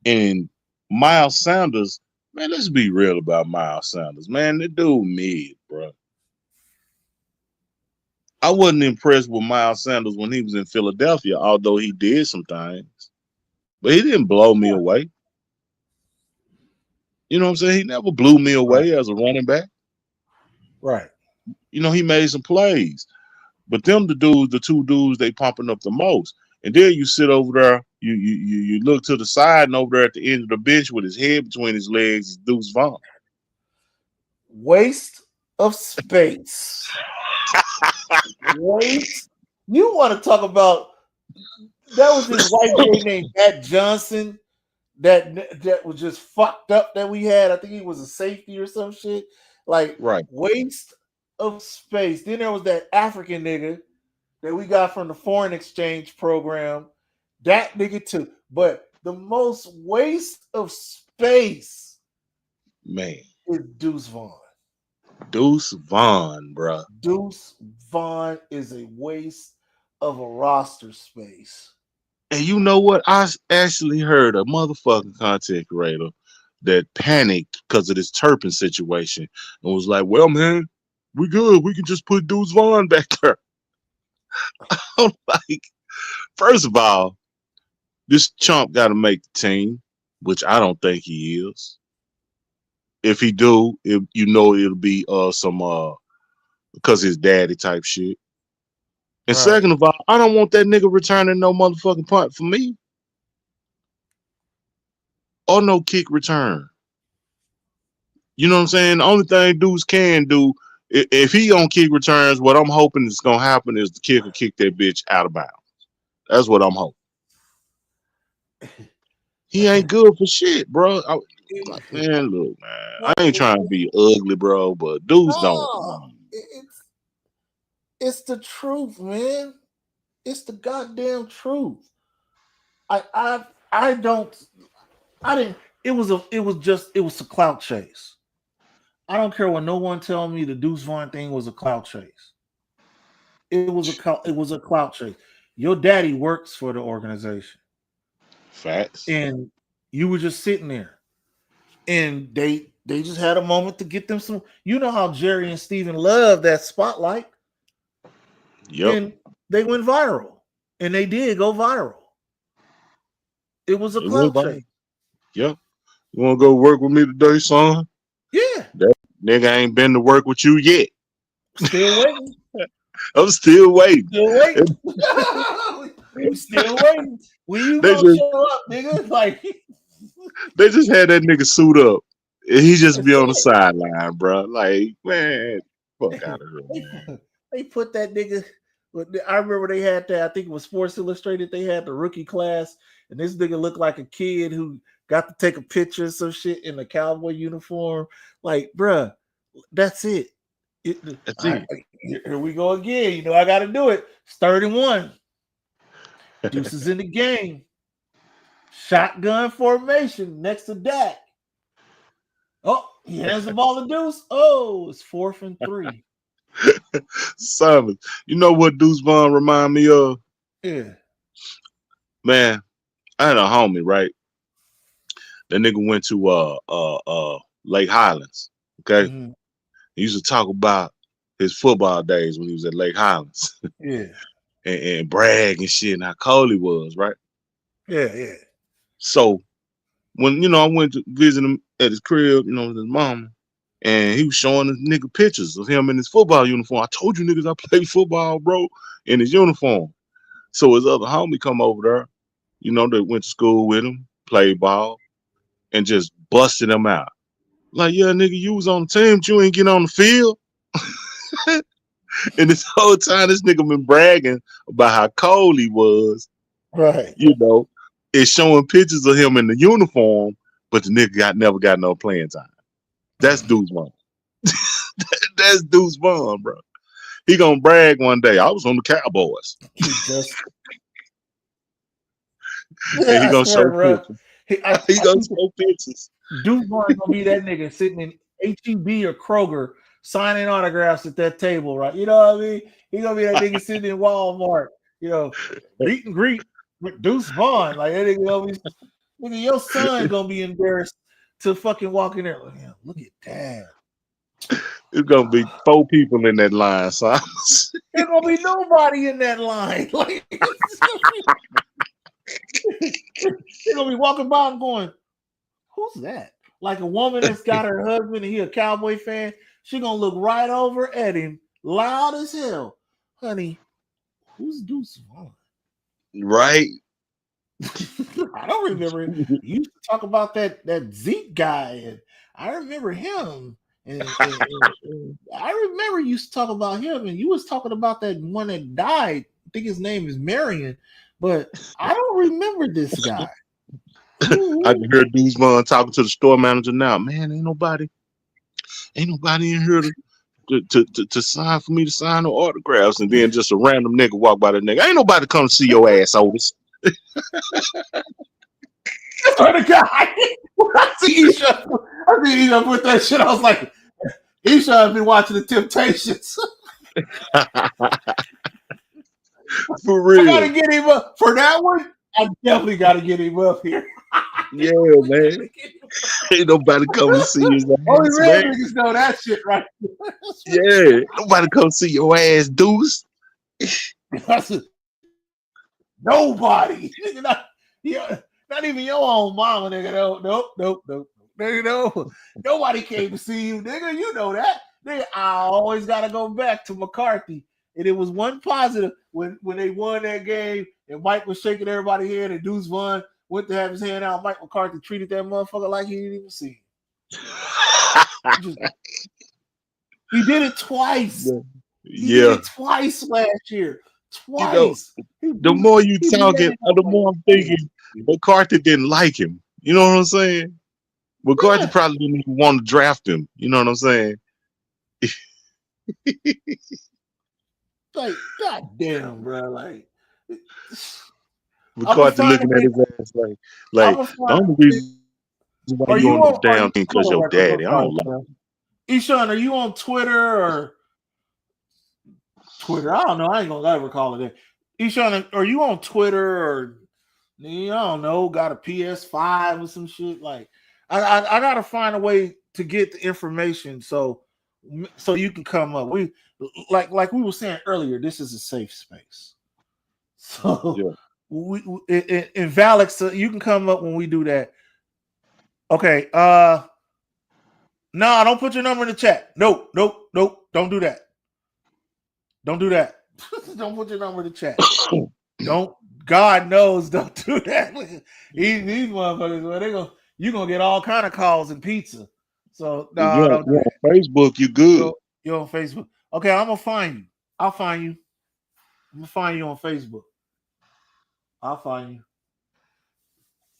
And Miles Sanders, man, let's be real about Miles Sanders, man. The dude mid, bro. I wasn't impressed with Miles Sanders when he was in Philadelphia, although he did some things. But he didn't blow me away. You know what I'm saying? He never blew me away as a running back. right. You know, he made some plays. But them the two dudes they pumping up the most. And then you sit over there, you look to the side, and over there at the end of the bench with his head between his legs is Deuce Vaughn. Waste of space. Waste. You want to talk about that was this white boy named Matt Johnson that was just fucked up that we had. I think he was a safety or some shit. Like Right. waste of space. Then there was that African nigga that we got from the foreign exchange program. That nigga too. But the most waste of space, Man. is Deuce Vaughn. Deuce Vaughn, bruh. Deuce Vaughn is a waste of a roster space. And you know what? I actually heard a motherfucking content creator that panicked because of this Turpin situation and was like, well, man, we good. We can just put Deuce Vaughn back there. I'm like, first of all, this chump got to make the team, which I don't think he is. If he do, you know it'll be some because his daddy type shit. And second of all, I don't want that nigga returning no motherfucking punt for me. Or no kick return. You know what I'm saying? The only thing dudes can do, if he on kick returns, what I'm hoping is gonna happen is the kicker kick that bitch out of bounds. That's what I'm hoping. He ain't good for shit, bro. Man, look, man. I ain't trying to be ugly, bro, but dudes don't. It's the truth, man. It's the goddamn truth. I didn't. It was a clout chase. I don't care what no one tell me the Deuce Vaughn thing was a clout chase. It was a clout chase. Your daddy works for the organization. Facts. And you were just sitting there. And they just had a moment to get them some. You know how Jerry and Steven love that spotlight. Yep. And they went viral. And they did go viral. It was a clout chase. Yep. You want to go work with me today, son? Yeah. That nigga ain't been to work with you yet. Still waiting. I'm still waiting. Still waiting. We still waiting. When you gonna show up, nigga? Like they just had that nigga suit up. And he just be on the sideline, bro. Like, man, fuck out of here, man. They put that nigga. I remember they had that. I think it was Sports Illustrated. They had the rookie class, and this nigga looked like a kid who got to take a picture of some shit in a cowboy uniform. Like, bruh, that's it. That's it. Here we go again. You know, I got to do it. It's 31. Deuces in the game. Shotgun formation next to Dak. Oh, he hands the ball to Deuce. Oh, it's 4th and 3. Simon, you know what Deuce Vaughn remind me of? Yeah. Man, I had a homie, right? That nigga went to Lake Highlands. Okay. Mm-hmm. He used to talk about his football days when he was at Lake Highlands Yeah. and brag and shit and how cold he was, right? Yeah. So when I went to visit him at his crib, with his mama, and he was showing his nigga pictures of him in his football uniform. I told you niggas I play football, bro, in his uniform. So his other homie come over there, that went to school with him, played ball, and just busted him out. Like, yeah, nigga, you was on the team, but you ain't getting on the field. And this whole time, this nigga been bragging about how cold he was. Right. It's showing pictures of him in the uniform, but the nigga never got no playing time. That's Deuce Vaughn. That's Deuce Vaughn, bro. He gonna brag one day. I was on the Cowboys. And he gonna show pictures. He gonna show pictures. Deuce Vaughn gonna be that nigga sitting in HEB or Kroger signing autographs at that table, right? You know what I mean? He gonna be that nigga sitting in Walmart, meet and greet with Deuce Vaughn. Like that nigga gonna be, nigga, your son gonna be embarrassed to fucking walk in there. Like, yeah, look at that. It's gonna be 4 people in that line, so There's gonna be nobody in that line. Like they're gonna be walking by and going, who's that? Like a woman that's got her husband and he a Cowboy fan, she gonna look right over at him, loud as hell. Honey, who's Deuce Vaughn? Right. I don't remember it. You used to talk about that Zeke guy, and I remember him. And I remember you used to talk about him, and you was talking about that one that died. I think his name is Marion, but I don't remember this guy. I can hear Deuce Vaughn talking to the store manager now. Man, ain't nobody in here to sign for me to sign no autographs, and then just a random nigga walk by the nigga. Ain't nobody come to see your ass, Otis. That's what the guy. I see Isha put that shit. I was like, Isha has been watching the Temptations. For real. I gotta get him up for that one. I definitely gotta get him up here. Yeah, man. Ain't nobody come to see his ass. Only real niggas know that shit, right? Yeah, nobody come see your ass, Deuce. Nobody. Not even your own mama, nigga. Nope. Nigga, nobody came to see you, nigga. You know that. Nigga, I always gotta go back to McCarthy. And it was one positive when they won that game and Mike was shaking everybody's hand and Deuce Vaughn went to have his hand out. Mike McCarthy treated that motherfucker like he didn't even see him. He did it twice. He did it twice last year. Twice. The more you talking, the more I'm thinking McCarthy didn't like him. You know what I'm saying? McCarthy probably didn't even want to draft him. You know what I'm saying? Like, goddamn, bro. Like, McCarthy looking at his ass like the only reason why you on the damn thing because your daddy. I don't like him. Eshawn, are you on Twitter or Twitter? I don't know. I ain't gonna ever call it that. Eshawn, are you on Twitter or I don't know, got a PS5 or some shit? Like, I gotta find a way to get the information so you can come up. We like we were saying earlier, this is a safe space. So we in Valix, you can come up when we do that. Okay. No, don't put your number in the chat. Nope. Don't do that. Don't do that. Don't put your number in the chat. Don't. God knows, don't do that. These motherfuckers, well, you're gonna get all kind of calls and pizza. So no, don't do that. On Facebook, you good. You're on Facebook. Okay, I'm gonna find you. I'll find you. I'm gonna find you on Facebook. I'll find you.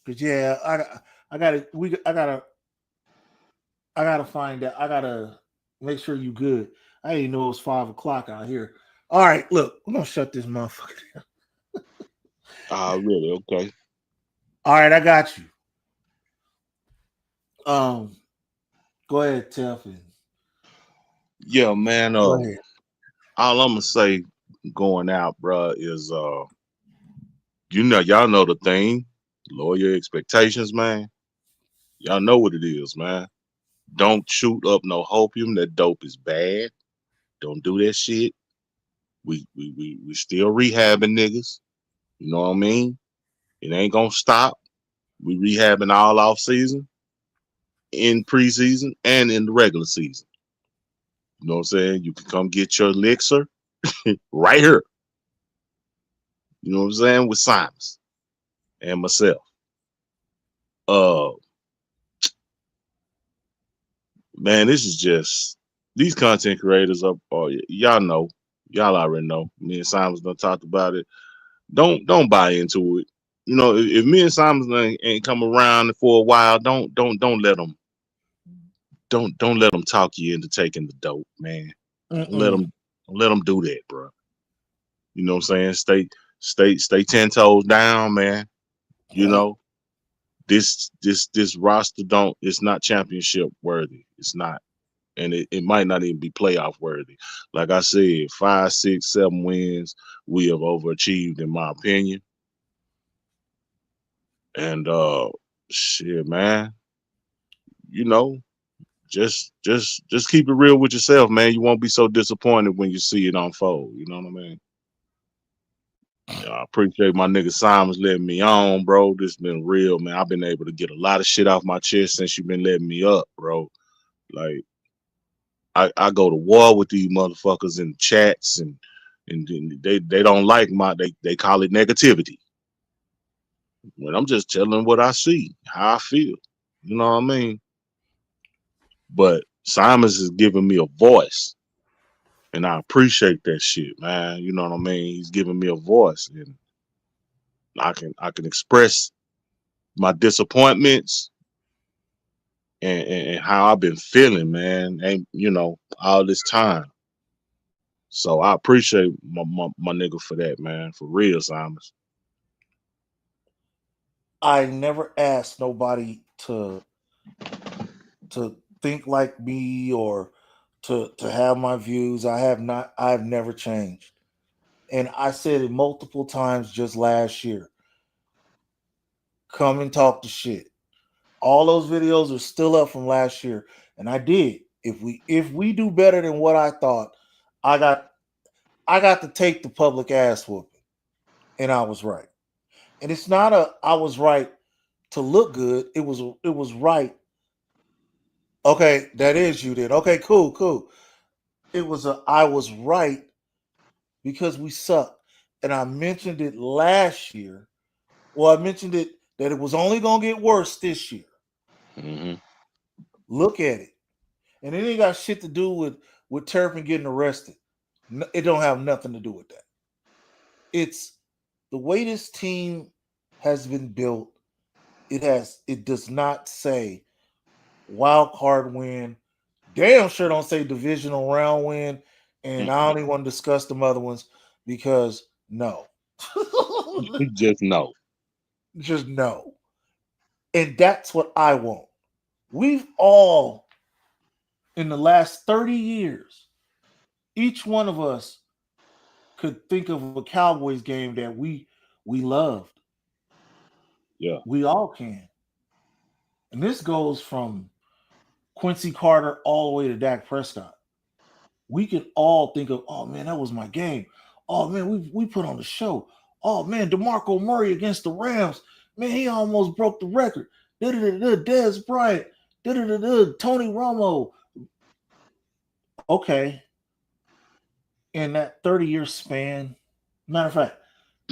Cause I gotta find that. I gotta make sure you good. I didn't know it was 5 o'clock out here. All right, look, I'm gonna shut this motherfucker down. Really? Okay. All right, I got you. Go ahead, Tiff. Yeah, man. Go ahead. All I'm gonna say going out, bro, is y'all know the thing. Lower your expectations, man. Y'all know what it is, man. Don't shoot up no hopium. That dope is bad. Don't do that shit. We still rehabbing niggas. You know what I mean? It ain't gonna stop. We rehabbing all off season, in preseason, and in the regular season. You know what I'm saying? You can come get your elixir right here. You know what I'm saying? With Simons and myself. Uh Man, this is just these content creators up. Oh, y'all know, y'all already know. Me and Simons done talked about it. Don't buy into it. You know, if me and Simons ain't come around for a while, don't let them don't let them talk you into taking the dope, man. Don't let them do that, bro. You know what I'm saying? Stay 10 toes down, man. You know, this roster it's not championship worthy. It's not. And it might not even be playoff worthy. Like I said, 5, 6, 7 wins, we have overachieved in my opinion. And shit, man, you know, just keep it real with yourself, man. You won't be so disappointed when you see it unfold. You know what I mean? Yeah, I appreciate my nigga Simons letting me on, bro. This been real, man. I've been able to get a lot of shit off my chest since you've been letting me up, bro. Like I go to war with these motherfuckers in chats and they don't like they call it negativity. When I'm just telling what I see, how I feel. You know what I mean? But Simons is giving me a voice. And I appreciate that shit, man. You know what I mean? He's giving me a voice. And I can express my disappointments and how I've been feeling, man. And you know, all this time. So I appreciate my nigga for that, man. For real, Simons. I never asked nobody to think like me or to have my views. I've never changed. And I said it multiple times just last year. Come and talk the shit. All those videos are still up from last year. And I did. If we do better than what I thought, I got to take the public ass whooping. And I was right. And it's not I was right to look good. It was right. Okay, that is you then. Okay, cool. I was right because we suck. And I mentioned it last year. Well, I mentioned it that it was only gonna get worse this year. Mm-hmm. Look at it. And it ain't got shit to do with Turpiin getting arrested. It don't have nothing to do with that. It's the way this team has been built. It does not say wild card win. Damn sure don't say divisional round win. And I don't even want to discuss the other ones because no. Just know. Just no. And that's what I want. We've all, in the last 30 years, each one of us could think of a Cowboys game that we loved. Yeah. We all can. And this goes from Quincy Carter all the way to Dak Prescott. We can all think of, oh man, that was my game. Oh man, we put on the show. Oh man, DeMarco Murray against the Rams. Man, he almost broke the record. Dez Bryant. Tony Romo. Okay. In that 30-year span, matter of fact,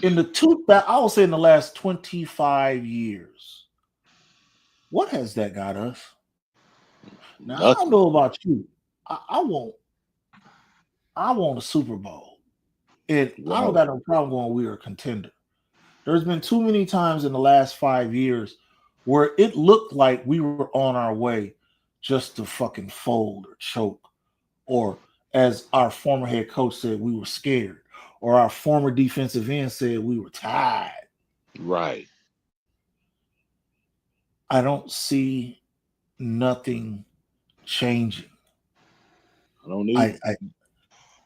I would say in the last 25 years, what has that got us? Now I don't Nothing. know about you. I want a Super Bowl. And I don't Right. got no problem going we are a contender. There's been too many times in the last 5 years where it looked like we were on our way just to fucking fold or choke. Or as our former head coach said, we were scared. Or our former defensive end said we were tired. Right. I don't see nothing changing. I don't either.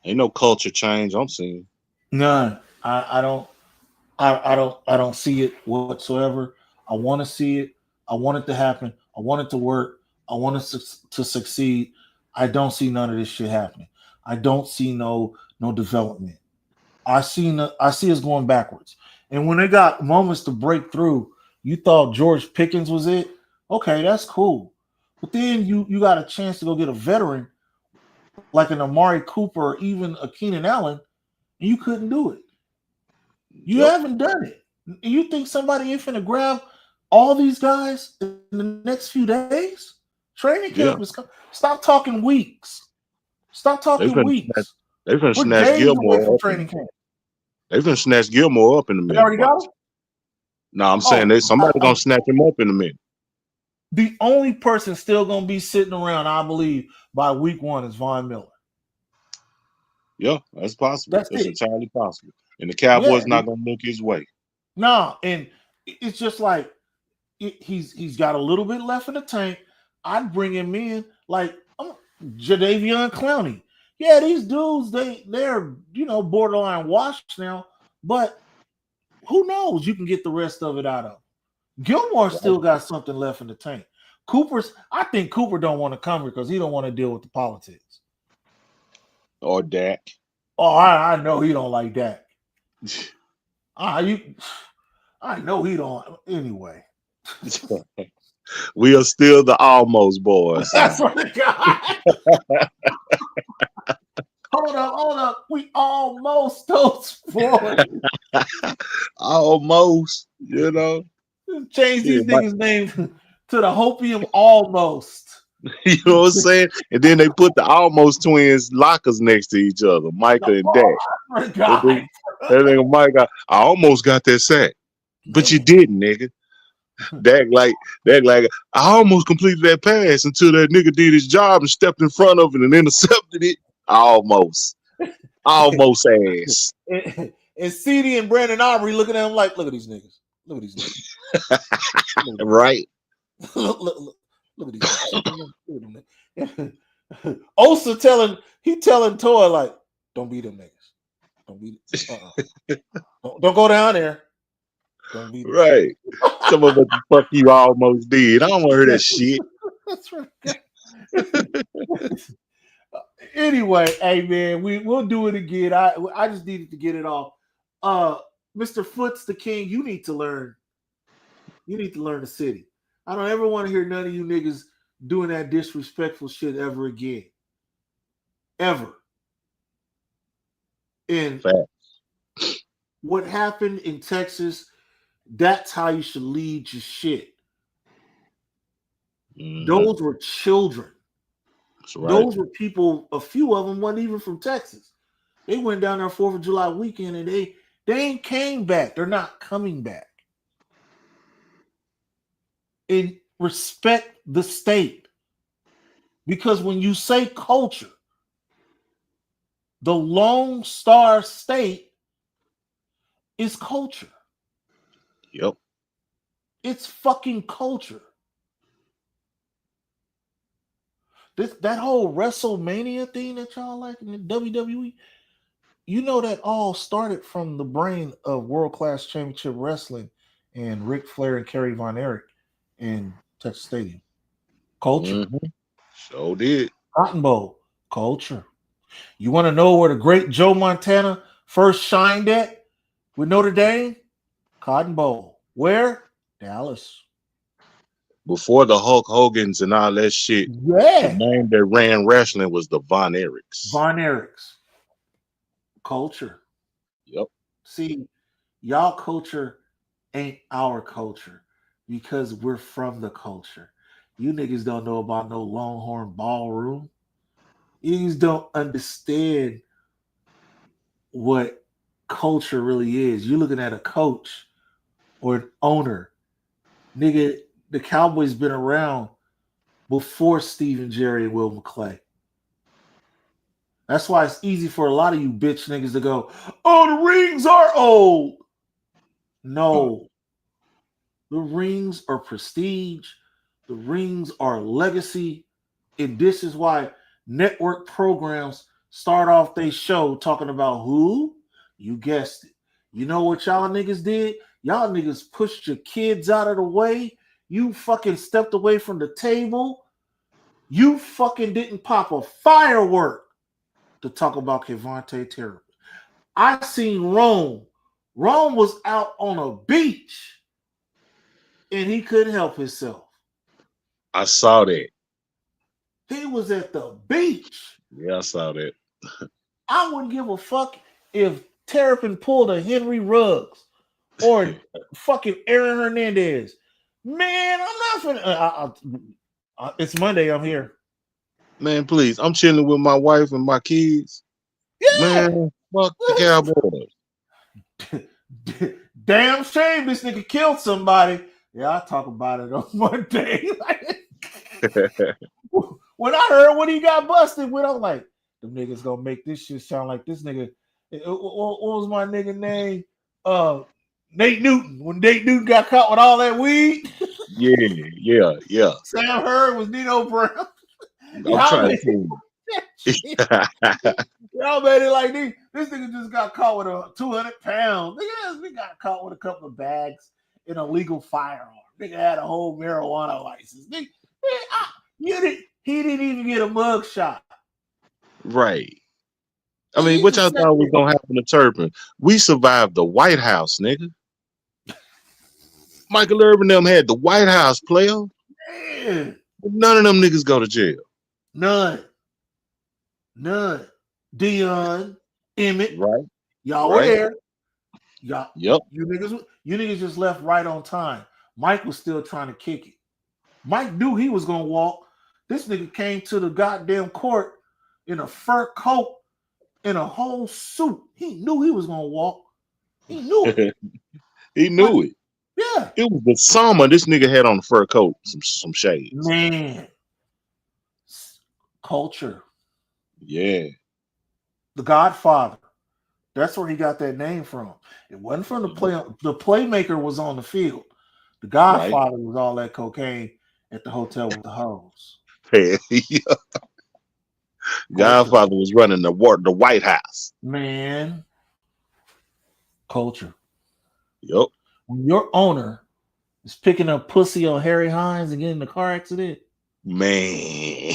Ain't no culture change I'm seeing. None. I don't see it whatsoever. I want to see it. I want it to happen. I want it to work. I want it to succeed. I don't see none of this shit happening. I don't see no development. I see us going backwards. And when they got moments to break through, you thought George Pickens was it. Okay, that's cool. But then you got a chance to go get a veteran like an Amari Cooper or even a Keenan Allen, and you couldn't do it. You Yep. haven't done it. You think somebody ain't finna grab all these guys in the next few days? Training Yeah. camp is coming. Stop talking weeks. Stop They talking finna snatch, weeks. they finna We're snatch days away Gilmore from up. training camp. They finna snatch Gilmore up in a They minute. already got him? No, I'm saying that somebody gonna snatch him up in a minute. The only person still gonna be sitting around, I believe, by week 1 is Von Miller. Yeah, that's possible. That's That's it. entirely possible. And the Cowboys not gonna look his way. No, and it's just like he's got a little bit left in the tank. I'd bring him in like Jadeveon Clowney. Yeah, these dudes they're borderline washed now, but who knows? You can get the rest of it out of them. Gilmore still got something left in the tank. I think Cooper don't want to come here because he don't want to deal with the politics. Or Dak. Oh, I know he don't like that. I know he don't. Anyway, We are still the almost boys. that's what the guy. Hold up. We almost those boys. Almost, Change these Yeah, niggas' names to the Hopium Almost. You know what I'm saying? And then they put the almost twins lockers next to each other, Micah and Dak. That nigga Micah, I almost got that sack, but you didn't, nigga. Dak like, I almost completed that pass until that nigga did his job and stepped in front of it and intercepted it. Almost ass. And CD and Brandon Aubrey looking at him like, look at these niggas. Look at these niggas. Right. Look at these niggas. Osa telling Toy like, don't beat them niggas. Don't beat it. Don't go down there. Don't beat them. Right. Some of what the fuck you almost did. I don't want to hear that shit. That's right. Anyway, hey man, we'll do it again. I just needed to get it off. Mr. Foots the King, you need to learn. You need to learn the city. I don't ever want to hear none of you niggas doing that disrespectful shit ever again. Ever. And what happened in Texas, that's how you should lead your shit. Mm-hmm. Those were children. That's right. Those were people, a few of them weren't even from Texas. They went down there 4th of July weekend and they ain't came back. They're not coming back. And respect the state. Because when you say culture, the Lone Star State is culture. Yep. It's fucking culture. That whole WrestleMania thing that y'all like in the WWE, you know that all started from the brain of World Class Championship Wrestling and Ric Flair and Kerry Von Erich in Texas Stadium. Culture. Mm-hmm. So did. Cotton Bowl. Culture. You want to know where the great Joe Montana first shined at with Notre Dame? Cotton Bowl. Where? Dallas. Before the Hulk Hogan's and all that shit, yeah, the name that ran wrestling was the Von Erichs. Von Erichs. Culture. Yep. See, y'all culture ain't our culture because we're from the culture. You niggas don't know about no Longhorn Ballroom. You niggas don't understand what culture really is. You're looking at a coach or an owner. Nigga, the Cowboys been around before Steve, Jerry, and Will McClay. That's why it's easy for a lot of you bitch niggas to go, oh, the rings are old. No. The rings are prestige. The rings are legacy. And this is why network programs start off their show talking about who? You guessed it. You know what y'all niggas did? Y'all niggas pushed your kids out of the way. You fucking stepped away from the table. You fucking didn't pop a firework to talk about Kevontae Terrapin. I seen Rome. Rome was out on a beach and he couldn't help himself. I saw that. He was at the beach. Yeah, I saw that. I wouldn't give a fuck if Terrapin pulled a Henry Ruggs or fucking Aaron Hernandez. Man, I'm not finna. It's Monday. I'm here. Man, please. I'm chilling with my wife and my kids. Yeah. Man, fuck the Cowboys. Damn shame this nigga killed somebody. Yeah, I'll talk about it on Monday. When I heard what he got busted with, I'm like, them niggas gonna make this shit sound like this nigga. What was my nigga name? Nate Newton. When Nate Newton got caught with all that weed. Yeah. Sam Hurd was Nino Brown. I'm trying to Y'all made it like this nigga just got caught with a 200 pounds. Nigga got caught with a couple of bags in a legal firearm. Nigga had a whole marijuana license. He didn't even get a mug shot. Right. I mean, what y'all thought was gonna happen to Turpin? We survived the White House, nigga. Michael Irvin them had the White House, player. Man. None of them niggas go to jail. None. Dion, Emmett, right? Y'all were there. Y'all, yep. You niggas just left right on time. Mike was still trying to kick it. Mike knew he was gonna walk. This nigga came to the goddamn court in a fur coat and a whole suit. He knew he was gonna walk. He knew it. He knew it. Yeah. It was the summer this nigga had on the fur coat, some shades. Man. Culture. Yeah. The Godfather. That's where he got that name from. It wasn't from the play. The playmaker was on the field. The Godfather was all that cocaine at the hotel with the hoes. Yeah. Godfather was running the White House. Man. Culture. Yep. When your owner is picking up pussy on Harry Hines and getting in a car accident. Man.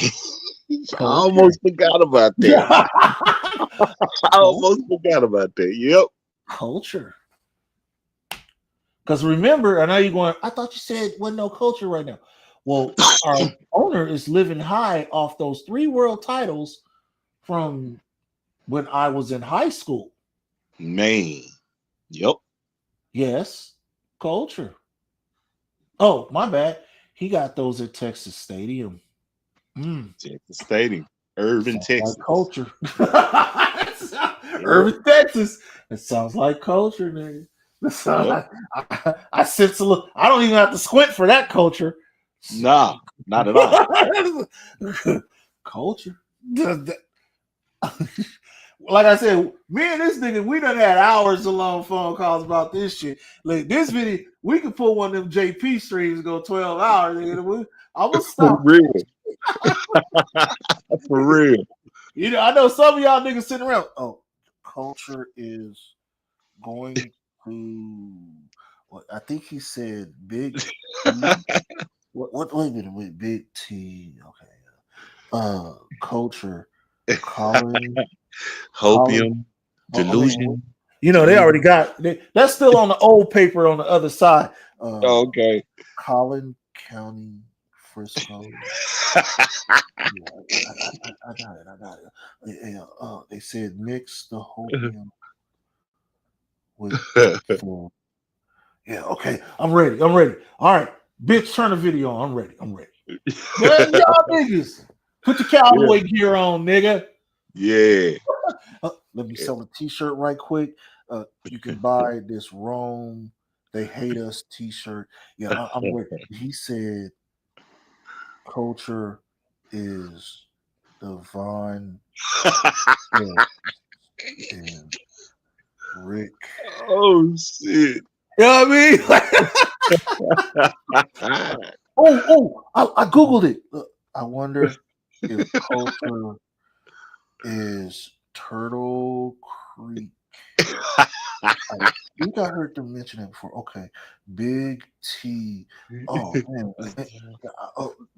I almost forgot about that. I almost forgot about that. Yep. Culture. Because remember, I know you're going, I thought you said wasn't no culture right now. Well, our owner is living high off those 3 world titles from when I was in high school. Man. Yep. Yes. Culture. Oh, my bad. He got those at Texas Stadium. Texas Stadium. Irvin, Texas. Like culture. Irvin, Texas. It sounds like culture, nigga. I sense a little. I don't even have to squint for that culture. Nah, not at all. Culture. Like I said, me and this nigga, we done had hours of long phone calls about this shit. Like this video, we could pull one of them JP streams and go 12 hours. Nigga. I'm gonna stop. For real. For real. You know, I know some of y'all niggas sitting around. Oh, culture is going to. What I think he said big. What? Wait a minute. Wait, big T. Okay. Culture. Colin. Hopium. Delusion. You know, they already got. That's still on the old paper on the other side. Okay. Collin County. Frisco. I got it. They said mix the hopium with yeah, okay. I'm ready. All right. Bitch, turn the video on. I'm ready. Man, y'all niggas. Put the cowboy gear on, nigga. Yeah. Let me sell a t-shirt right quick. You can buy this Rome They Hate Us t-shirt. Yeah, I'm ready. He said culture is divine and Rick. Oh shit. You know what I mean? I Googled it. I wonder if culture is Turtle Creek. I think I heard them mention it before. Okay. Big T. Oh man.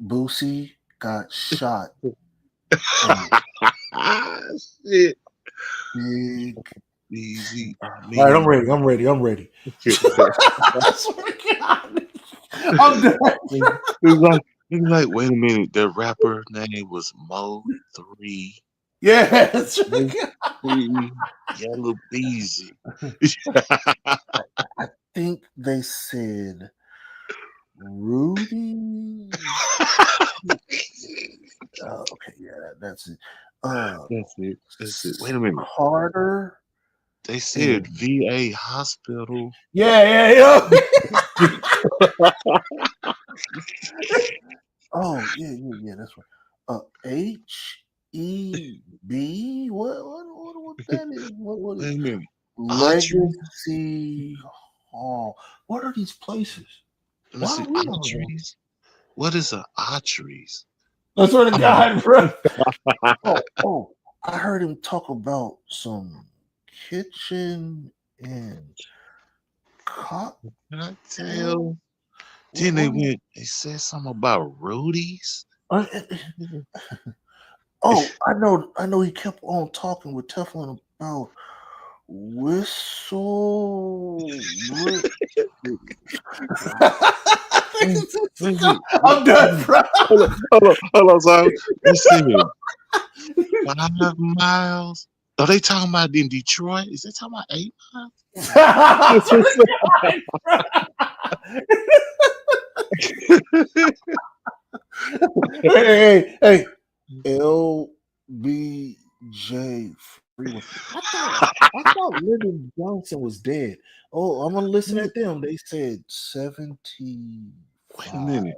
Boosie got shot Shit. Big. Easy. I All right, I'm mean, ready. I swear to God. I'm done. it's like, wait a minute. The rapper name was Mo3. Yeah, that's right. Mo3 Yellow Beezy. I think they said Rudy. Okay, yeah, that's it. That's it. That's it. Wait a minute. Carter. They said And VA hospital. yeah. Oh, yeah. That's right. HEB. What that is? What is Wait a minute. Autry. Legacy Hall? What are these places? Let me Why see. are we on them? Autries. What is a Autries? I swear to God, bro. Oh, I heard him talk about some kitchen and cocktail. Can I tell? Then they said something about Rudy's. Uh, Oh, I know. He kept on talking with Teflon about whistle. Wait a minute. I'm done, bro. Hold on, son. They said 5 miles. Are they talking about in Detroit? Is they talking about 8 miles? Hey, LBJ Freeway. I thought Lyndon Johnson was dead. Oh, I'm gonna listen at them. They said 75. Wait a minute.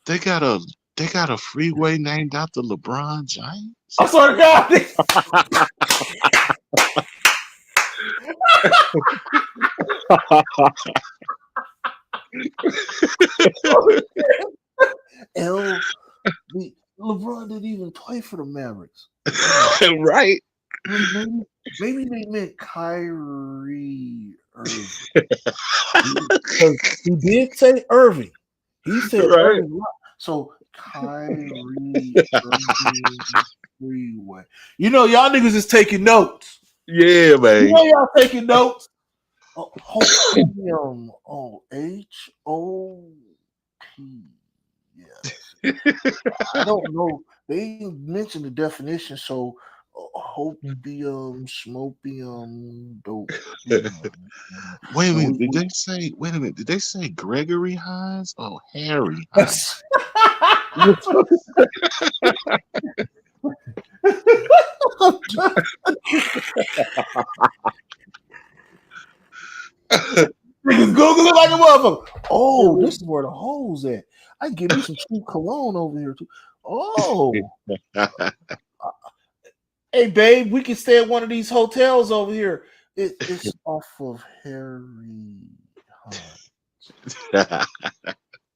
They got a freeway named after LeBron James. I swear to God. LeBron didn't even play for the Mavericks. Right. Maybe they meant Kyrie Irving. He did say Irving. He said Right. Irving. So Kyrie Irving Freeway. You know, y'all niggas is taking notes. Yeah, man. You know y'all taking notes. Hopium. HOP. Yeah. I don't know. They mentioned the definition, so hopium, smopium, dope. Wait a minute. Did they say? Wait a minute. Did they say Gregory Hines or Harry Hines? Niggas Google it like a motherfucker. Oh, this is where the holes at. I can get me some cheap cologne over here too. Oh, hey babe, we can stay at one of these hotels over here. It's off of Harry Hines.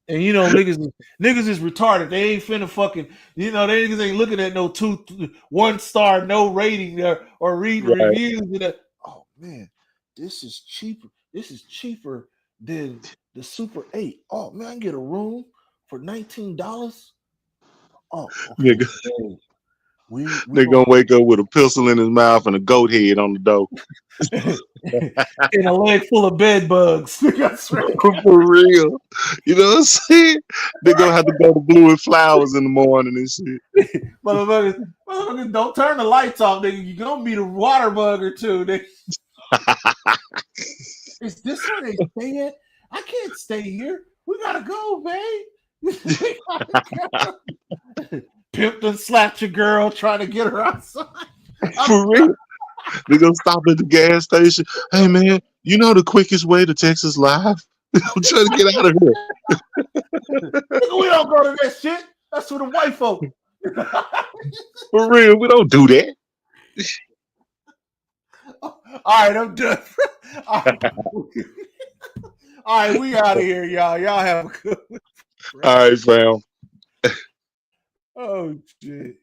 And you know, niggas is retarded. They ain't finna fucking, they niggas ain't looking at no 1-star, no rating or reading Right. reviews. Oh man, this is cheaper. This is cheaper than the Super 8. Oh man, I can get a room for $19. Oh, okay. Nigga, We they gonna wake up with a pistol in his mouth and a goat head on the door. in a leg full of bed bugs. That's right. For real. You know what I'm saying? They gonna have to go to Blue and Flowers in the morning and shit. Motherfuckers, don't turn the lights off, nigga. You're gonna meet a water bug or two, nigga. Is this where they stay at? I can't stay here. We gotta go, babe. Pimp done slapped your girl trying to get her outside. For real. They gonna stop at the gas station. Hey man, you know the quickest way to Texas Live? I'm trying to get out of here. We don't go to that shit. That's for the white folk. For real, we don't do that. All right, I'm done. All right, we out of here, y'all. Y'all have a good one. All right, fam. Oh shit.